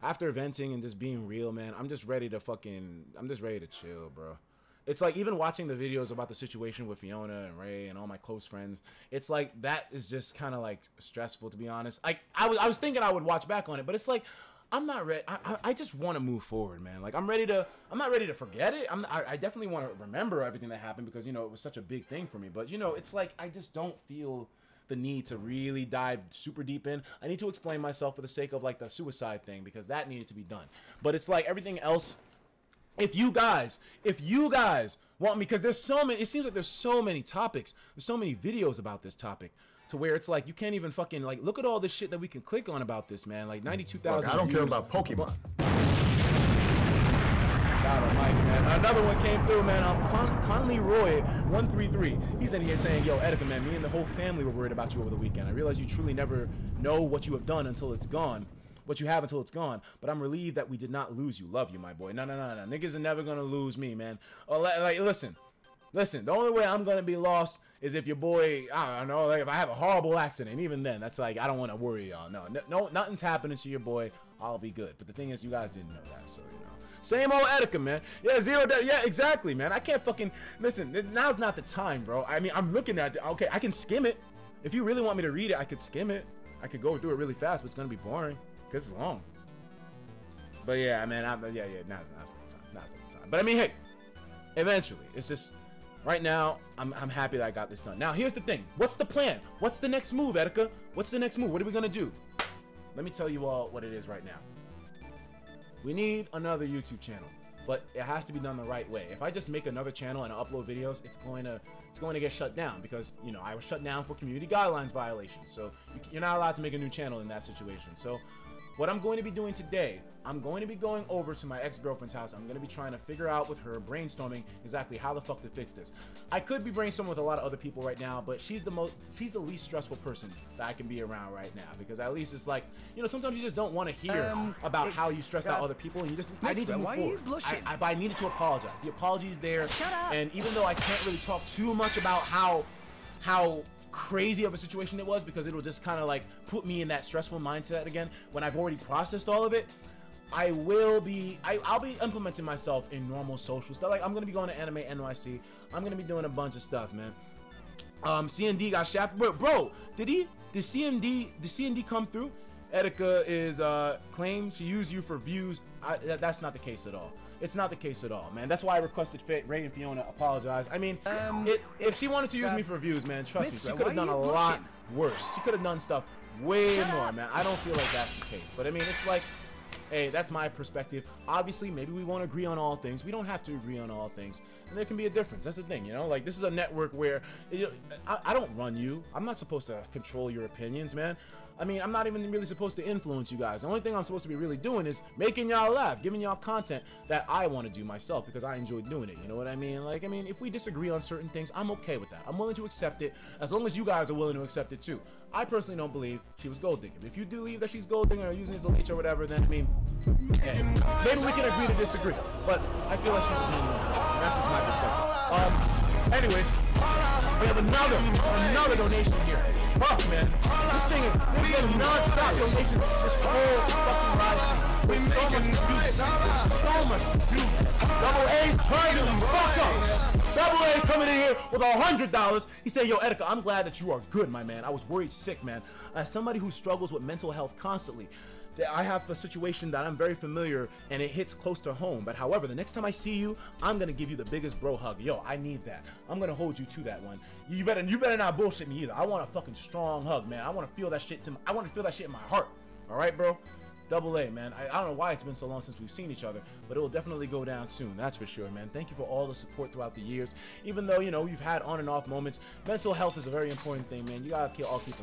after venting and just being real, man, I'm just ready to chill, bro. It's like, even watching the videos about the situation with Fiona and Ray and all my close friends, it's like, that is just kind of like stressful, to be honest. I was thinking I would watch back on it, but it's like, I'm not ready. I just want to move forward, man. Like, I'm not ready to forget it. I definitely want to remember everything that happened because, you know, it was such a big thing for me. But, you know, it's like, I just don't feel the need to really dive super deep in. I need to explain myself for the sake of like the suicide thing because that needed to be done. But it's like everything else. If you guys want me, because there's so many, it seems like there's so many topics, there's so many videos about this topic, to where it's like you can't even fucking like look at all this shit that we can click on about this, man. Like 92,000. I don't care about Pokemon. God almighty, man. Another one came through, man. Conley Roy 133. He's in here saying, yo, ETIKA, man, me and the whole family were worried about you over the weekend. I realize you truly never know what you have done until it's gone. What you have until it's gone. But I'm relieved that we did not lose you. Love you, my boy. No. Niggas are never gonna lose me, man. Like, listen. The only way I'm gonna be lost is if your boy, I don't know, like if I have a horrible accident. Even then, that's like, I don't want to worry y'all. No, nothing's happening to your boy. I'll be good. But the thing is, you guys didn't know that, so you know. Same old ETIKA, man. Yeah, yeah, exactly, man. I can't fucking listen. Now's not the time, bro. I mean, I'm looking at it. Okay, I can skim it. If you really want me to read it, I could skim it. I could go through it really fast, but it's gonna be boring because it's long. But yeah, man. Now's the time. But I mean, hey, eventually, it's just. Right now, I'm happy that I got this done. Now, here's the thing. What's the plan? What's the next move, ETIKA? What's the next move? What are we going to do? Let me tell you all what it is right now. We need another YouTube channel, but it has to be done the right way. If I just make another channel and upload videos, it's going to get shut down because, you know, I was shut down for community guidelines violations. So you're not allowed to make a new channel in that situation. So what I'm going to be doing today, I'm going to be going over to my ex-girlfriend's house. I'm going to be trying to figure out with her, brainstorming exactly how the fuck to fix this. I could be brainstorming with a lot of other people right now, but she's the least stressful person that I can be around right now, because at least it's like, you know, sometimes you just don't want to hear about how you stress out other people, and you just, I need to move forward. I needed to apologize. The apology's there, and even though I can't really talk too much about how crazy of a situation it was, because it'll just kind of like put me in that stressful mindset again when I've already processed all of it, I'll be implementing myself in normal social stuff. Like, I'm gonna be going to Anime NYC. I'm gonna be doing a bunch of stuff, man. CND got shafted. Bro, did CND come through? ETIKA is claimed to use you for views. That's not the case at all. It's not the case at all, man. That's why I requested Ray and Fiona apologize. I mean, if she wanted to use me for views, man, trust me, she could have done a lot worse. She could have done stuff way more, man. I don't feel like that's the case. But I mean, it's like, hey, that's my perspective. Obviously, maybe we won't agree on all things. We don't have to agree on all things. and there can be a difference. That's the thing, you know? Like, this is a network where, you know, I don't run you. I'm not supposed to control your opinions, man. I mean, I'm not even really supposed to influence you guys. The only thing I'm supposed to be really doing is making y'all laugh, giving y'all content that I want to do myself because I enjoy doing it. You know what I mean? Like, I mean, if we disagree on certain things, I'm okay with that. I'm willing to accept it as long as you guys are willing to accept it too. I personally don't believe she was gold digging. If you do believe that she's gold digging or using it as a leech or whatever, then I mean, hey, maybe we can agree to disagree. But I feel like she's being that's just my perspective. Anyways, we have another donation here. Fuck, man. This thing is non-stop donation. This whole fucking live stream. With so much to do. With so much to do. Double A's trying to fuck up. Double A coming in here with $100. He said, yo, Etika, I'm glad that you are good, my man. I was worried sick, man. As somebody who struggles with mental health constantly, I have a situation that I'm very familiar and it hits close to home. But however, the next time I see you, I'm gonna give you the biggest bro hug. Yo, I need that. I'm gonna hold you to that one. You better not bullshit me either. I want a fucking strong hug, man. I want to feel that shit I want to feel that shit in my heart. All right, bro. Double A, man. I don't know why it's been so long since we've seen each other, but it will definitely go down soon. That's for sure, man. Thank you for all the support throughout the years. Even though, you know, you've had on and off moments, mental health is a very important thing, man. You gotta all keep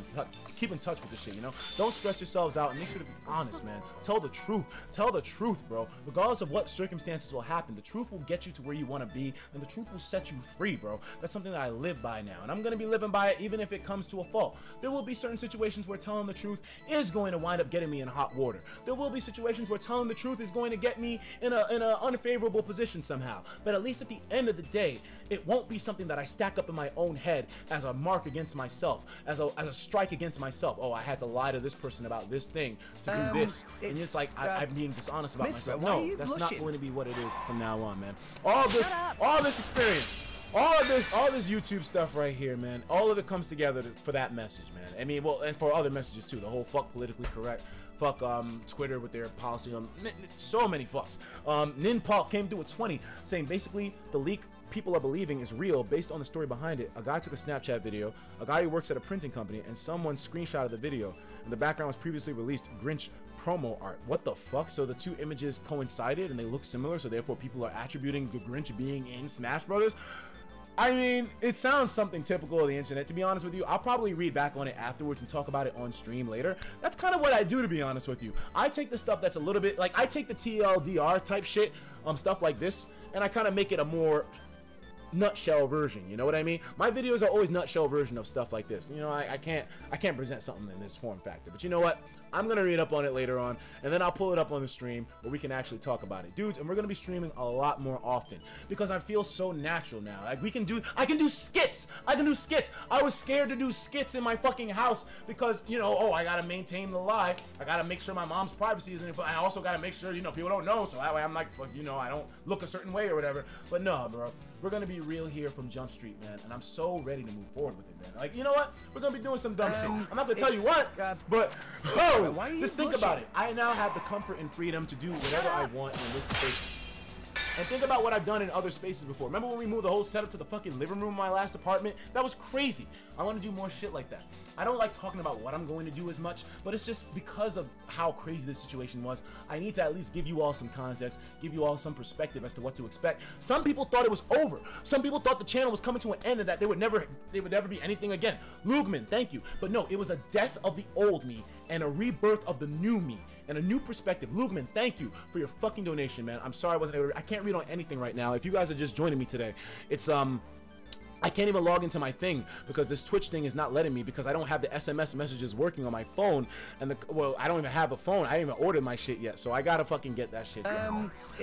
in touch with this shit, you know? Don't stress yourselves out and make sure to be honest, man. Tell the truth. Tell the truth, bro. Regardless of what circumstances will happen, the truth will get you to where you want to be, and the truth will set you free, bro. That's something that I live by now, and I'm gonna be living by it even if it comes to a fault. There will be certain situations where telling the truth is going to wind up getting me in hot water. There will be situations where telling the truth is going to get me in an unfavorable position somehow. But at least at the end of the day, it won't be something that I stack up in my own head as a mark against myself, as a strike against myself. Oh, I had to lie to this person about this thing to do this. And it's like I'm being dishonest about myself. No, that's not going to be what it is from now on, man. All this experience, all this YouTube stuff right here, man, all of it comes together for that message, man. I mean, well, and for other messages too. The whole fuck politically correct. Fuck Twitter with their policy on so many fucks. Nin Paul came through with 20, saying basically the leak people are believing is real based on the story behind it. A guy took a Snapchat video, a guy who works at a printing company, and someone screenshotted the video. And the background was previously released Grinch promo art. What the fuck? So the two images coincided and they look similar, so therefore people are attributing the Grinch being in Smash Brothers. I mean, it sounds something typical of the internet. To be honest with you, I'll probably read back on it afterwards and talk about it on stream later. That's kind of what I do, to be honest with you. I take the stuff that's a little bit, like, I take the TLDR type shit, stuff like this, and I kind of make it a more nutshell version, you know what I mean? My videos are always nutshell version of stuff like this. You know, I can't present something in this form factor. But you know what? I'm gonna read up on it later on, and then I'll pull it up on the stream where we can actually talk about it, dudes. And we're gonna be streaming a lot more often because I feel so natural now. Like I can do skits. I can do skits. I was scared to do skits in my fucking house because, you know, oh, I gotta maintain the lie. I gotta make sure my mom's privacy isn't, but I also gotta make sure, you know, people don't know, so that way I'm like, you know, I don't look a certain way or whatever. But no, bro. We're gonna be real here from Jump Street, man, and I'm so ready to move forward with it, man. Like, you know what? We're gonna be doing some dumb shit. I'm not gonna tell you what, but just think about it. I now have the comfort and freedom to do whatever I want in this space. And think about what I've done in other spaces before. Remember when we moved the whole setup to the fucking living room in my last apartment? That was crazy. I want to do more shit like that. I don't like talking about what I'm going to do as much, but it's just because of how crazy this situation was. I need to at least give you all some context, give you all some perspective as to what to expect. Some people thought it was over. Some people thought the channel was coming to an end and that they would never be anything again. Lugman, thank you. But no, it was a death of the old me and a rebirth of the new me. And a new perspective. Lugman, thank you for your fucking donation, man. I'm sorry I wasn't able to, I can't read on anything right now. If you guys are just joining me today, it's I can't even log into my thing because this Twitch thing is not letting me because I don't have the SMS messages working on my phone, and well, I don't even have a phone. I ain't even ordered my shit yet, so I gotta fucking get that shit.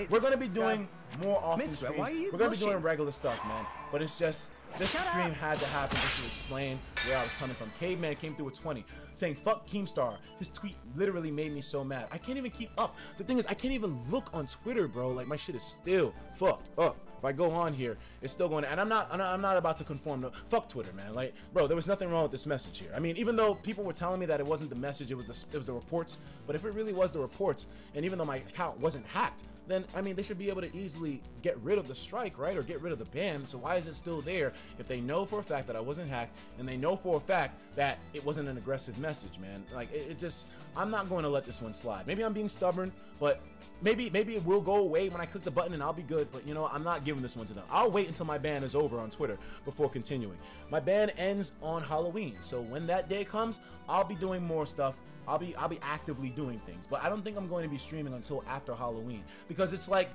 We're gonna be doing more often streams. We're gonna be doing regular stuff, man. But it's just this stream had to happen just to explain where I was coming from. Caveman came through with 20, saying fuck Keemstar. His tweet literally made me so mad. I can't even keep up. The thing is, I can't even look on Twitter, bro. Like my shit is still fucked up. If I go on here, it's still going. And I'm not about to conform to fuck Twitter, man. Like, bro, there was nothing wrong with this message here. I mean, even though people were telling me that it wasn't the message, it was the reports. But if it really was the reports, and even though my account wasn't hacked, then I mean they should be able to easily get rid of the strike, right, or get rid of the ban. So why is it still there if they know for a fact that I wasn't hacked and they know for a fact that it wasn't an aggressive message, man? Like it just, I'm not going to let this one slide. Maybe I'm being stubborn, but maybe it will go away when I click the button and I'll be good. But you know, I'm not giving this one to them. I'll wait until my ban is over on Twitter before continuing. My ban ends on Halloween, so when that day comes, I'll be doing more stuff. I'll be actively doing things, but I don't think I'm going to be streaming until after Halloween, because it's like,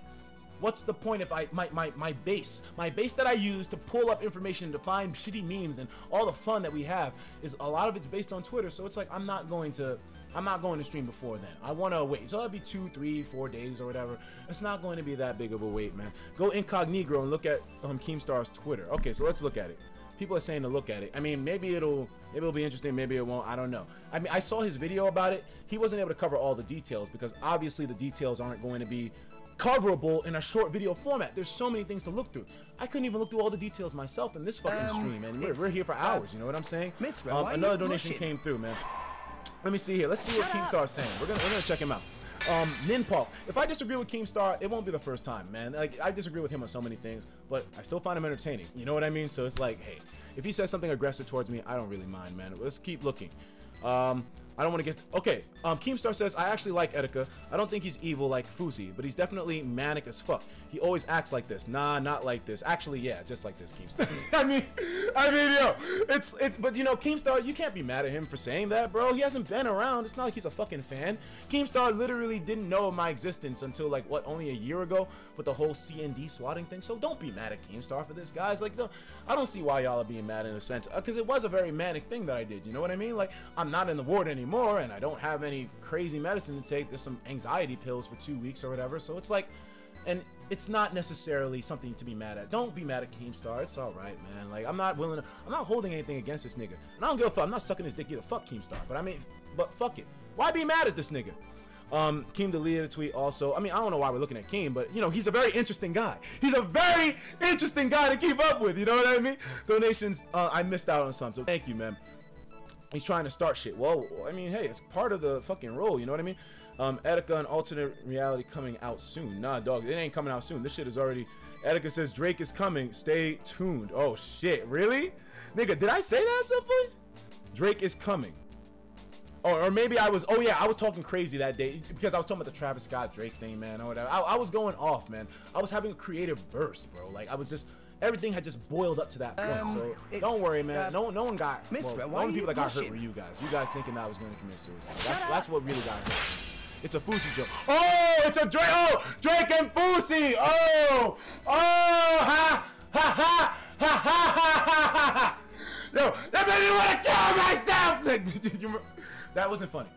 what's the point if my base that I use to pull up information to find shitty memes and all the fun that we have is a lot of it's based on Twitter. So it's like I'm not going to stream before then. I want to wait. So it'll be 2, 3, 4 days or whatever. It's not going to be that big of a wait, man. Go incognito and look at Keemstar's Twitter. Okay, so let's look at it. People are saying to look at it. I mean, maybe it'll be interesting, maybe it won't. I don't know. I mean, I saw his video about it. He wasn't able to cover all the details because obviously the details aren't going to be coverable in a short video format. There's so many things to look through. I couldn't even look through all the details myself in this fucking stream, and we're here for hours. You know what I'm saying? Another donation came through, man. Let me see here. Let's see what Keemstar's saying. We're gonna check him out. Ninpop. If I disagree with Keemstar, it won't be the first time, man. Like, I disagree with him on so many things, but I still find him entertaining. You know what I mean? So it's like, hey, if he says something aggressive towards me, I don't really mind, man. Let's keep looking. I don't want to get... Okay, Keemstar says, I actually like ETIKA. I don't think he's evil like Fusi, but he's definitely manic as fuck. He always acts like this. Nah, not like this. Actually, yeah, just like this, Keemstar. I mean, yo, it's... But, you know, Keemstar, you can't be mad at him for saying that, bro. He hasn't been around. It's not like he's a fucking fan. Keemstar literally didn't know of my existence until, like, what, only a year ago with the whole CND swatting thing. So don't be mad at Keemstar for this, guys. Like, no, I don't see why y'all are being mad in a sense, because it was a very manic thing that I did. You know what I mean? Like, I'm not in the ward anymore, and I don't have any crazy medicine to take. There's some anxiety pills for 2 weeks or whatever. So it's like, and it's not necessarily something to be mad at. Don't be mad at Keemstar. It's all right, man. Like, I'm not holding anything against this nigga. And I don't give a fuck. I'm not sucking his dick either. Fuck Keemstar. But I mean, but fuck it. Why be mad at this nigga? Keem deleted a tweet also. I mean, I don't know why we're looking at Keem, but you know, he's a very interesting guy. He's a very interesting guy to keep up with. You know what I mean? Donations, I missed out on some, so thank you, man. He's trying to start shit. Well, I mean, hey, it's part of the fucking role, you know what I mean? ETIKA and alternate reality coming out soon. Nah, dog, it ain't coming out soon. This shit is already... ETIKA says Drake is coming. Stay tuned. Oh, shit. Really? Nigga, did I say that at some point? Drake is coming. Oh, or maybe I was... Oh, yeah, I was talking crazy that day because I was talking about the Travis Scott Drake thing, man, or whatever. I was going off, man. I was having a creative burst, bro. Like, I was just... Everything had just boiled up to that point, so don't worry, man. No one got... Well, the only people that got hurt were you guys. You guys thinking I was going to commit suicide. That's what really got hurt. It's a Fusi joke. Oh, it's a Drake. Oh, Drake and Fusi. Oh, ha, ha, ha, ha, ha, ha, ha. Yo, that made me want to kill myself. That wasn't funny.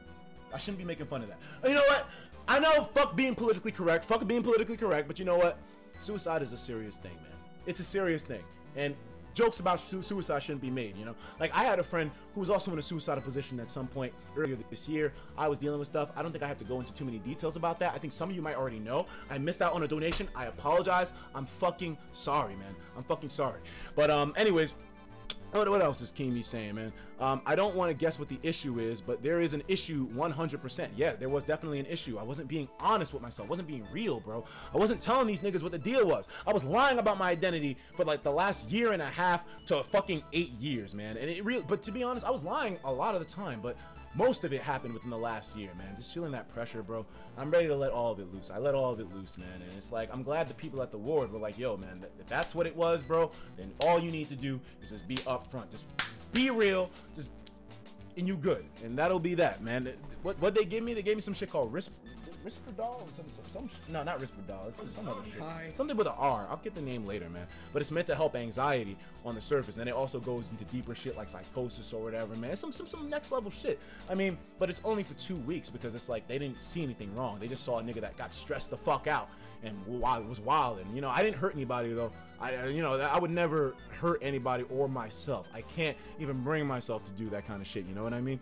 I shouldn't be making fun of that. You know what? I know, fuck being politically correct. Fuck being politically correct. But you know what? Suicide is a serious thing, man. It's a serious thing. And jokes about suicide shouldn't be made, you know? Like, I had a friend who was also in a suicidal position at some point earlier this year. I was dealing with stuff. I don't think I have to go into too many details about that. I think some of you might already know. I missed out on a donation. I apologize. I'm fucking sorry, man. I'm fucking sorry. But, anyways, what else is Keem saying, man? I don't want to guess what the issue is, but there is an issue 100%. Yeah, there was definitely an issue. I wasn't being honest with myself. I wasn't being real, bro. I wasn't telling these niggas what the deal was. I was lying about my identity for like the last year and a half to fucking 8 years, man. And it really, but to be honest, I was lying a lot of the time, but most of it happened within the last year, man. Just feeling that pressure, bro. I'm ready to let all of it loose. I let all of it loose, man. And it's like, I'm glad the people at the ward were like, yo, man, if that's what it was, bro, then all you need to do is just be upfront. Just be real. Just, and you good. And that'll be that, man. What they gave me? They gave me some shit called Risperdal? No, not Risperdal. It's some other shit. Something with an R. I'll get the name later, man. But it's meant to help anxiety on the surface, and it also goes into deeper shit like psychosis or whatever, man. Some next level shit. I mean, but it's only for 2 weeks because it's like they didn't see anything wrong. They just saw a nigga that got stressed the fuck out and was wild. And you know, I didn't hurt anybody though. I would never hurt anybody or myself. I can't even bring myself to do that kind of shit. You know what I mean?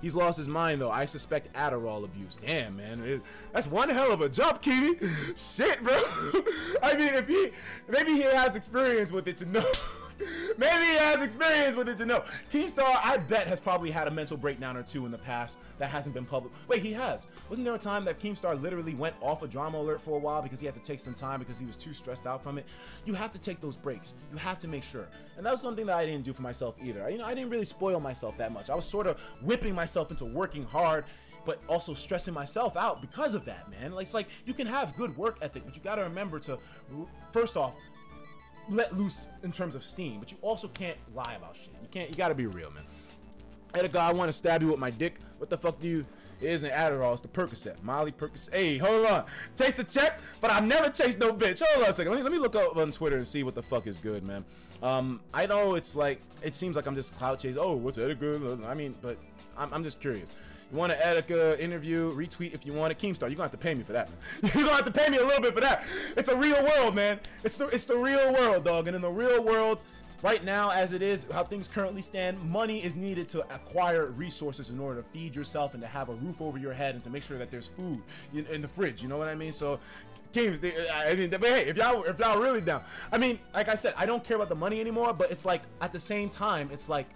He's lost his mind though. I suspect Adderall abuse. Damn, man, that's one hell of a jump, Kiwi. Shit, bro. I mean, maybe he has experience with it to know. Maybe he has experience with it to know. Keemstar, I bet, has probably had a mental breakdown or two in the past that hasn't been public. Wait, he has. Wasn't there a time that Keemstar literally went off a drama alert for a while because he had to take some time because he was too stressed out from it? You have to take those breaks. You have to make sure. And that was something that I didn't do for myself either. You know, I didn't really spoil myself that much. I was sort of whipping myself into working hard, but also stressing myself out because of that, man. It's like, you can have good work ethic, but you got to remember to, first off, let loose in terms of steam, but you also can't lie about shit. You gotta be real, man. ETIKA, I want to stab you with my dick. What the fuck do you? It isn't Adderall, it's the Percocet. Molly Percocet. Hey, hold on. Chase a check, but I never chased no bitch. Hold on a second. Let me look up on Twitter and see what the fuck is good, man. I know it's like, it seems like I'm just clout chasing. Oh, what's ETIKA? I mean, but I'm just curious. You want an ETIKA interview, retweet if you want it. Keemstar, you're gonna have to pay me for that, man. You're gonna have to pay me a little bit for that. It's a real world, man. It's the real world, dog. And in the real world, right now, as it is, how things currently stand, money is needed to acquire resources in order to feed yourself and to have a roof over your head and to make sure that there's food in the fridge. You know what I mean? So, Keems, I mean, but hey, if y'all really down, I mean, like I said, I don't care about the money anymore. But it's like, at the same time, it's like,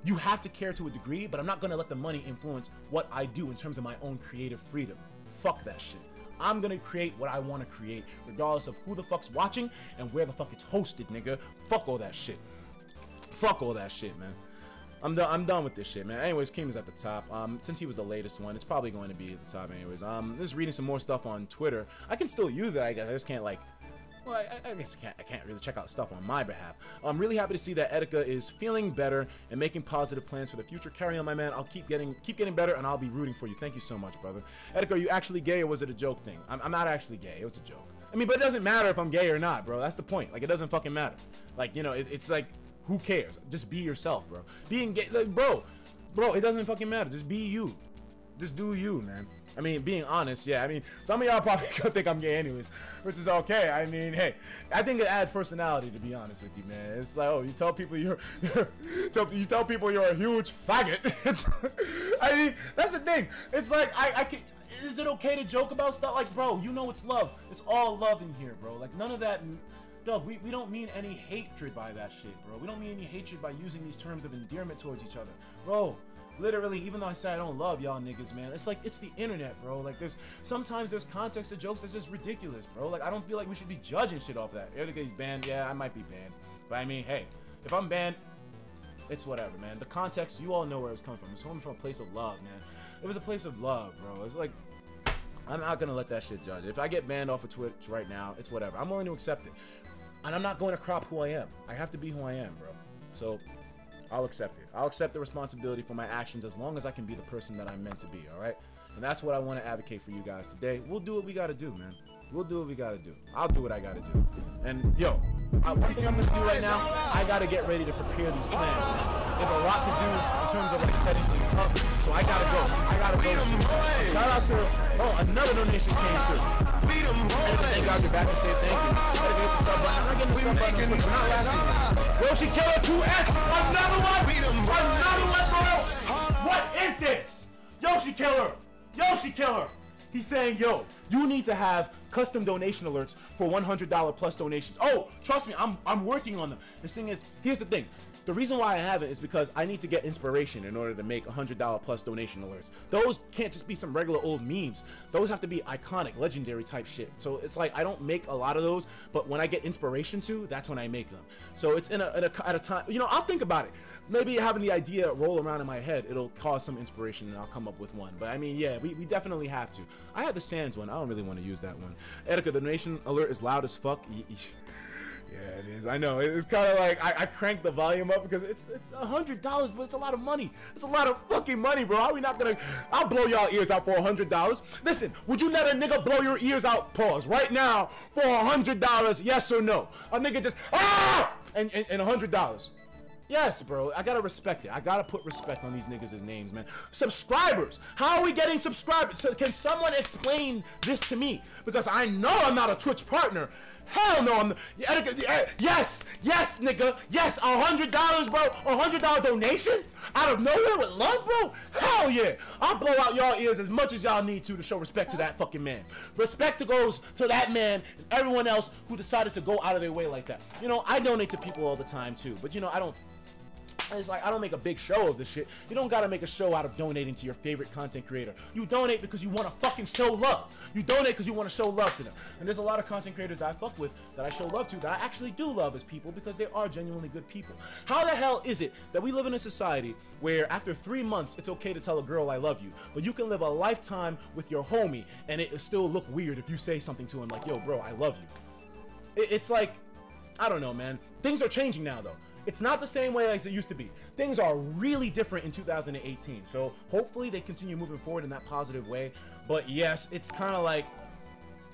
you have to care to a degree, but I'm not gonna let the money influence what I do in terms of my own creative freedom. Fuck that shit. I'm gonna create what I want to create, regardless of who the fuck's watching and where the fuck it's hosted, nigga. Fuck all that shit. Fuck all that shit, man. I'm done with this shit, man. Anyways, Keem is at the top. Since he was the latest one, it's probably going to be at the top anyways. Just reading some more stuff on Twitter. I can still use it, I guess. I just can't, like, well, I guess I can't really check out stuff on my behalf. I'm really happy to see that ETIKA is feeling better and making positive plans for the future. Carry on, my man. I'll keep getting better, and I'll be rooting for you. Thank you so much, brother. ETIKA, are you actually gay, or was it a joke thing? I'm not actually gay. It was a joke. I mean, but it doesn't matter if I'm gay or not, bro. That's the point. Like, it doesn't fucking matter. Like, you know, it's like, who cares? Just be yourself, bro. Being gay, like, bro, it doesn't fucking matter. Just be you. Just do you, man. I mean, being honest, yeah. I mean, some of y'all probably gonna think I'm gay anyways, which is okay. I mean, hey, I think it adds personality, to be honest with you, man. It's like, oh, you tell people you're a huge faggot. I mean, that's the thing. It's like, I can. Is it okay to joke about stuff? Like, bro, you know it's love. It's all love in here, bro. Like, none of that. Doug, we don't mean any hatred by that shit, bro. We don't mean any hatred by using these terms of endearment towards each other, bro. Literally, even though I say I don't love y'all niggas, man, it's like, it's the internet, bro. Like, sometimes there's context to jokes that's just ridiculous, bro. Like, I don't feel like we should be judging shit off that. ETIKA's banned, yeah, I might be banned. But I mean, hey, if I'm banned, it's whatever, man. The context, you all know where it's coming from. It's coming from a place of love, man. It was a place of love, bro. It's like, I'm not gonna let that shit judge. If I get banned off of Twitch right now, it's whatever. I'm willing to accept it. And I'm not going to crop who I am. I have to be who I am, bro. So, I'll accept it. I'll accept the responsibility for my actions as long as I can be the person that I'm meant to be, alright? And that's what I want to advocate for you guys today. We'll do what we gotta do, man. We'll do what we gotta do. I'll do what I gotta do. And, yo, one thing I'm gonna do right now, I gotta get ready to prepare these plans. There's a lot to do in terms of, like, setting things up. So I gotta go. Shout out to, another donation came through. Thank God you're back and say thank you. Gotta get the sub button. I'm not getting the sub button. We're not last. Yoshi Killer 2S. Another one, bro. What is this? Yoshi Killer. He's saying, yo, you need to have custom donation alerts for $100 plus donations. Oh, trust me, I'm working on them. This thing is, here's the thing. The reason why I have it is because I need to get inspiration in order to make $100 plus donation alerts. Those can't just be some regular old memes. Those have to be iconic, legendary type shit. So it's like, I don't make a lot of those, but when I get inspiration to, that's when I make them. So it's at a time, you know, I'll think about it. Maybe having the idea roll around in my head, it'll cause some inspiration and I'll come up with one. But I mean, yeah, we definitely have to. I had the Sands one. I don't really want to use that one. ETIKA, the donation alert is loud as fuck. Yeah, it is. I know. It's kind of like I cranked the volume up because it's $100, but it's a lot of money. It's a lot of fucking money, bro. Are we not gonna? I'll blow y'all ears out for $100. Listen, would you let a nigga blow your ears out? Pause right now for $100. Yes or no? A nigga just and $100. Yes, bro. I gotta respect it. I gotta put respect on these niggas' names, man. Subscribers. How are we getting subscribers? So can someone explain this to me? Because I know I'm not a Twitch partner. Hell no. Yes, nigga. Yes, $100, bro. $100 donation out of nowhere with love, bro. Hell yeah. I'll blow out y'all ears as much as y'all need to show respect to that fucking man. Respect goes to that man and everyone else who decided to go out of their way like that. You know, I donate to people all the time too, but you know, it's like I don't make a big show of this shit. You don't gotta make a show out of donating to your favorite content creator. You donate because you want to fucking show love. You donate because you want to show love to them. And there's a lot of content creators that I fuck with, that I show love to, that I actually do love as people because they are genuinely good people. How the hell is it that we live in a society where after 3 months it's okay to tell a girl I love you, but you can live a lifetime with your homie and it still look weird if you say something to him like, yo bro, I love you. It's like, I don't know, man. Things are changing now though. It's not the same way as it used to be. Things are really different in 2018. So hopefully they continue moving forward in that positive way. But yes, it's kind of like,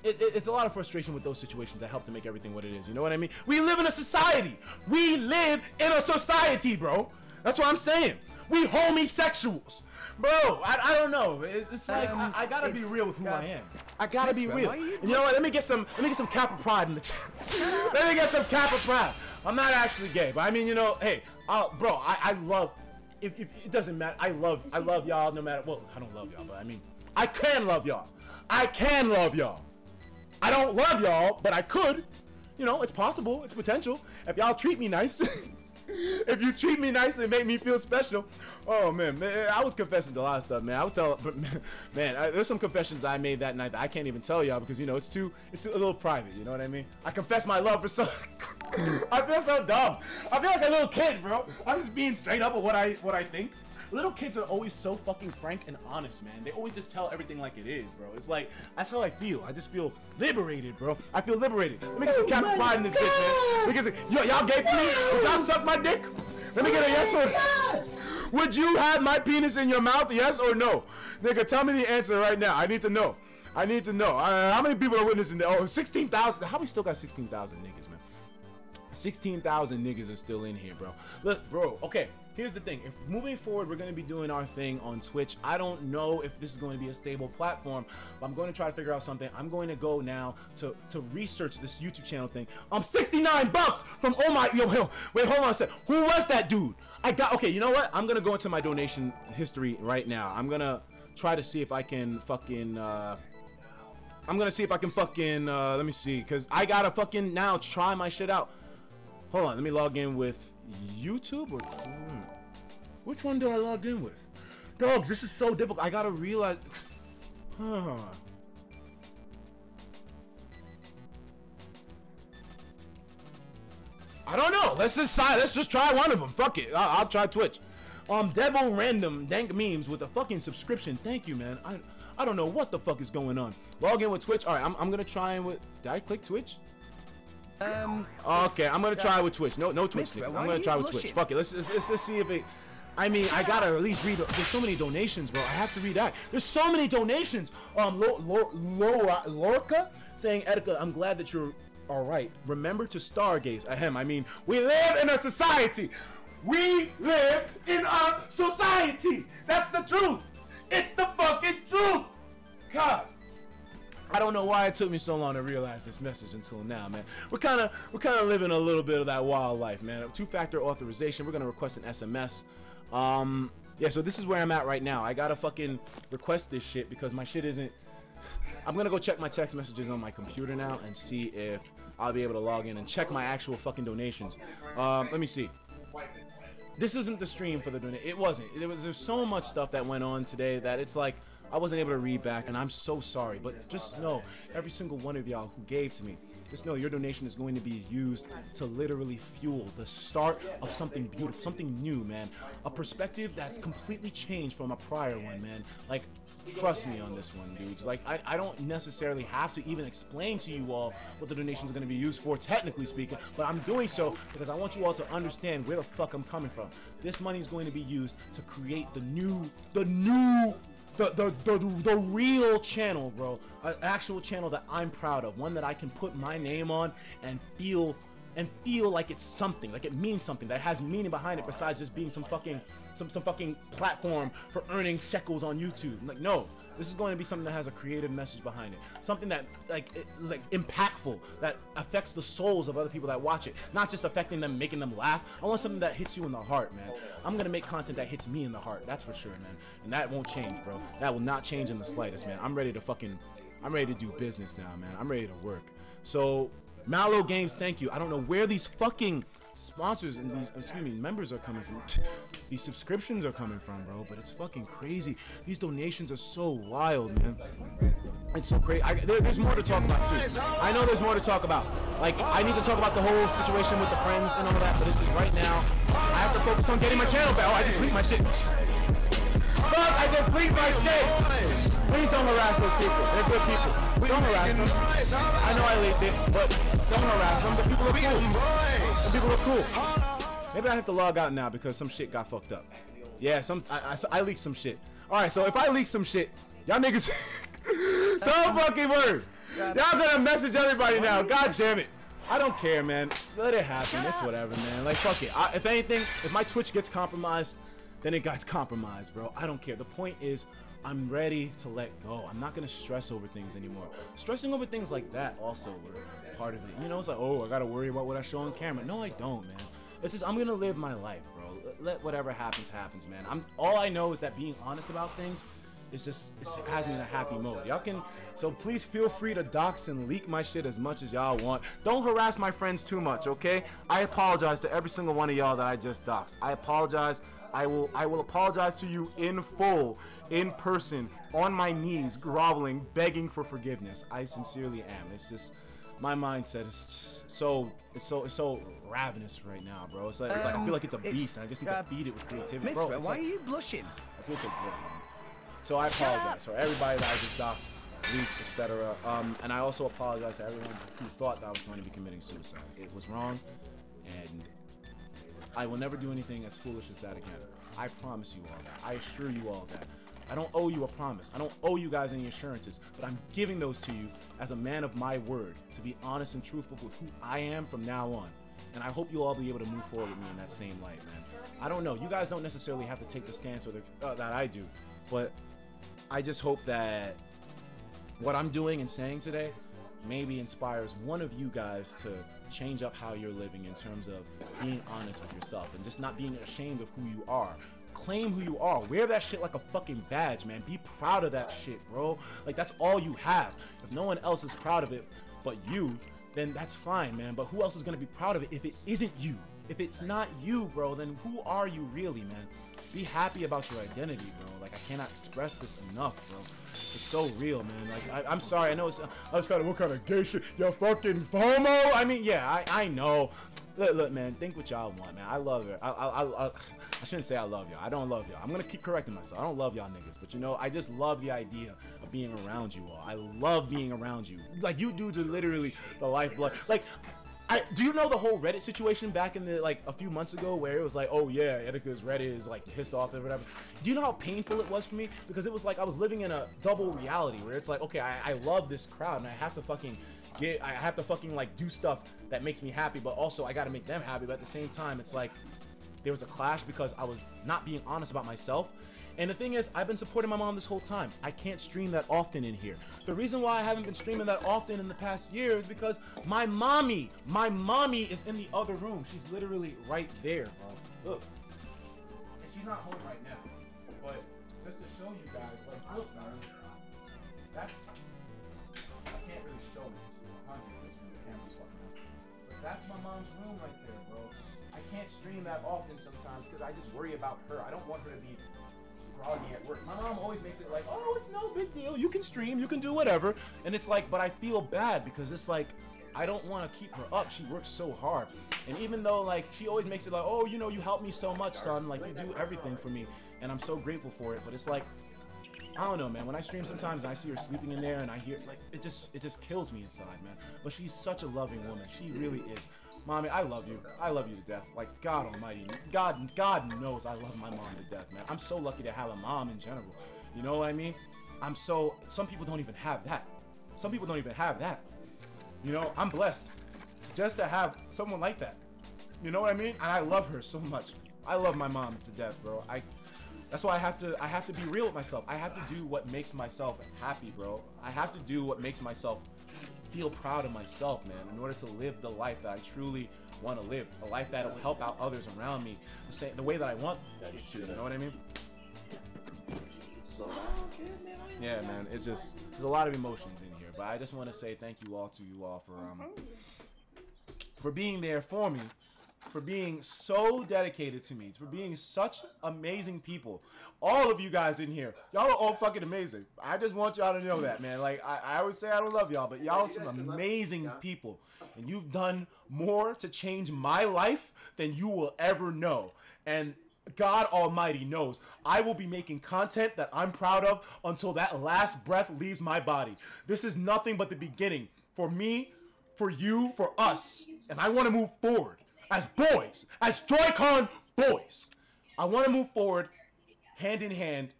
it's a lot of frustration with those situations that help to make everything what it is. You know what I mean? We live in a society. We live in a society, bro. That's what I'm saying. We homosexuals. Bro, I don't know. It's like, I gotta be real with who I am. I gotta be real. And you know what? Let me get some Kappa pride in the chat. Let me get some Kappa pride. I'm not actually gay, but I mean, you know, hey, bro, I love, if it doesn't matter, I love y'all no matter, well, I don't love y'all, but I mean, I can love y'all. I can love y'all. I don't love y'all, but I could. You know, it's possible, it's potential. If y'all treat me nice, if you treat me nice and make me feel special. Oh man, I was confessing to a lot of stuff, man. I was telling, man, there's some confessions I made that night that I can't even tell y'all because, you know, it's a little private, you know what I mean? I confess my love for some, I feel so dumb. I feel like a little kid, bro. I'm just being straight up with what I think. Little kids are always so fucking frank and honest, man. They always just tell everything like it is, bro. It's like, that's how I feel. I just feel liberated, bro. I feel liberated. Let me get some Kappa pride in this bitch, man. Because, y'all gay please? Would y'all suck my dick? Let me get a yes or no. Would you have my penis in your mouth, yes or no? Nigga, tell me the answer right now. I need to know. I need to know. How many people are witnessing that? Oh, 16,000. How we still got 16,000 niggas, man? 16,000 niggas are still in here, bro. Look, bro, okay. Here's the thing, if moving forward we're going to be doing our thing on Twitch, I don't know if this is going to be a stable platform, but I'm going to try to figure out something. I'm going to go now to research this YouTube channel thing. I'm $69 from oh my, yo, wait, hold on a sec. Who was that dude? Okay, you know what? I'm going to go into my donation history right now. I'm going to try to see if I can fucking, let me see, because I got to fucking now try my shit out. Hold on, let me log in with YouTube or which one do I log in with? Dogs, this is so difficult. I gotta realize. I don't know. Let's just try one of them. Fuck it. I'll try Twitch. Devil Random Dank Memes with a fucking subscription. Thank you, man. I don't know what the fuck is going on. Log in with Twitch. All right, I'm gonna try and with. Did I click Twitch? Okay, I'm gonna try with Twitch. No Twitch. I'm gonna try with Twitch. Fuck it. Let's see if it. I mean, I gotta at least read. There's so many donations, bro. I have to read that. There's so many donations. Lorca saying, Etika, I'm glad that you're all right. Remember to stargaze. Ahem. I mean, we live in a society. We live in a society. That's the truth. It's the fucking truth. God. I don't know why it took me so long to realize this message until now, man. We're kind of living a little bit of that wild life, man. Two-factor authorization. We're gonna request an SMS. Yeah. So this is where I'm at right now. I gotta fucking request this shit because my shit isn't. I'm gonna go check my text messages on my computer now and see if I'll be able to log in and check my actual fucking donations. Let me see. This isn't the stream for the donation. It wasn't. There's so much stuff that went on today that it's like. I wasn't able to read back, and I'm so sorry, but just know, every single one of y'all who gave to me, just know your donation is going to be used to literally fuel the start of something beautiful, something new, man. A perspective that's completely changed from a prior one, man. Like, trust me on this one, dudes. Like, I don't necessarily have to even explain to you all what the donation is going to be used for, technically speaking, but I'm doing so because I want you all to understand where the fuck I'm coming from. This money is going to be used to create the real channel, bro. An actual channel that I'm proud of, one that I can put my name on and feel like it's something, like it means something, that has meaning behind it besides just being some fucking some fucking platform for earning shekels on YouTube. Like, no. This is going to be something that has a creative message behind it. Something that, like impactful, that affects the souls of other people that watch it. Not just affecting them, making them laugh. I want something that hits you in the heart, man. I'm going to make content that hits me in the heart. That's for sure, man. And that won't change, bro. That will not change in the slightest, man. I'm ready to do business now, man. I'm ready to work. So, Mallow Games, thank you. I don't know where these fucking sponsors and these, members are coming from. These subscriptions are coming from, bro, but it's fucking crazy. These donations are so wild, man. It's so crazy. There's more to talk about, too. I know there's more to talk about. Like, I need to talk about the whole situation with the friends and all that, but this is right now. I have to focus on getting my channel back. Oh, I just leaked my shit. Fuck, I just leaked my shit. Please don't harass those people. They're good people. Don't harass them. I know I leaked it, but don't harass them. The people are cool. The people are cool. Maybe I have to log out now because some shit got fucked up. Yeah, I leaked some shit. Alright, so if I leak some shit, y'all niggas don't fucking worry. Y'all gonna message everybody now. God damn it. I don't care, man. Let it happen. It's whatever, man. Like, fuck it. If anything, if my Twitch gets compromised, then it got compromised, bro. I don't care. The point is, I'm ready to let go. I'm not gonna stress over things anymore. Stressing over things like that also were part of it. You know, it's like, oh, I gotta worry about what I show on camera. No, I don't, man. It's just, I'm gonna live my life, bro. Let whatever happens, happens, man. All I know is that being honest about things, it has me in a happy mode. Y'all can, so please feel free to dox and leak my shit as much as y'all want. Don't harass my friends too much, okay? I apologize to every single one of y'all that I just doxed. I apologize. I will apologize to you in full, in person, on my knees, groveling, begging for forgiveness. I sincerely am. It's just, my mindset is just so ravenous right now, bro. It's like I feel like it's a beast, and I just need to feed it with creativity, bro. Why are you blushing? I feel so good, man. So I apologize for everybody that I just doxed, leaked, etc. And I also apologize to everyone who thought that I was going to be committing suicide. It was wrong, and I will never do anything as foolish as that again. I promise you all that. I assure you all that. I don't owe you a promise. I don't owe you guys any assurances, but I'm giving those to you as a man of my word, to be honest and truthful with who I am from now on. And I hope you'll all be able to move forward with me in that same light, man. I don't know. You guys don't necessarily have to take the stance that I do, but I just hope that what I'm doing and saying today maybe inspires one of you guys to change up how you're living in terms of being honest with yourself and just not being ashamed of who you are. Claim who you are. Wear that shit like a fucking badge, man. Be proud of that shit, bro. Like, that's all you have. If no one else is proud of it but you, then that's fine, man. But who else is gonna be proud of it if it isn't you? If it's not you, bro, then who are you really, man? Be happy about your identity, bro. Like, I cannot express this enough, bro. It's so real, man. Like, I'm sorry. I know I was kind of, what kind of gay shit? Yo, fucking FOMO? I mean, yeah, I know. Look, man, think what y'all want, man. I love it. I shouldn't say I love y'all. I don't love y'all. I'm going to keep correcting myself. I don't love y'all niggas. But, you know, I just love the idea of being around you all. I love being around you. Like, you dudes are literally the lifeblood. Like, do you know the whole Reddit situation back in the, like, a few months ago where it was like, oh yeah, Etika's Reddit is like pissed off or whatever? Do you know how painful it was for me? Because it was like I was living in a double reality where it's like, okay, I love this crowd and I have to fucking like do stuff that makes me happy, but also I gotta make them happy. But at the same time, it's like there was a clash because I was not being honest about myself. And the thing is, I've been supporting my mom this whole time. I can't stream that often in here. The reason why I haven't been streaming that often in the past year is because my mommy is in the other room. She's literally right there, bro. Look. And she's not home right now. But just to show you guys, like, look, man. That's, I can't really show it 100 because the camera's fucking up. But that's my mom's room right there, bro. I can't stream that often sometimes because I just worry about her. I don't want her to be groggy at work. My mom always makes it like, oh, it's no big deal. You can stream, you can do whatever. And it's like, but I feel bad because it's like, I don't want to keep her up. She works so hard. And even though, like, she always makes it like, oh, you know, you help me so much, son. Like, you do everything for me. And I'm so grateful for it. But it's like, I don't know, man. When I stream sometimes and I see her sleeping in there and I hear, like, it just kills me inside, man. But she's such a loving woman. She really is. Mommy, I love you. I love you to death. Like, God almighty. God knows I love my mom to death, man. I'm so lucky to have a mom in general. You know what I mean? Some people don't even have that. Some people don't even have that. You know, I'm blessed just to have someone like that. You know what I mean? And I love her so much. I love my mom to death, bro. That's why I have to be real with myself. I have to do what makes myself happy, bro. I have to do what makes myself feel proud of myself, man, in order to live the life that I truly want to live, a life that'll help out others around me the way that I want it to. You know what I mean? Yeah, man. It's just there's a lot of emotions in here, but I just want to say thank you all for being there for me, for being so dedicated to me, for being such amazing people. All of you guys in here, y'all are all fucking amazing. I just want y'all to know that, man. Like, I always say I don't love y'all, but y'all are some amazing people. And you've done more to change my life than you will ever know. And God Almighty knows I will be making content that I'm proud of until that last breath leaves my body. This is nothing but the beginning for me, for you, for us. And I want to move forward as boys, as Joy-Con boys. I want to move forward hand in hand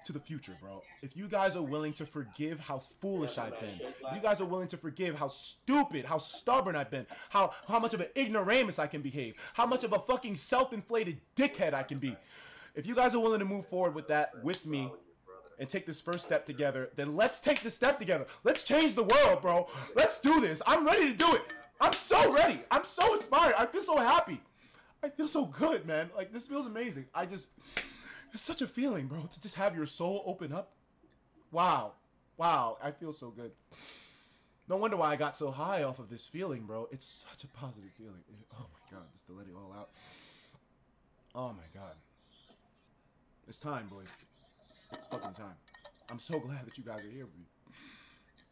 to the future, bro. If you guys are willing to forgive how foolish I've been, if you guys are willing to forgive how stupid, how stubborn I've been, how much of an ignoramus I can behave, how much of a fucking self-inflated dickhead I can be, if you guys are willing to move forward with that with me and take this first step together, then let's take this step together. Let's change the world, bro. Let's do this. I'm ready to do it. I'm so ready. I'm so inspired. I feel so happy. I feel so good, man. Like, this feels amazing. It's such a feeling, bro, to just have your soul open up. Wow. Wow. I feel so good. No wonder why I got so high off of this feeling, bro. It's such a positive feeling. Oh, my God. Just to let it all out. Oh, my God. It's time, boys. It's fucking time. I'm so glad that you guys are here with me.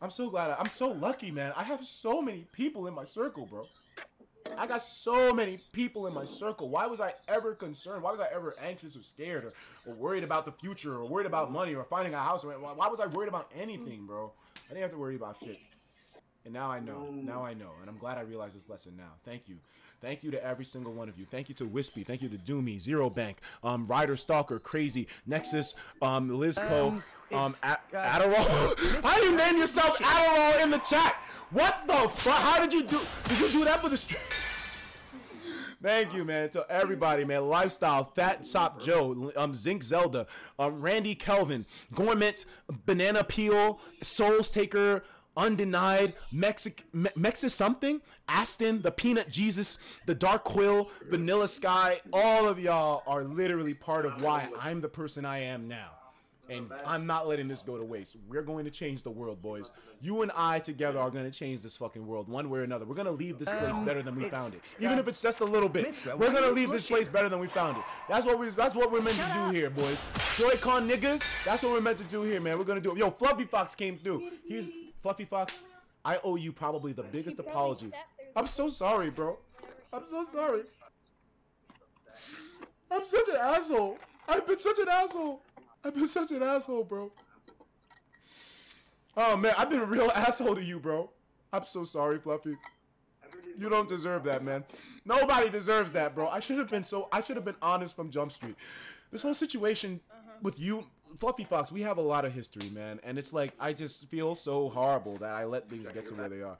I'm so glad. I'm so lucky, man. I have so many people in my circle, bro. I got so many people in my circle. Why was I ever concerned? Why was I ever anxious or scared or worried about the future or worried about money or finding a house? Why was I worried about anything, bro? I didn't have to worry about shit. And now I know. Now I know. And I'm glad I realized this lesson now. Thank you. Thank you to every single one of you. Thank you to Wispy. Thank you to Doomy, Zero Bank, Ryder Stalker, Crazy, Nexus, Lizpo, Adderall. How do you name yourself Adderall in the chat? What the fuck? How did you do? Did you do that for the stream? Thank you, man. To everybody, man. Lifestyle, Fat Shop Joe, Zinc Zelda, Randy Kelvin, Gourmet, Banana Peel, Souls Taker, Undenied, Mexis something, Aston, the Peanut Jesus, the Dark Quill, Vanilla Sky. All of y'all are literally part of why I'm the person I am now. And I'm not letting this go to waste. We're going to change the world, boys. You and I together are going to change this fucking world one way or another. We're going to leave this place better than we found it. Even if it's just a little bit. We're going to leave this place better than we found it. That's what we're meant to do here, boys. Joy-Con niggas, that's what we're meant to do here, man. We're going to do it. Yo, Fluffy Fox came through. Fluffy Fox, I owe you probably the biggest apology. I'm so sorry, bro. I'm so sorry. I'm such an asshole. I've been such an asshole. I've been such an asshole, bro. Oh, man, I've been a real asshole to you, bro. I'm so sorry, Fluffy. You don't deserve that, man. Nobody deserves that, bro. I should have been honest from Jump Street. This whole situation with you, Fluffy Fox, we have a lot of history, man. And it's like, I just feel so horrible that I let things get to where they are.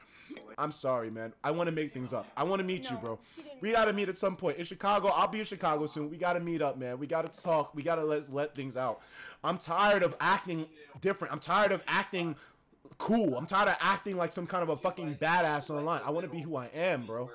I'm sorry, man. I want to make things up. I want to meet you, bro. We got to meet at some point. In Chicago, I'll be in Chicago soon. We got to meet up, man. We got to talk. We got to let things out. I'm tired of acting different. I'm tired of acting cool. I'm tired of acting like some kind of a fucking badass online. I want to be who I am, bro.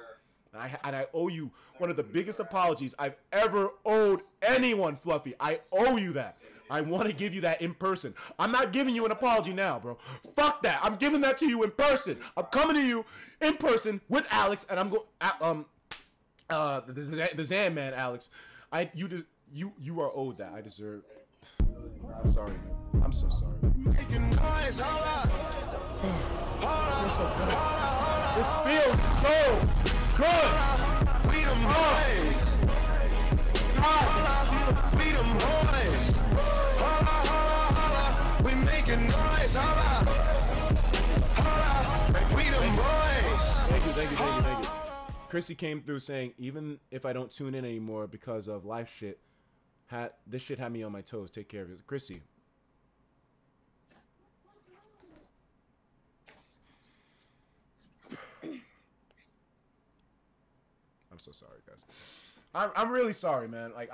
And I owe you one of the biggest apologies I've ever owed anyone, Fluffy. I owe you that. I want to give you that in person. I'm not giving you an apology now, bro. Fuck that. I'm giving that to you in person. I'm coming to you in person with Alex, and I'm going the Zan man, Alex. You are owed that. I deserve. I'm sorry, man. I'm so sorry. This feels so good. This feels so good. We them boys. God, we them boys. We making noise. We them boys. Thank you. Chrissy came through saying, even if I don't tune in anymore because of life shit, this shit had me on my toes. Take care of it. Chrissy. I'm so sorry, guys. I'm really sorry, man. Like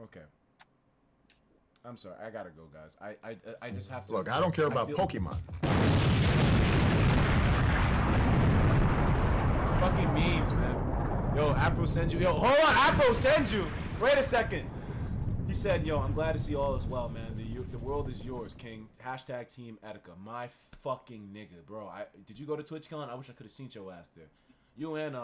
Okay. I'm sorry. I gotta go, guys. I just have to. Look, I don't care about Pokemon. It's fucking memes, man. Yo, Afro send you. Yo, hold on. Afro send you. Wait a second. He said, yo, I'm glad to see all is well, man. The world is yours, King. Hashtag Team Etika. My fucking nigga, bro. Did you go to TwitchCon? I wish I could have seen your ass there. You and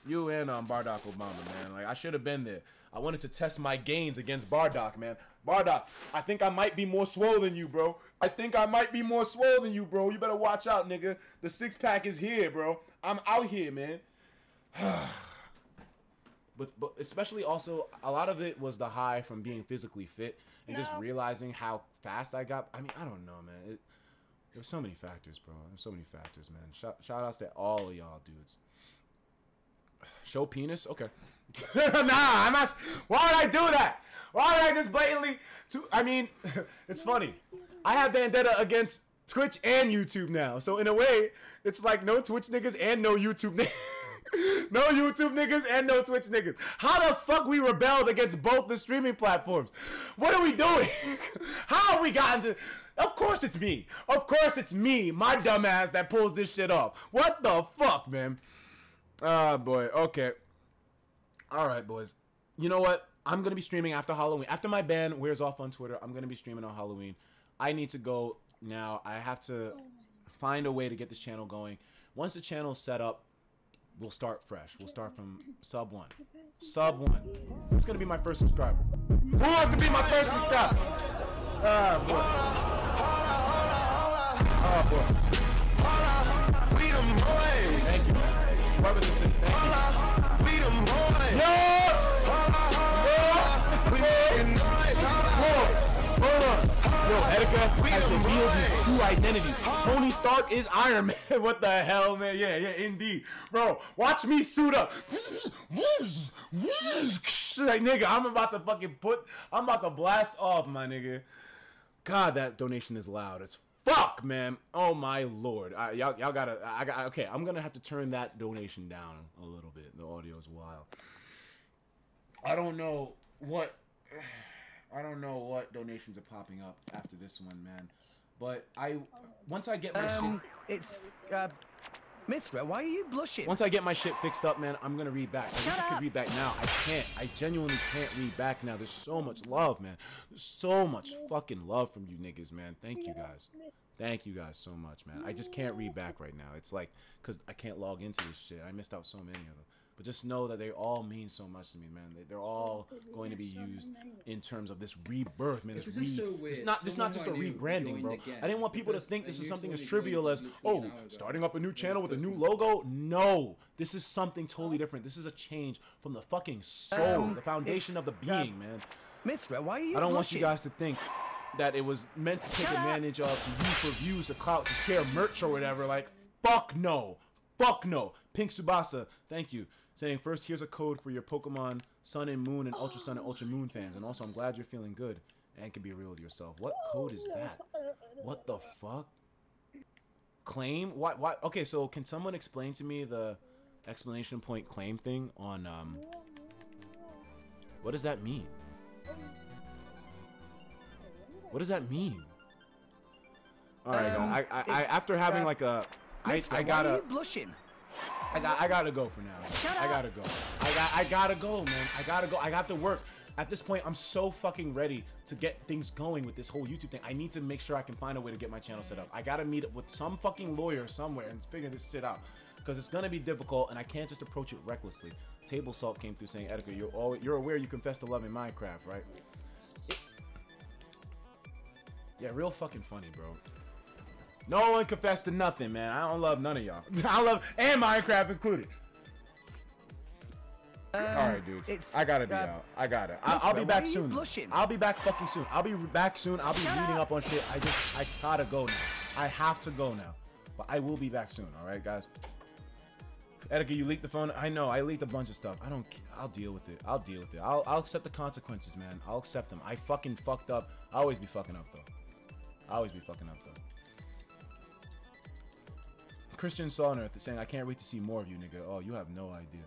Bardock Obama, man. Like, I should have been there. I wanted to test my gains against Bardock, man. Bardock, I think I might be more swole than you, bro. I think I might be more swole than you, bro. You better watch out, nigga. The six-pack is here, bro. I'm out here, man. But especially also, a lot of it was the high from being physically fit and just realizing how fast I got. I mean, I don't know, man. There's so many factors, bro. There's so many factors, man. Shout outs to all of y'all dudes. Show penis? Okay. Nah, I'm not. Why would I do that? Why would I just blatantly? I mean, it's funny. I have vendetta against Twitch and YouTube now. So in a way, it's like no Twitch niggas and no YouTube niggas. No YouTube niggas and no Twitch niggas. How the fuck we rebelled against both the streaming platforms? What are we doing? How have we gotten to... Of course it's me. Of course it's me, my dumbass, that pulls this shit off. What the fuck, man? Ah, boy. Okay. All right, boys. You know what? I'm going to be streaming after Halloween. After my ban wears off on Twitter, I'm going to be streaming on Halloween. I need to go now. I have to find a way to get this channel going. Once the channel's set up, we'll start fresh. We'll start from sub 1. Sub 1. Who's going to be my first subscriber? Who wants to be my first subscriber? Ah, boy. Oh, boy. Thank you. Brother to six, thank you. Yo, Etika has revealed his true identity. Tony Stark is Iron Man. What the hell, man? Yeah, indeed. Bro, watch me suit up. Like, nigga, I'm about to blast off, my nigga. God, that donation is loud as fuck, man. Oh, my Lord. Y'all gotta, okay, I'm gonna have to turn that donation down a little bit. The audio is wild. I don't know what donations are popping up after this one, man. But once I get my shit... It's, Mithra, why are you blushing? Once I get my shit fixed up, man, I'm gonna read back. I wish I could read back now. I can't. I genuinely can't read back now. There's so much love, man. There's so much fucking love from you niggas, man. Thank you guys. Thank you guys so much, man. I just can't read back right now. It's like, because I can't log into this shit. I missed out so many of them. But just know that they all mean so much to me, man. They're all going to be used in terms of this rebirth, man. It's not just a rebranding, bro. I didn't want people to think this is something as trivial as, oh, starting up a new channel with a new logo. No, this is something totally different. This is a change from the fucking soul, the foundation of the being, man. Mithra, why are you I don't want you guys to think that it was meant to take advantage of, to use for views, to clout, to share merch or whatever. Like, fuck no. Fuck no. Pink Subasa, thank you. Saying, first, here's a code for your Pokemon Sun and Moon and Ultra Sun and Ultra Moon fans. And also, I'm glad you're feeling good and can be real with yourself. What code is that? What the fuck? Claim? What? Okay, so can someone explain to me the exclamation point claim thing on, what does that mean? What does that mean? Alright, after having like a... I gotta... Why are you blushing? I gotta go for now. I gotta go. I gotta go, man. I gotta go. I got to work. At this point, I'm so fucking ready to get things going with this whole YouTube thing. I need to make sure I can find a way to get my channel set up. I gotta meet up with some fucking lawyer somewhere and figure this shit out. Because it's gonna be difficult, and I can't just approach it recklessly. Table Salt came through saying, Etika, you're aware you confess to loving Minecraft, right? Yeah, real fucking funny, bro. No one confessed to nothing, man. I don't love none of y'all. I love, and Minecraft included. Alright, dudes. I gotta be out. I gotta. I'll be back soon. I'll be back fucking soon. I'll be back soon. I'll be reading up on shit. I gotta go now. I have to go now. But I will be back soon, alright, guys? Etika, you leaked the phone? I know, I leaked a bunch of stuff. I'll deal with it. I'll deal with it. I'll accept the consequences, man. I'll accept them. I fucking fucked up. I always be fucking up, though. I always be fucking up, though. Christian Sonner saying, I can't wait to see more of you, nigga. Oh, you have no idea.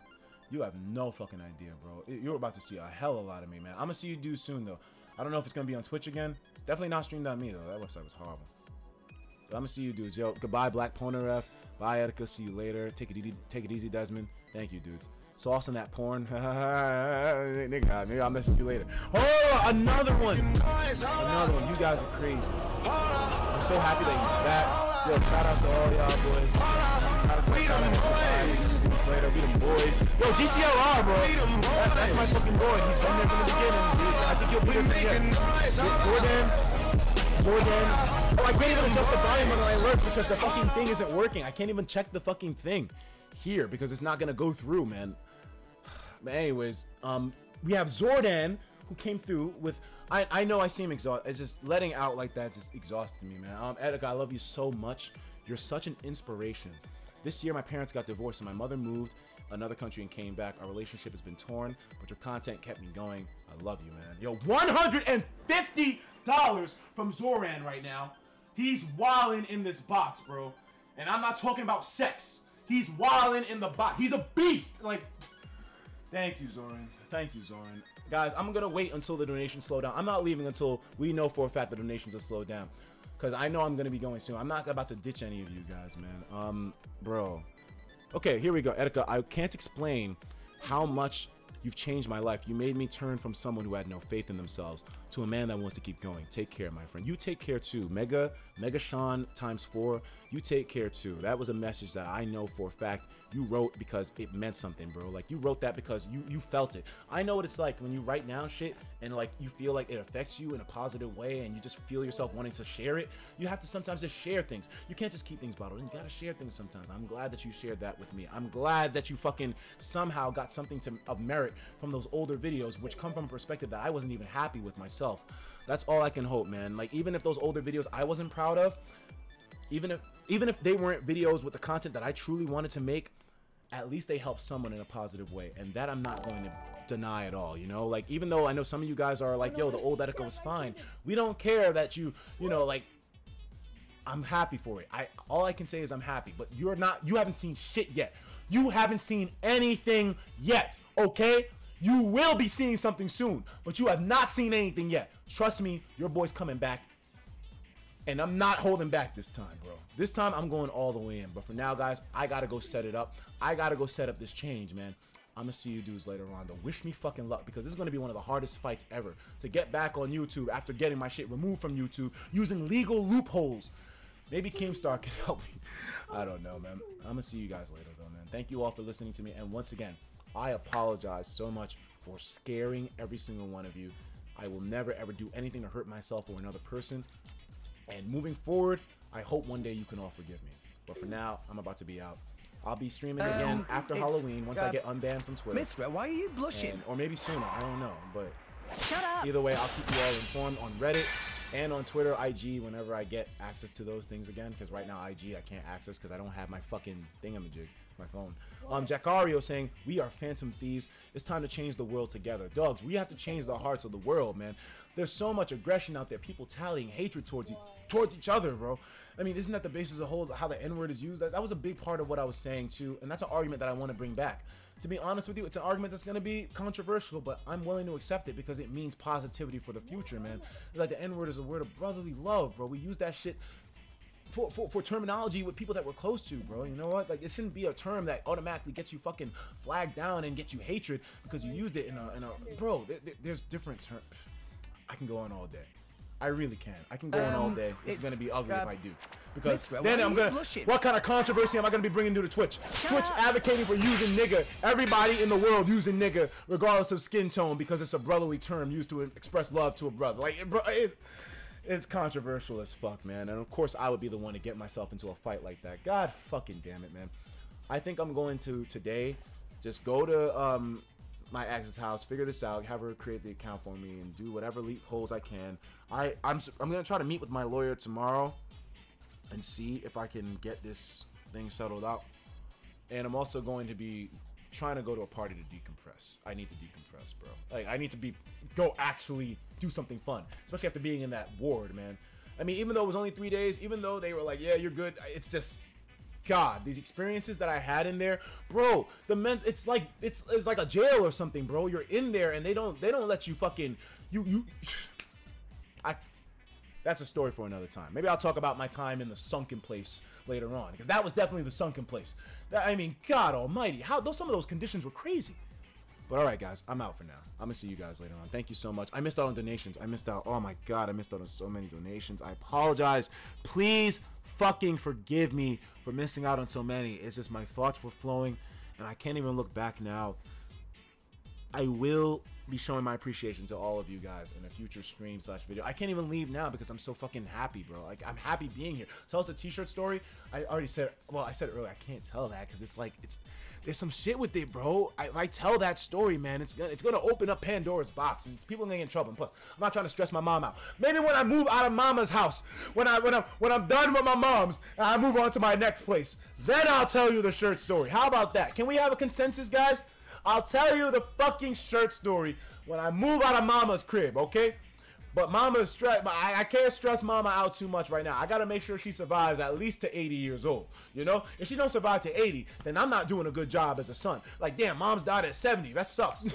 You have no fucking idea, bro. You're about to see a hell of a lot of me, man. I'm gonna see you dudes soon, though. I don't know if it's gonna be on Twitch again. Definitely not streamed on me, though. That website was horrible. But I'm gonna see you dudes. Yo, goodbye, Black Poner Ref. Bye, Etika. See you later. Take it easy, Desmond. Thank you, dudes. Sauce in that porn. Nigga, maybe I'll message you later. Oh, another one. Another one. You guys are crazy. I'm so happy that he's back. Yo, shout outs to all y'all boys. We them boys. Later, we them boys. Yo, GCLR, bro. That's my fucking boy. He's been there from the beginning. I think he'll be there from the end. Jordan. Oh, I can't even adjust the volume on my alerts because the fucking thing isn't working. I can't even check the fucking thing here because it's not gonna go through, man. But anyways, we have Zordan who came through with. I know I seem exhausted. It's just letting out like that just exhausted me, man. Etika, I love you so much. You're such an inspiration. This year, my parents got divorced and my mother moved another country and came back. Our relationship has been torn, but your content kept me going. I love you, man. Yo, $150 from Zoran right now. He's wilding in this box, bro. And I'm not talking about sex. He's wilding in the box. He's a beast. Like, thank you, Zoran. Thank you, Zoran. Guys, I'm gonna wait until the donations slow down. I'm not leaving until we know for a fact the donations are slowed down, because I know I'm gonna be going soon. I'm not about to ditch any of you guys, man. Bro. Okay, here we go. Etika, I can't explain how much you've changed my life. You made me turn from someone who had no faith in themselves to a man that wants to keep going. Take care, my friend. You take care too. Mega Sean ×4. You take care too. That was a message that I know for a fact you wrote because it meant something, bro. Like, you wrote that because you felt it. I know what it's like when you write down shit and like you feel like it affects you in a positive way and you just feel yourself wanting to share it. You have to sometimes just share things. You can't just keep things bottled in. You gotta share things sometimes. I'm glad that you shared that with me. I'm glad that you fucking somehow got something of merit from those older videos, which come from a perspective that I wasn't even happy with myself. That's all I can hope, man. Like, even if those older videos I wasn't proud of, even if they weren't videos with the content that I truly wanted to make, at least they help someone in a positive way, and that I'm not going to deny at all, you know? Like, even though I know some of you guys are like, yo, the old Etika was fine, we don't care that you know, like, I'm happy for it. All I can say is I'm happy, but you haven't seen shit yet. You haven't seen anything yet, okay? You will be seeing something soon, but you have not seen anything yet. Trust me, your boy's coming back. And I'm not holding back this time, bro. This time, I'm going all the way in. But for now, guys, I gotta go set it up. I gotta go set up this change, man. I'm gonna see you dudes later on, though. Wish me fucking luck, because this is gonna be one of the hardest fights ever. To get back on YouTube after getting my shit removed from YouTube using legal loopholes. Maybe Keemstar can help me. I don't know, man. I'm gonna see you guys later, though, man. Thank you all for listening to me. And once again, I apologize so much for scaring every single one of you. I will never, ever do anything to hurt myself or another person. And moving forward, I hope one day you can all forgive me. But for now, I'm about to be out. I'll be streaming again after Halloween once I get unbanned from Twitter. Mitra, why are you blushing? Or maybe sooner, I don't know. But shut up. Either way, I'll keep you all informed on Reddit and on Twitter, IG, whenever I get access to those things again. Because right now, IG, I can't access because I don't have my fucking thingamajig, my phone. Jackario saying, we are phantom thieves. It's time to change the world together. Dogs, we have to change the hearts of the world, man. There's so much aggression out there. People tallying hatred towards each other, bro. I mean, isn't that the basis of how the N-word is used? That was a big part of what I was saying, too. And that's an argument that I want to bring back. To be honest with you, it's an argument that's going to be controversial, but I'm willing to accept it because it means positivity for the future, man. Like, the N-word is a word of brotherly love, bro. We use that shit for terminology with people that we're close to, bro. You know what? Like, it shouldn't be a term that automatically gets you fucking flagged down and gets you hatred because you used it in a bro, there's different terms. I can go on all day. I really can. I can go on all day. It's gonna be ugly if I do. Because then I'm gonna, what kind of controversy am I gonna be bringing to the Twitch? Twitch advocating for using nigga. Everybody in the world using nigga, regardless of skin tone, because it's a brotherly term used to express love to a brother. Like, it's controversial as fuck, man. And of course, I would be the one to get myself into a fight like that. God fucking damn it, man. I think I'm going to today just go to my ex's house, figure this out, have her create the account for me, and do whatever loopholes I can. I'm gonna try to meet with my lawyer tomorrow and see if I can get this thing settled out. And I'm also going to be trying to go to a party to decompress. I need to decompress, bro. Like, I need to go actually do something fun, especially after being in that ward, man. I mean, even though it was only 3 days, even though they were like, yeah, you're good, it's just, God, these experiences that I had in there, bro. It's like a jail or something, bro. You're in there and they don't let you fucking that's a story for another time. Maybe I'll talk about my time in the sunken place later on, because that was definitely the sunken place. I mean, God Almighty, some of those conditions were crazy. But all right, guys, I'm out for now. I'm gonna see you guys later on. Thank you so much. I missed out on donations. Oh my God, I missed out on so many donations. I apologize. Please fucking forgive me for missing out on so many. It's just my thoughts were flowing, and I can't even look back now. I will be showing my appreciation to all of you guys in a future stream / video. I can't even leave now because I'm so fucking happy, bro. Like, I'm happy being here. Tell us the t-shirt story. I already said, well, I said it earlier. I can't tell that because it's like, there's some shit with it, bro. If I tell that story, man, it's gonna open up Pandora's box and people are gonna get in trouble. And plus, I'm not trying to stress my mom out. Maybe when I move out of mama's house, when I'm done with my mom's and I move on to my next place, then I'll tell you the shirt story. How about that? Can we have a consensus, guys? I'll tell you the fucking shirt story when I move out of mama's crib, okay? But mama's stressed. I can't stress mama out too much right now. I gotta make sure she survives at least to 80 years old. You know, if she don't survive to 80, then I'm not doing a good job as a son. Like, damn, mom's died at 70. That sucks.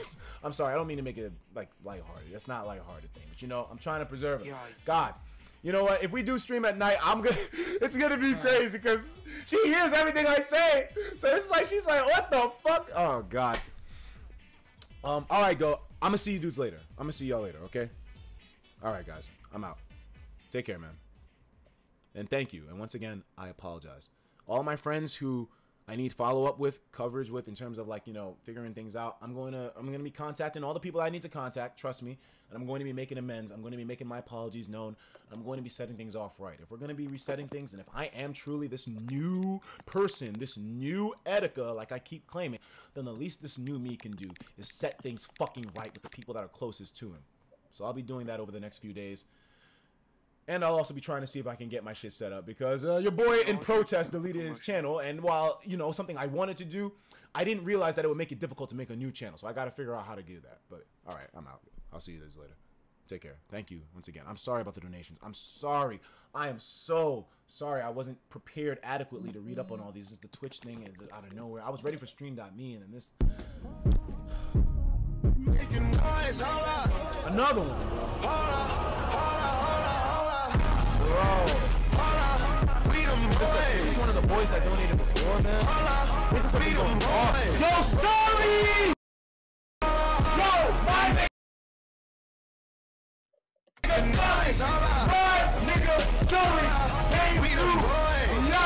I'm sorry. I don't mean to make it like lighthearted. That's not a lighthearted thing. But you know, I'm trying to preserve it. God. You know what? If we do stream at night, it's gonna be crazy because she hears everything I say. So it's like she's like, what the fuck? Oh God. All right, go. I'm gonna see you dudes later. I'm gonna see y'all later. Okay. All right, guys. I'm out. Take care, man. And thank you. And once again, I apologize. All my friends who I need follow-up with, coverage with, in terms of like, you know, figuring things out, I'm gonna be contacting all the people I need to contact. Trust me. And I'm going to be making amends. I'm going to be making my apologies known. I'm going to be setting things off right. If we're going to be resetting things, and if I am truly this new person, this new ETIKA, like I keep claiming, then the least this new me can do is set things fucking right with the people that are closest to him. So I'll be doing that over the next few days. And I'll also be trying to see if I can get my shit set up, because your boy in protest deleted his channel. And while, you know, something I wanted to do, I didn't realize that it would make it difficult to make a new channel. So I got to figure out how to do that. But all right, I'm out. I'll see you guys later. Take care. Thank you once again. I'm sorry about the donations. I'm sorry. I am so sorry. I wasn't prepared adequately to read up on all these. Just the Twitch thing is out of nowhere. I was ready for stream.me and then this. Another one. Bro. This is one of the boys that donated before, man. Yo, sorry! Yo, my nigga! Nigga, sorry! Yo!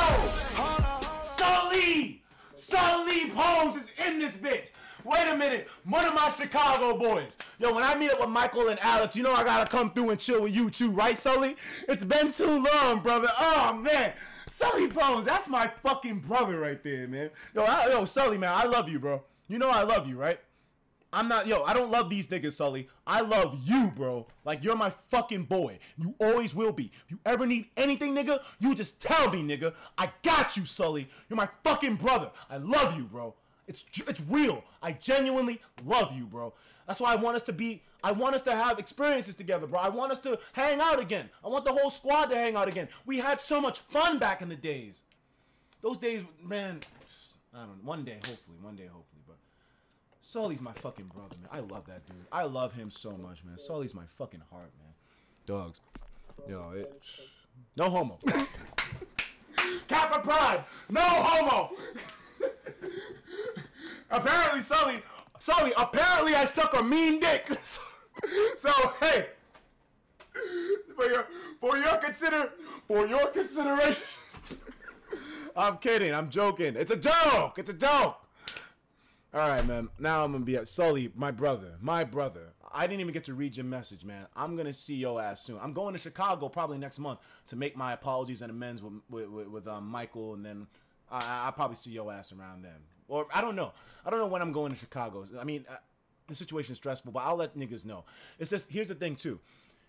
Sully Pones is in this bitch! Wait a minute, one of my Chicago boys. Yo, when I meet up with Michael and Alex, you know I gotta come through and chill with you too, right, Sully? It's been too long, brother. Oh, man. Sully Pones, that's my fucking brother right there, man. Yo, Sully, man, I love you, bro. You know I love you, right? I don't love these niggas, Sully. I love you, bro. Like, you're my fucking boy. You always will be. If you ever need anything, nigga, you just tell me, nigga. I got you, Sully. You're my fucking brother. I love you, bro. It's real. I genuinely love you, bro. That's why I want us to have experiences together, bro. I want us to hang out again. I want the whole squad to hang out again. We had so much fun back in the days. Those days, man, I don't know. One day, hopefully, but Sully's my fucking brother, man. I love that dude. I love him so much, man. Sully's my fucking heart, man. Dogs. Yo, no homo. Kappa Pride. No homo. Apparently, Sully, apparently I suck a mean dick. So, hey, for your consideration, I'm kidding, I'm joking. It's a joke. All right, man. Now I'm gonna be at Sully, my brother. I didn't even get to read your message, man. I'm gonna see your ass soon. I'm going to Chicago probably next month to make my apologies and amends with Michael, and then I'll probably see your ass around then. Or I don't know. I don't know when I'm going to Chicago. I mean, the situation is stressful, but I'll let niggas know. It's just, here's the thing too.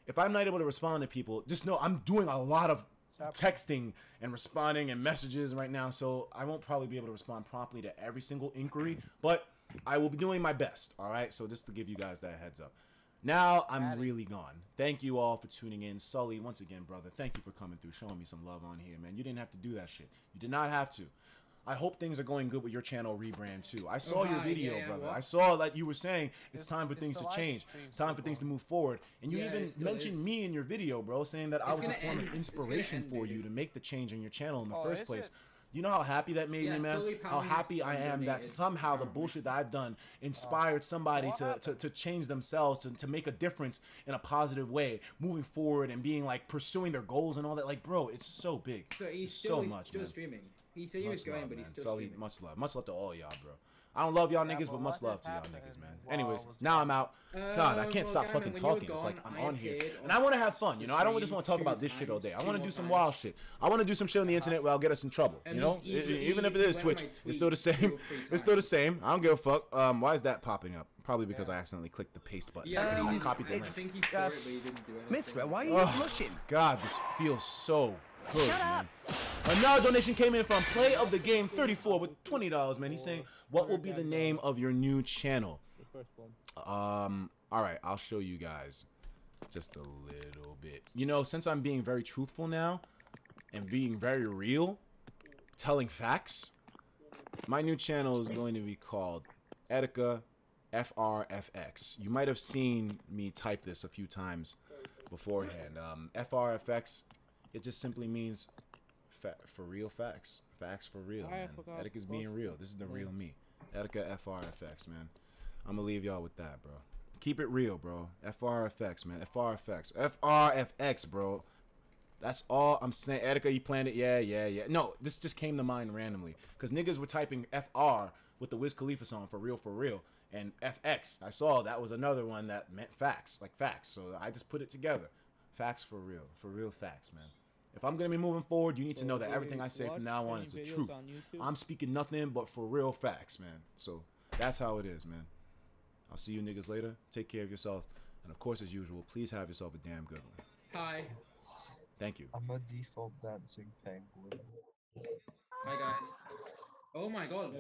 If I'm not able to respond to people, just know I'm doing a lot of texting and responding and messages right now, so I won't probably be able to respond promptly to every single inquiry, but I will be doing my best, all right? So just to give you guys that heads up. Now I'm really gone. Thank you all for tuning in. Sully, once again, brother, thank you for coming through, showing me some love on here, man. You didn't have to do that shit. You did not have to. I hope things are going good with your channel rebrand too. I saw your video, brother. What? I saw like you were saying it's time for things to change. It's time for things to move forward. And you even mentioned me in your video, bro, saying that I was a form of inspiration for you to make the change in your channel in the first place. You know how happy that made me, man? How happy I am that somehow the bullshit that I've done inspired somebody to change themselves, to make a difference in a positive way, moving forward and being like pursuing their goals and all that. Like, bro, it's so big. So he's still streaming. He said he was going, but he's still streaming. Much love. Much love to all y'all, bro. I don't love y'all niggas, but much love to y'all niggas, man. Anyways, now I'm out. God, I can't stop fucking talking. It's like I'm on here. And I want to have fun, you know? I don't just want to talk about this shit all day. I want to do some wild shit. I want to do some shit on the internet where I'll get us in trouble, you know? Even if it is Twitch, it's still the same. It's still the same. I don't give a fuck. Why is that popping up? Probably because I accidentally clicked the paste button. Yeah, I copied the link. I think he saw it, but he didn't do anything. Mister, why are you blushing? God, this feels so good, man. Another donation came in from Play of the Game 34 with $20, man. He's saying, what will be the name of your new channel? All right, I'll show you guys just a little bit. You know, since I'm being very truthful now and being very real, telling facts, my new channel is going to be called ETIKA FRFX. You might have seen me type this a few times beforehand. FRFX, it just simply means for real facts. Facts for real, man. Etika's being real. This is the real me. Etika FRFX, man. I'm gonna leave y'all with that, bro. Keep it real, bro. FRFX, man. FRFX. FRFX, bro. That's all I'm saying. Etika, you planned it? Yeah. No, this just came to mind randomly. Because niggas were typing FR with the Wiz Khalifa song, for real. And FX, I saw that was another one that meant facts, like facts. So I just put it together. Facts for real facts, man. If I'm going to be moving forward, you need to know that everything I say from now on is the truth. I'm speaking nothing but for real facts, man. So that's how it is, man. I'll see you niggas later. Take care of yourselves. And of course, as usual, please have yourself a damn good one. Hi. Thank you. I'm a default dancing penguin. Hi, guys. Oh my god.